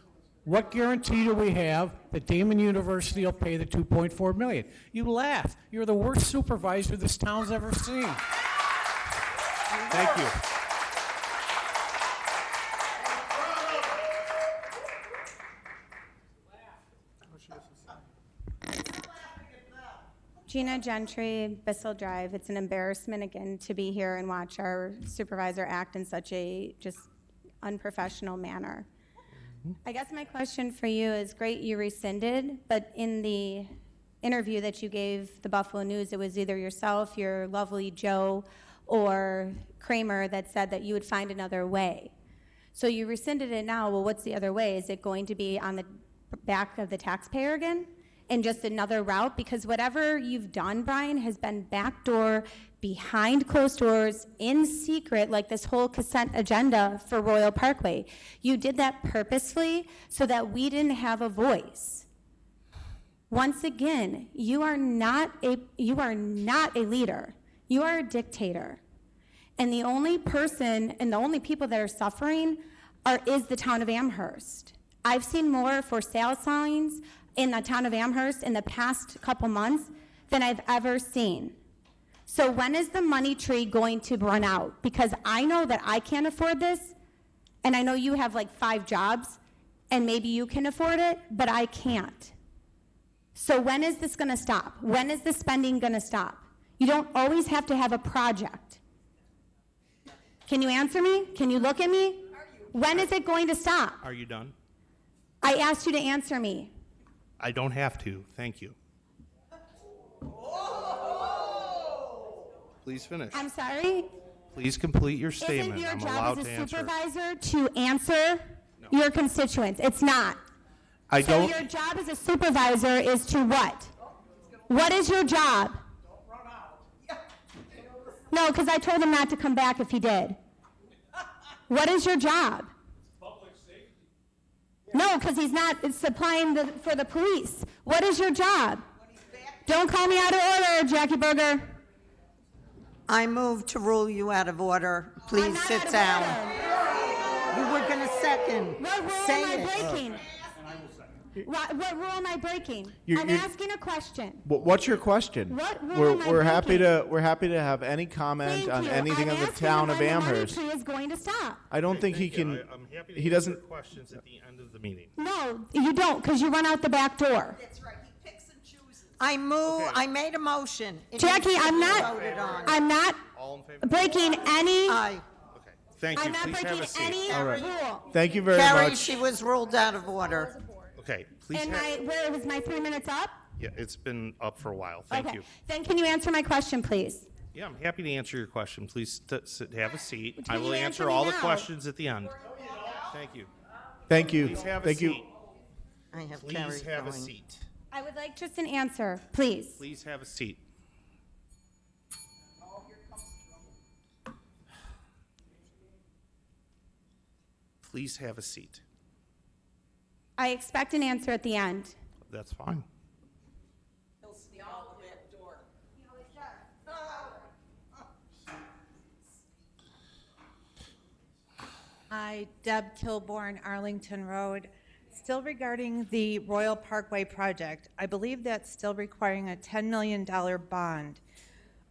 What guarantee do we have that Damon University will pay the $2.4 million? You laugh. You're the worst supervisor this town's ever seen. Thank you. Gina Gentry, Bissell Drive. It's an embarrassment again to be here and watch our supervisor act in such a just unprofessional manner. I guess my question for you is, great you rescinded, but in the interview that you gave the Buffalo News, it was either yourself, your lovely Joe, or Kramer that said that you would find another way. So you rescinded it now. Well, what's the other way? Is it going to be on the back of the taxpayer again? And just another route? Because whatever you've done, Brian, has been backdoor, behind closed doors, in secret, like this whole consent agenda for Royal Parkway. You did that purposefully so that we didn't have a voice. Once again, you are not a leader. You are a dictator. And the only person and the only people that are suffering is the town of Amherst. I've seen more for sale signs in the town of Amherst in the past couple months than I've ever seen. So when is the money tree going to run out? Because I know that I can't afford this, and I know you have like 5 jobs, and maybe you can afford it, but I can't. So when is this gonna stop? When is the spending gonna stop? You don't always have to have a project. Can you answer me? Can you look at me? When is it going to stop? Are you done? I asked you to answer me. I don't have to. Thank you. Please finish. I'm sorry? Please complete your statement. Isn't your I'm job allowed as to a answer. supervisor to answer your constituents? It's not. I So don't. your job as a supervisor is to what? What is your job? No, because I told him not to come back if he did. What is your job? No, because he's not supplying for the police. What is your job? Don't call me out of order, Jackie Berger. I move to rule you out of order. Please sit down. You were going to second. What rule Say am I it. breaking? What rule am I breaking? You're- I'm you're- asking a question. What's your question? What rule We're, am I we're happy breaking? to we're happy to have any comment Thank on you. anything I'm in the asking town of when the Amherst. money tree is going to stop. I don't think he can. I'm happy to He answer doesn't. questions at the end of the meeting. No, you don't, because you run out the back door. I move, I made a motion. It Jackie, needs to I'm be not, voted on. I'm not All in favor? breaking any, Aye. Thank you. I'm not Please have breaking a seat. any All right. rule. Thank you very Carrie, much. she was ruled out of order. Okay. Please. And have, where was my 3 minutes up? yeah, it's been up for a while. Thank Okay. you. Then can you answer my question, please? Yeah, I'm happy to answer your question. Please have a seat. Can I will you answer answer me all the now? questions at the end. Thank you. Thank you. Please have a Thank you. seat. I have Please Carrie have a going. seat. I would like just an answer, please. Please have a seat. Please have a seat. I expect an answer at the end. That's fine. Hi, Deb Kilborn, Arlington Road. Still regarding the Royal Parkway project, I believe that's still requiring a $10 million bond.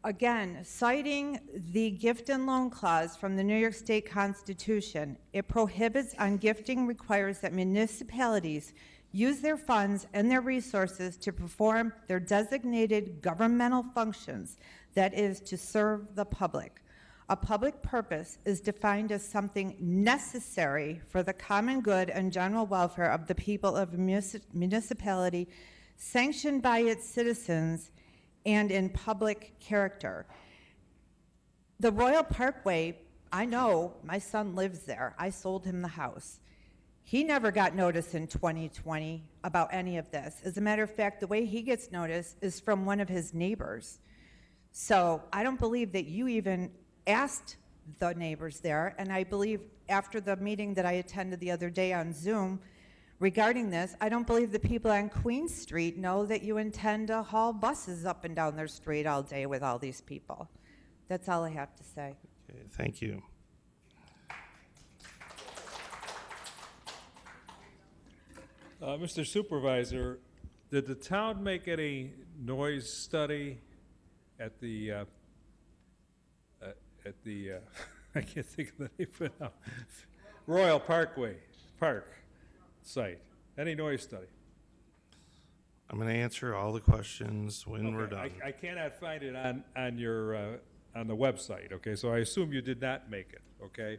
Again, citing the gift and loan clause from the New York State Constitution, it prohibits on gifting, requires that municipalities use their funds and their resources to perform their designated governmental functions, that is, to serve the public. A public purpose is defined as something necessary for the common good and general welfare of the people of a municipality sanctioned by its citizens, and in public character. The Royal Parkway, I know, my son lives there. I sold him the house. He never got notice in 2020 about any of this. As a matter of fact, the way he gets notice is from one of his neighbors. So I don't believe that you even asked the neighbors there, and I believe after the meeting that I attended the other day on Zoom regarding this, I don't believe the people on Queen Street know that you intend to haul buses up and down their street all day with all these people. That's all I have to say. Okay, thank you. Mr. Supervisor, did the town make any noise study at the I can't think of the name of it now, Royal Park site? Any noise study? I'm going to answer all the questions when we're done. I cannot find it on your on the website. Okay, so I assume you did not make it. Okay,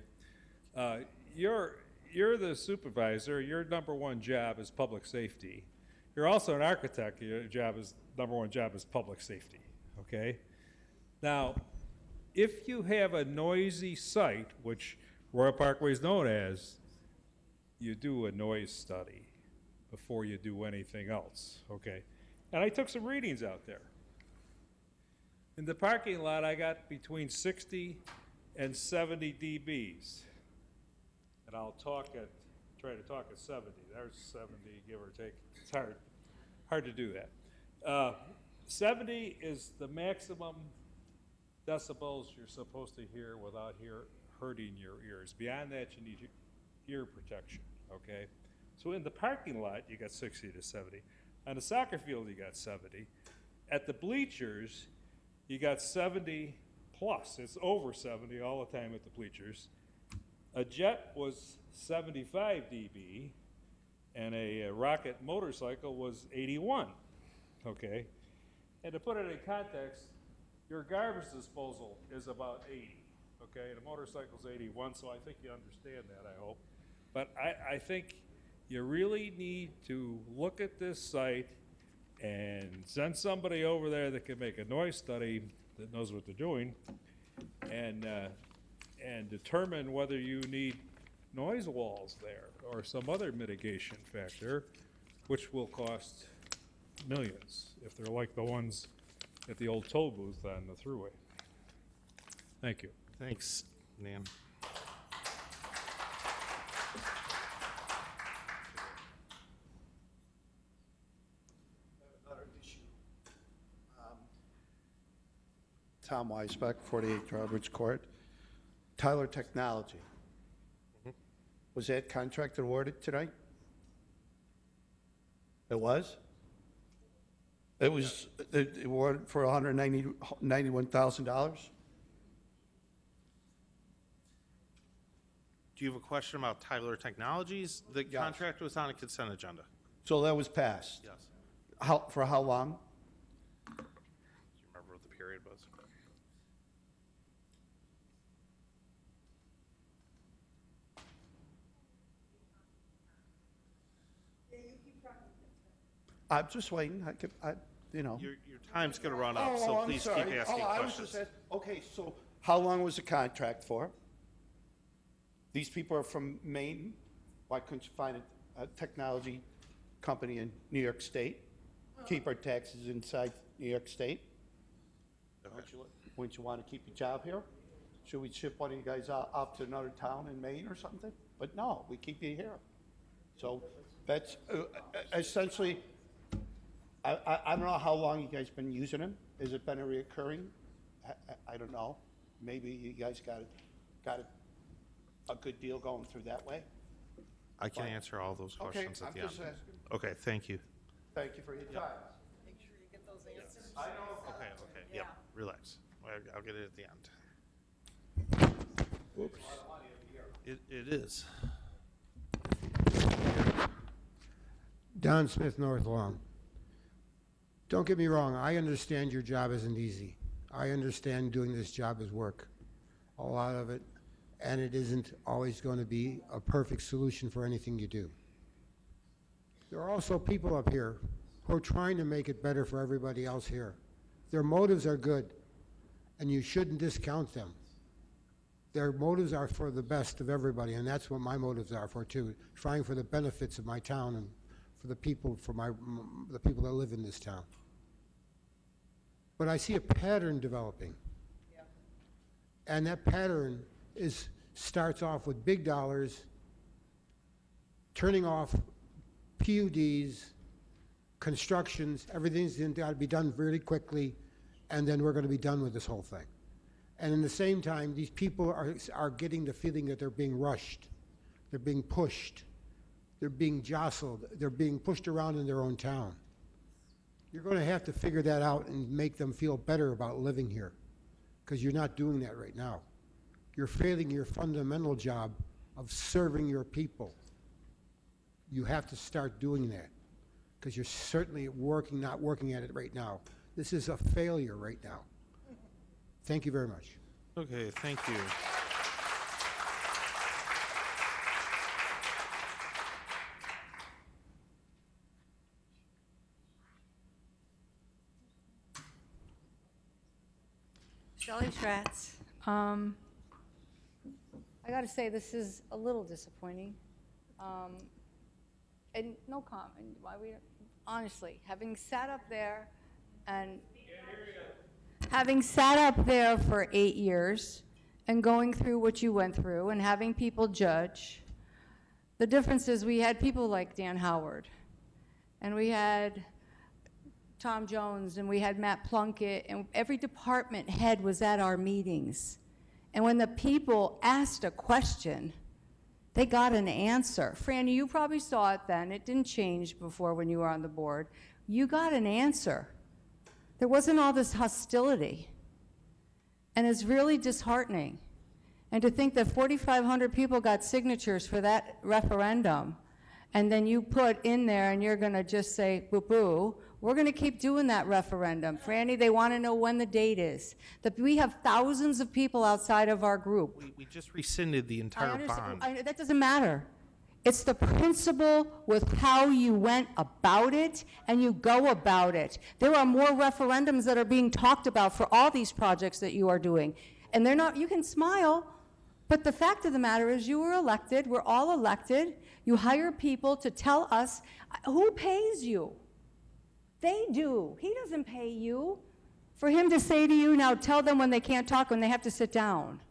you're the supervisor. Your number one job is public safety. You're also an architect. Your number one job is public safety. Okay, now if you have a noisy site, which Royal Parkway is known as, you do a noise study before you do anything else, okay? And I took some readings out there. In the parking lot, I got between 60 and 70 dBs. And I'll try to talk at 70. There's 70, give or take. It's hard to do that. 70 is the maximum decibels you're supposed to hear without hurting your ears. Beyond that, you need ear protection, okay? So in the parking lot, you got 60 to 70. On the soccer field, you got 70. At the bleachers, you got 70 plus. It's over 70 all the time at the bleachers. A jet was 75 dB, and a rocket motorcycle was 81, okay? And to put it in context, your garbage disposal is about 80, okay? And a motorcycle's 81, so I think you understand that, I hope. But I think you really need to look at this site and send somebody over there that can make a noise study that knows what they're doing, and determine whether you need noise walls there or some other mitigation factor, which will cost millions if they're like the ones at the old toll booth on the thruway. Thank you. Thanks, Dan. Another issue. Tom Weisbeck, 48 Roberts Court. Tyler Technology. Was that contract awarded tonight? It was? It was awarded for $191,000? Do you have a question about Tyler Technologies? The contract was on a consent agenda. So that was passed? Yes. For how long? Do you remember what the period was? I'm just waiting. You know. Your time's going to run up, so I'm please sorry. keep asking I was questions. just okay, so how long was the contract for? These people are from Maine. Why couldn't you find a technology company in New York State? Keep our taxes inside New York State? Wouldn't you want to keep your job here? Should we ship one of you guys out to another town in Maine or something? But no, we keep you here. So that's essentially, I don't know how long you guys been using them. Has it been a reoccurring? I don't know. Maybe you guys got a good deal going through that way. I can answer all those questions at the end. I'm just asking. Okay, thank you. Thank you for your time. Make sure you get those answers. I know. Okay, yep, relax. I'll get it at the end. Oops. It is. Don Smith, North Lawn. Don't get me wrong, I understand your job isn't easy. I understand doing this job is work, a lot of it, and it isn't always going to be a perfect solution for anything you do. There are also people up here who are trying to make it better for everybody else here. Their motives are good, and you shouldn't discount them. Their motives are for the best of everybody, and that's what my motives are for too, trying for the benefits of my town and for the people, the people that live in this town. But I see a pattern developing. And that pattern starts off with big dollars, turning off PUDs, constructions, everything's got to be done really quickly, and then we're going to be done with this whole thing. And in the same time, these people are getting the feeling that they're being rushed, they're being pushed, they're being jostled, they're being pushed around in their own town. You're going to have to figure that out and make them feel better about living here, because you're not doing that right now. You're failing your fundamental job of serving your people. You have to start doing that, because you're certainly not working at it right now. This is a failure right now. Thank you very much. Okay, thank you. Shelley Schratz. I got to say, this is a little disappointing. And no comment. Why we? Honestly, having sat up there for 8 years and going through what you went through and having people judge, the difference is we had people like Dan Howard, and we had Tom Jones, and we had Matt Plunkett, and every department head was at our meetings. And when the people asked a question, they got an answer. Franny, you probably saw it then. It didn't change before when you were on the board. You got an answer. There wasn't all this hostility. And it's really disheartening. And to think that 4,500 people got signatures for that referendum, and then you put in there and you're going to just say, boo-boo, we're going to keep doing that referendum. Franny, they want to know when the date is. That we have thousands of people outside of our group. We just rescinded the entire bond. That doesn't matter. It's the principle with how you went about it and you go about it. There are more referendums that are being talked about for all these projects that you are doing. And they're not, you can smile, but the fact of the matter is you were elected, we're all elected. You hire people to tell us, who pays you? They do. He doesn't pay you. For him to say to you, now tell them when they can't talk, when they have to sit down.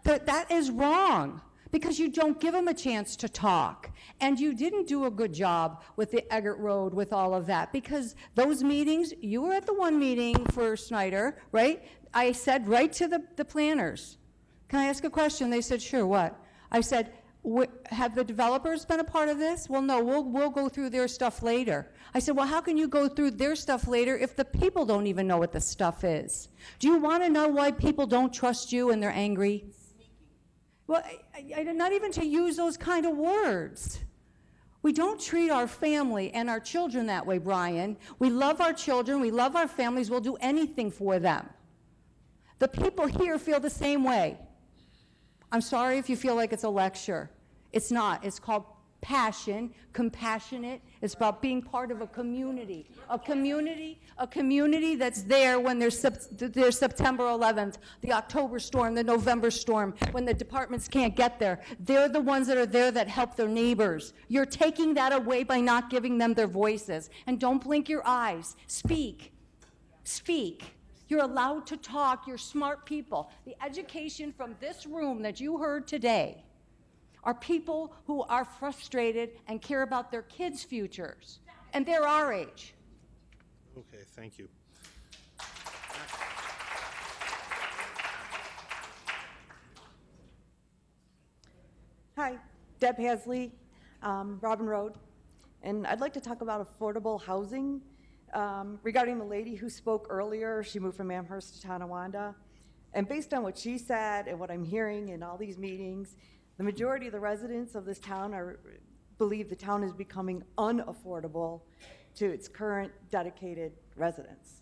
That is wrong, because you don't give them a chance to talk. And you didn't do a good job with the Eggert Road, with all of that, because those meetings, you were at the one meeting for Snyder, right? I said right to the planners, can I ask a question? They said, sure, what? I said, have the developers been a part of this? Well, no, we'll go through their stuff later. I said, well, how can you go through their stuff later if the people don't even know what the stuff is? Do you want to know why people don't trust you and they're angry? Well, not even to use those kind of words. We don't treat our family and our children that way, Brian. We love our children, we love our families, we'll do anything for them. The people here feel the same way. I'm sorry if you feel like it's a lecture. It's not. It's called passion, compassionate. It's about being part of a community that's there when there's September 11th, the October storm, the November storm, when the departments can't get there. They're the ones that are there that help their neighbors. You're taking that away by not giving them their voices. And don't blink your eyes. Speak. Speak. You're allowed to talk. You're smart people. The education from this room that you heard today are people who are frustrated and care about their kids' futures. And they're our age. Okay, thank you. Hi, Deb Hasley, Robin Road. And I'd like to talk about affordable housing. Regarding the lady who spoke earlier, she moved from Amherst to Tonawanda. And based on what she said and what I'm hearing in all these meetings, the majority of the residents of this town believe the town is becoming unaffordable to its current dedicated residents.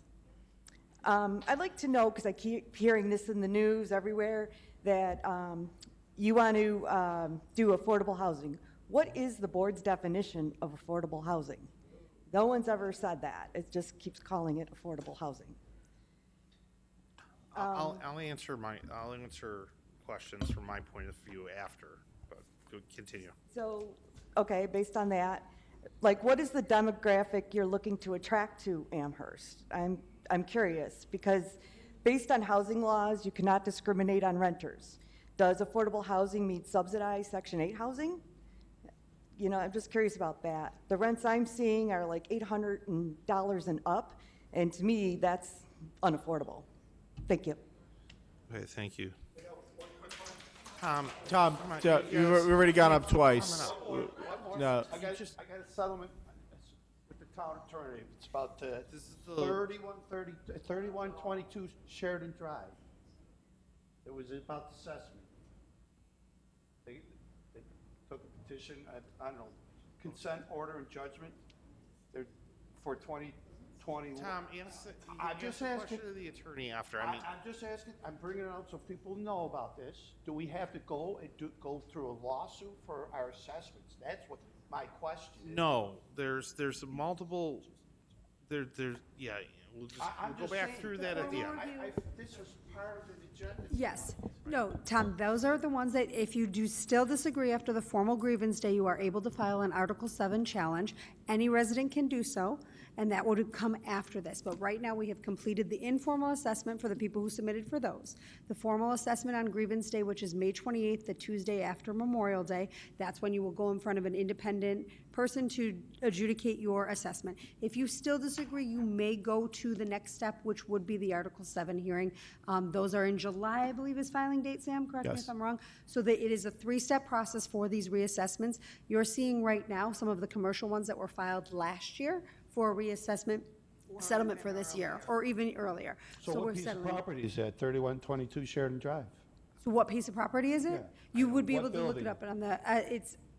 I'd like to know, because I keep hearing this in the news everywhere, that you want to do affordable housing. What is the board's definition of affordable housing? No one's ever said that. It just keeps calling it affordable housing. I'll answer questions from my point of view after, but go continue. So, okay, based on that, like, what is the demographic you're looking to attract to Amherst? I'm curious, because based on housing laws, you cannot discriminate on renters. Does affordable housing mean subsidized Section 8 housing? You know, I'm just curious about that. The rents I'm seeing are like $800 and up, and to me, that's unaffordable. Thank you. Okay, thank you. Tom, come on, we've already gone up twice. No. I got a settlement with the town attorney. It's about This is the 3122 Sheridan Drive. It was about the assessment. They took a petition, I don't know, consent order and judgment. They're for 2020. Tom, I'm just asking to the attorney after. I'm just asking. I'm bringing it out so people know about this. Do we have to go go through a lawsuit for our assessments? That's what my question is. No, there's multiple. Yeah. We'll go back through that at the end. This was part of the agenda. Yes. No, Tom, those are the ones that if you do still disagree after the formal grievance day, you are able to file an Article 7 challenge. Any resident can do so, and that would come after this. But right now, we have completed the informal assessment for the people who submitted for those. The formal assessment on grievance day, which is May 28th, the Tuesday after Memorial Day, that's when you will go in front of an independent person to adjudicate your assessment. If you still disagree, you may go to the next step, which would be the Article 7 hearing. Those are in July, I believe, is filing date, Sam, correct me Yes. if I'm wrong. So that it is a three-step process for these reassessments. You're seeing right now some of the commercial ones that were filed last year for reassessment settlement for this year, or even earlier. So we're what piece of settling. property is that? 3122 Sheridan Drive. So what piece of property is it? You would be What able to look it building? up on the,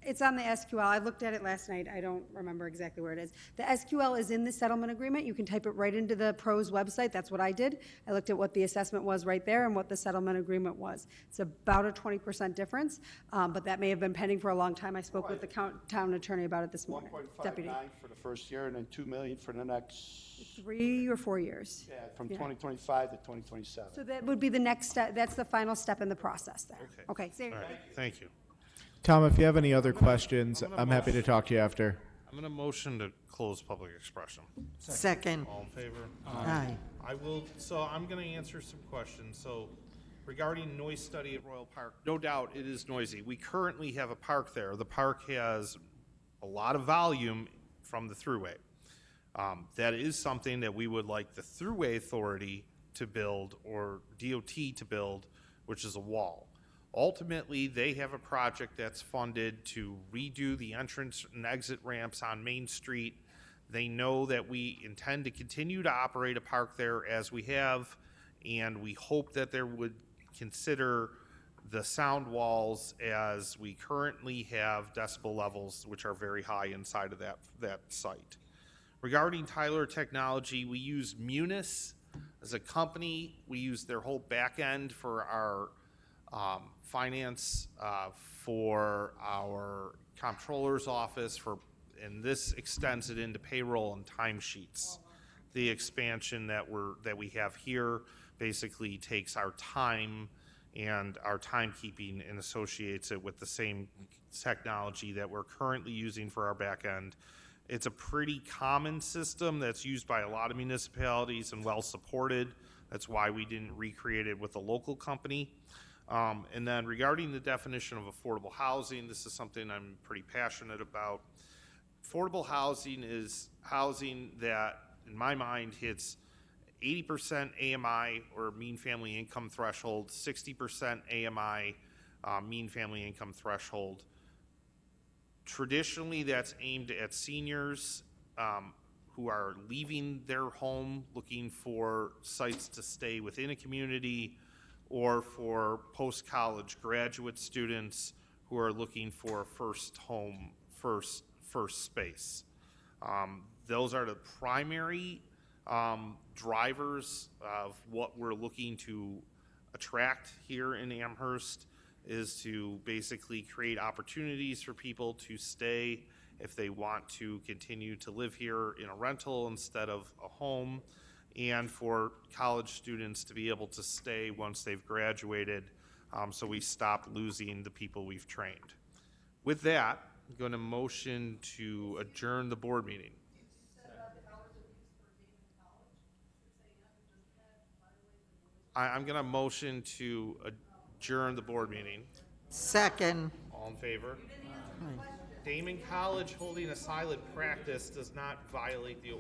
it's on the SQL. I looked at it last night. I don't remember exactly where it is. The SQL is in the settlement agreement. You can type it right into the PRO's website. That's what I did. I looked at what the assessment was right there and what the settlement agreement was. It's about a 20% difference, but that may have been pending for a long time. I spoke with the town attorney about it this morning. 1.59 for the first year and then 2 million for the next, 3 or 4 years. yeah, from Yeah. 2025 to 2027. So that would be the next step. That's the final step in the process there. Okay. All right, thank you. Tom, if you have any other questions, I'm happy to talk to you after. I'm going to motion to close public expression. Second. All in favor? Aye. I'm going to answer some questions. So regarding noise study at Royal Park, no doubt it is noisy. We currently have a park there. The park has a lot of volume from the thruway. That is something that we would like the Thruway Authority to build or DOT to build, which is a wall. Ultimately, they have a project that's funded to redo the entrance and exit ramps on Main Street. They know that we intend to continue to operate a park there as we have, and we hope that they would consider the sound walls, as we currently have decibel levels which are very high inside of that site. Regarding Tyler Technology, we use Munis as a company. We use their whole back end for our finance, for our comptroller's office, and this extends it into payroll and timesheets. The expansion that we have here basically takes our time and our timekeeping and associates it with the same technology that we're currently using for our back end. It's a pretty common system that's used by a lot of municipalities and well supported. That's why we didn't recreate it with a local company. And then regarding the definition of affordable housing, this is something I'm pretty passionate about. Affordable housing is housing that, in my mind, hits 80% AMI or mean family income threshold, 60% AMI mean family income threshold. Traditionally, that's aimed at seniors who are leaving their home looking for sites to stay within a community, or for post-college graduate students who are looking for a first home, first space. Those are the primary drivers of what we're looking to attract here in Amherst, is to basically create opportunities for people to stay if they want to continue to live here in a rental instead of a home, and for college students to be able to stay once they've graduated, so we stop losing the people we've trained. With that, I'm going to motion to adjourn the board meeting. I'm going to motion to adjourn the board meeting. Second. All in favor? Damon College holding a silent practice does not violate the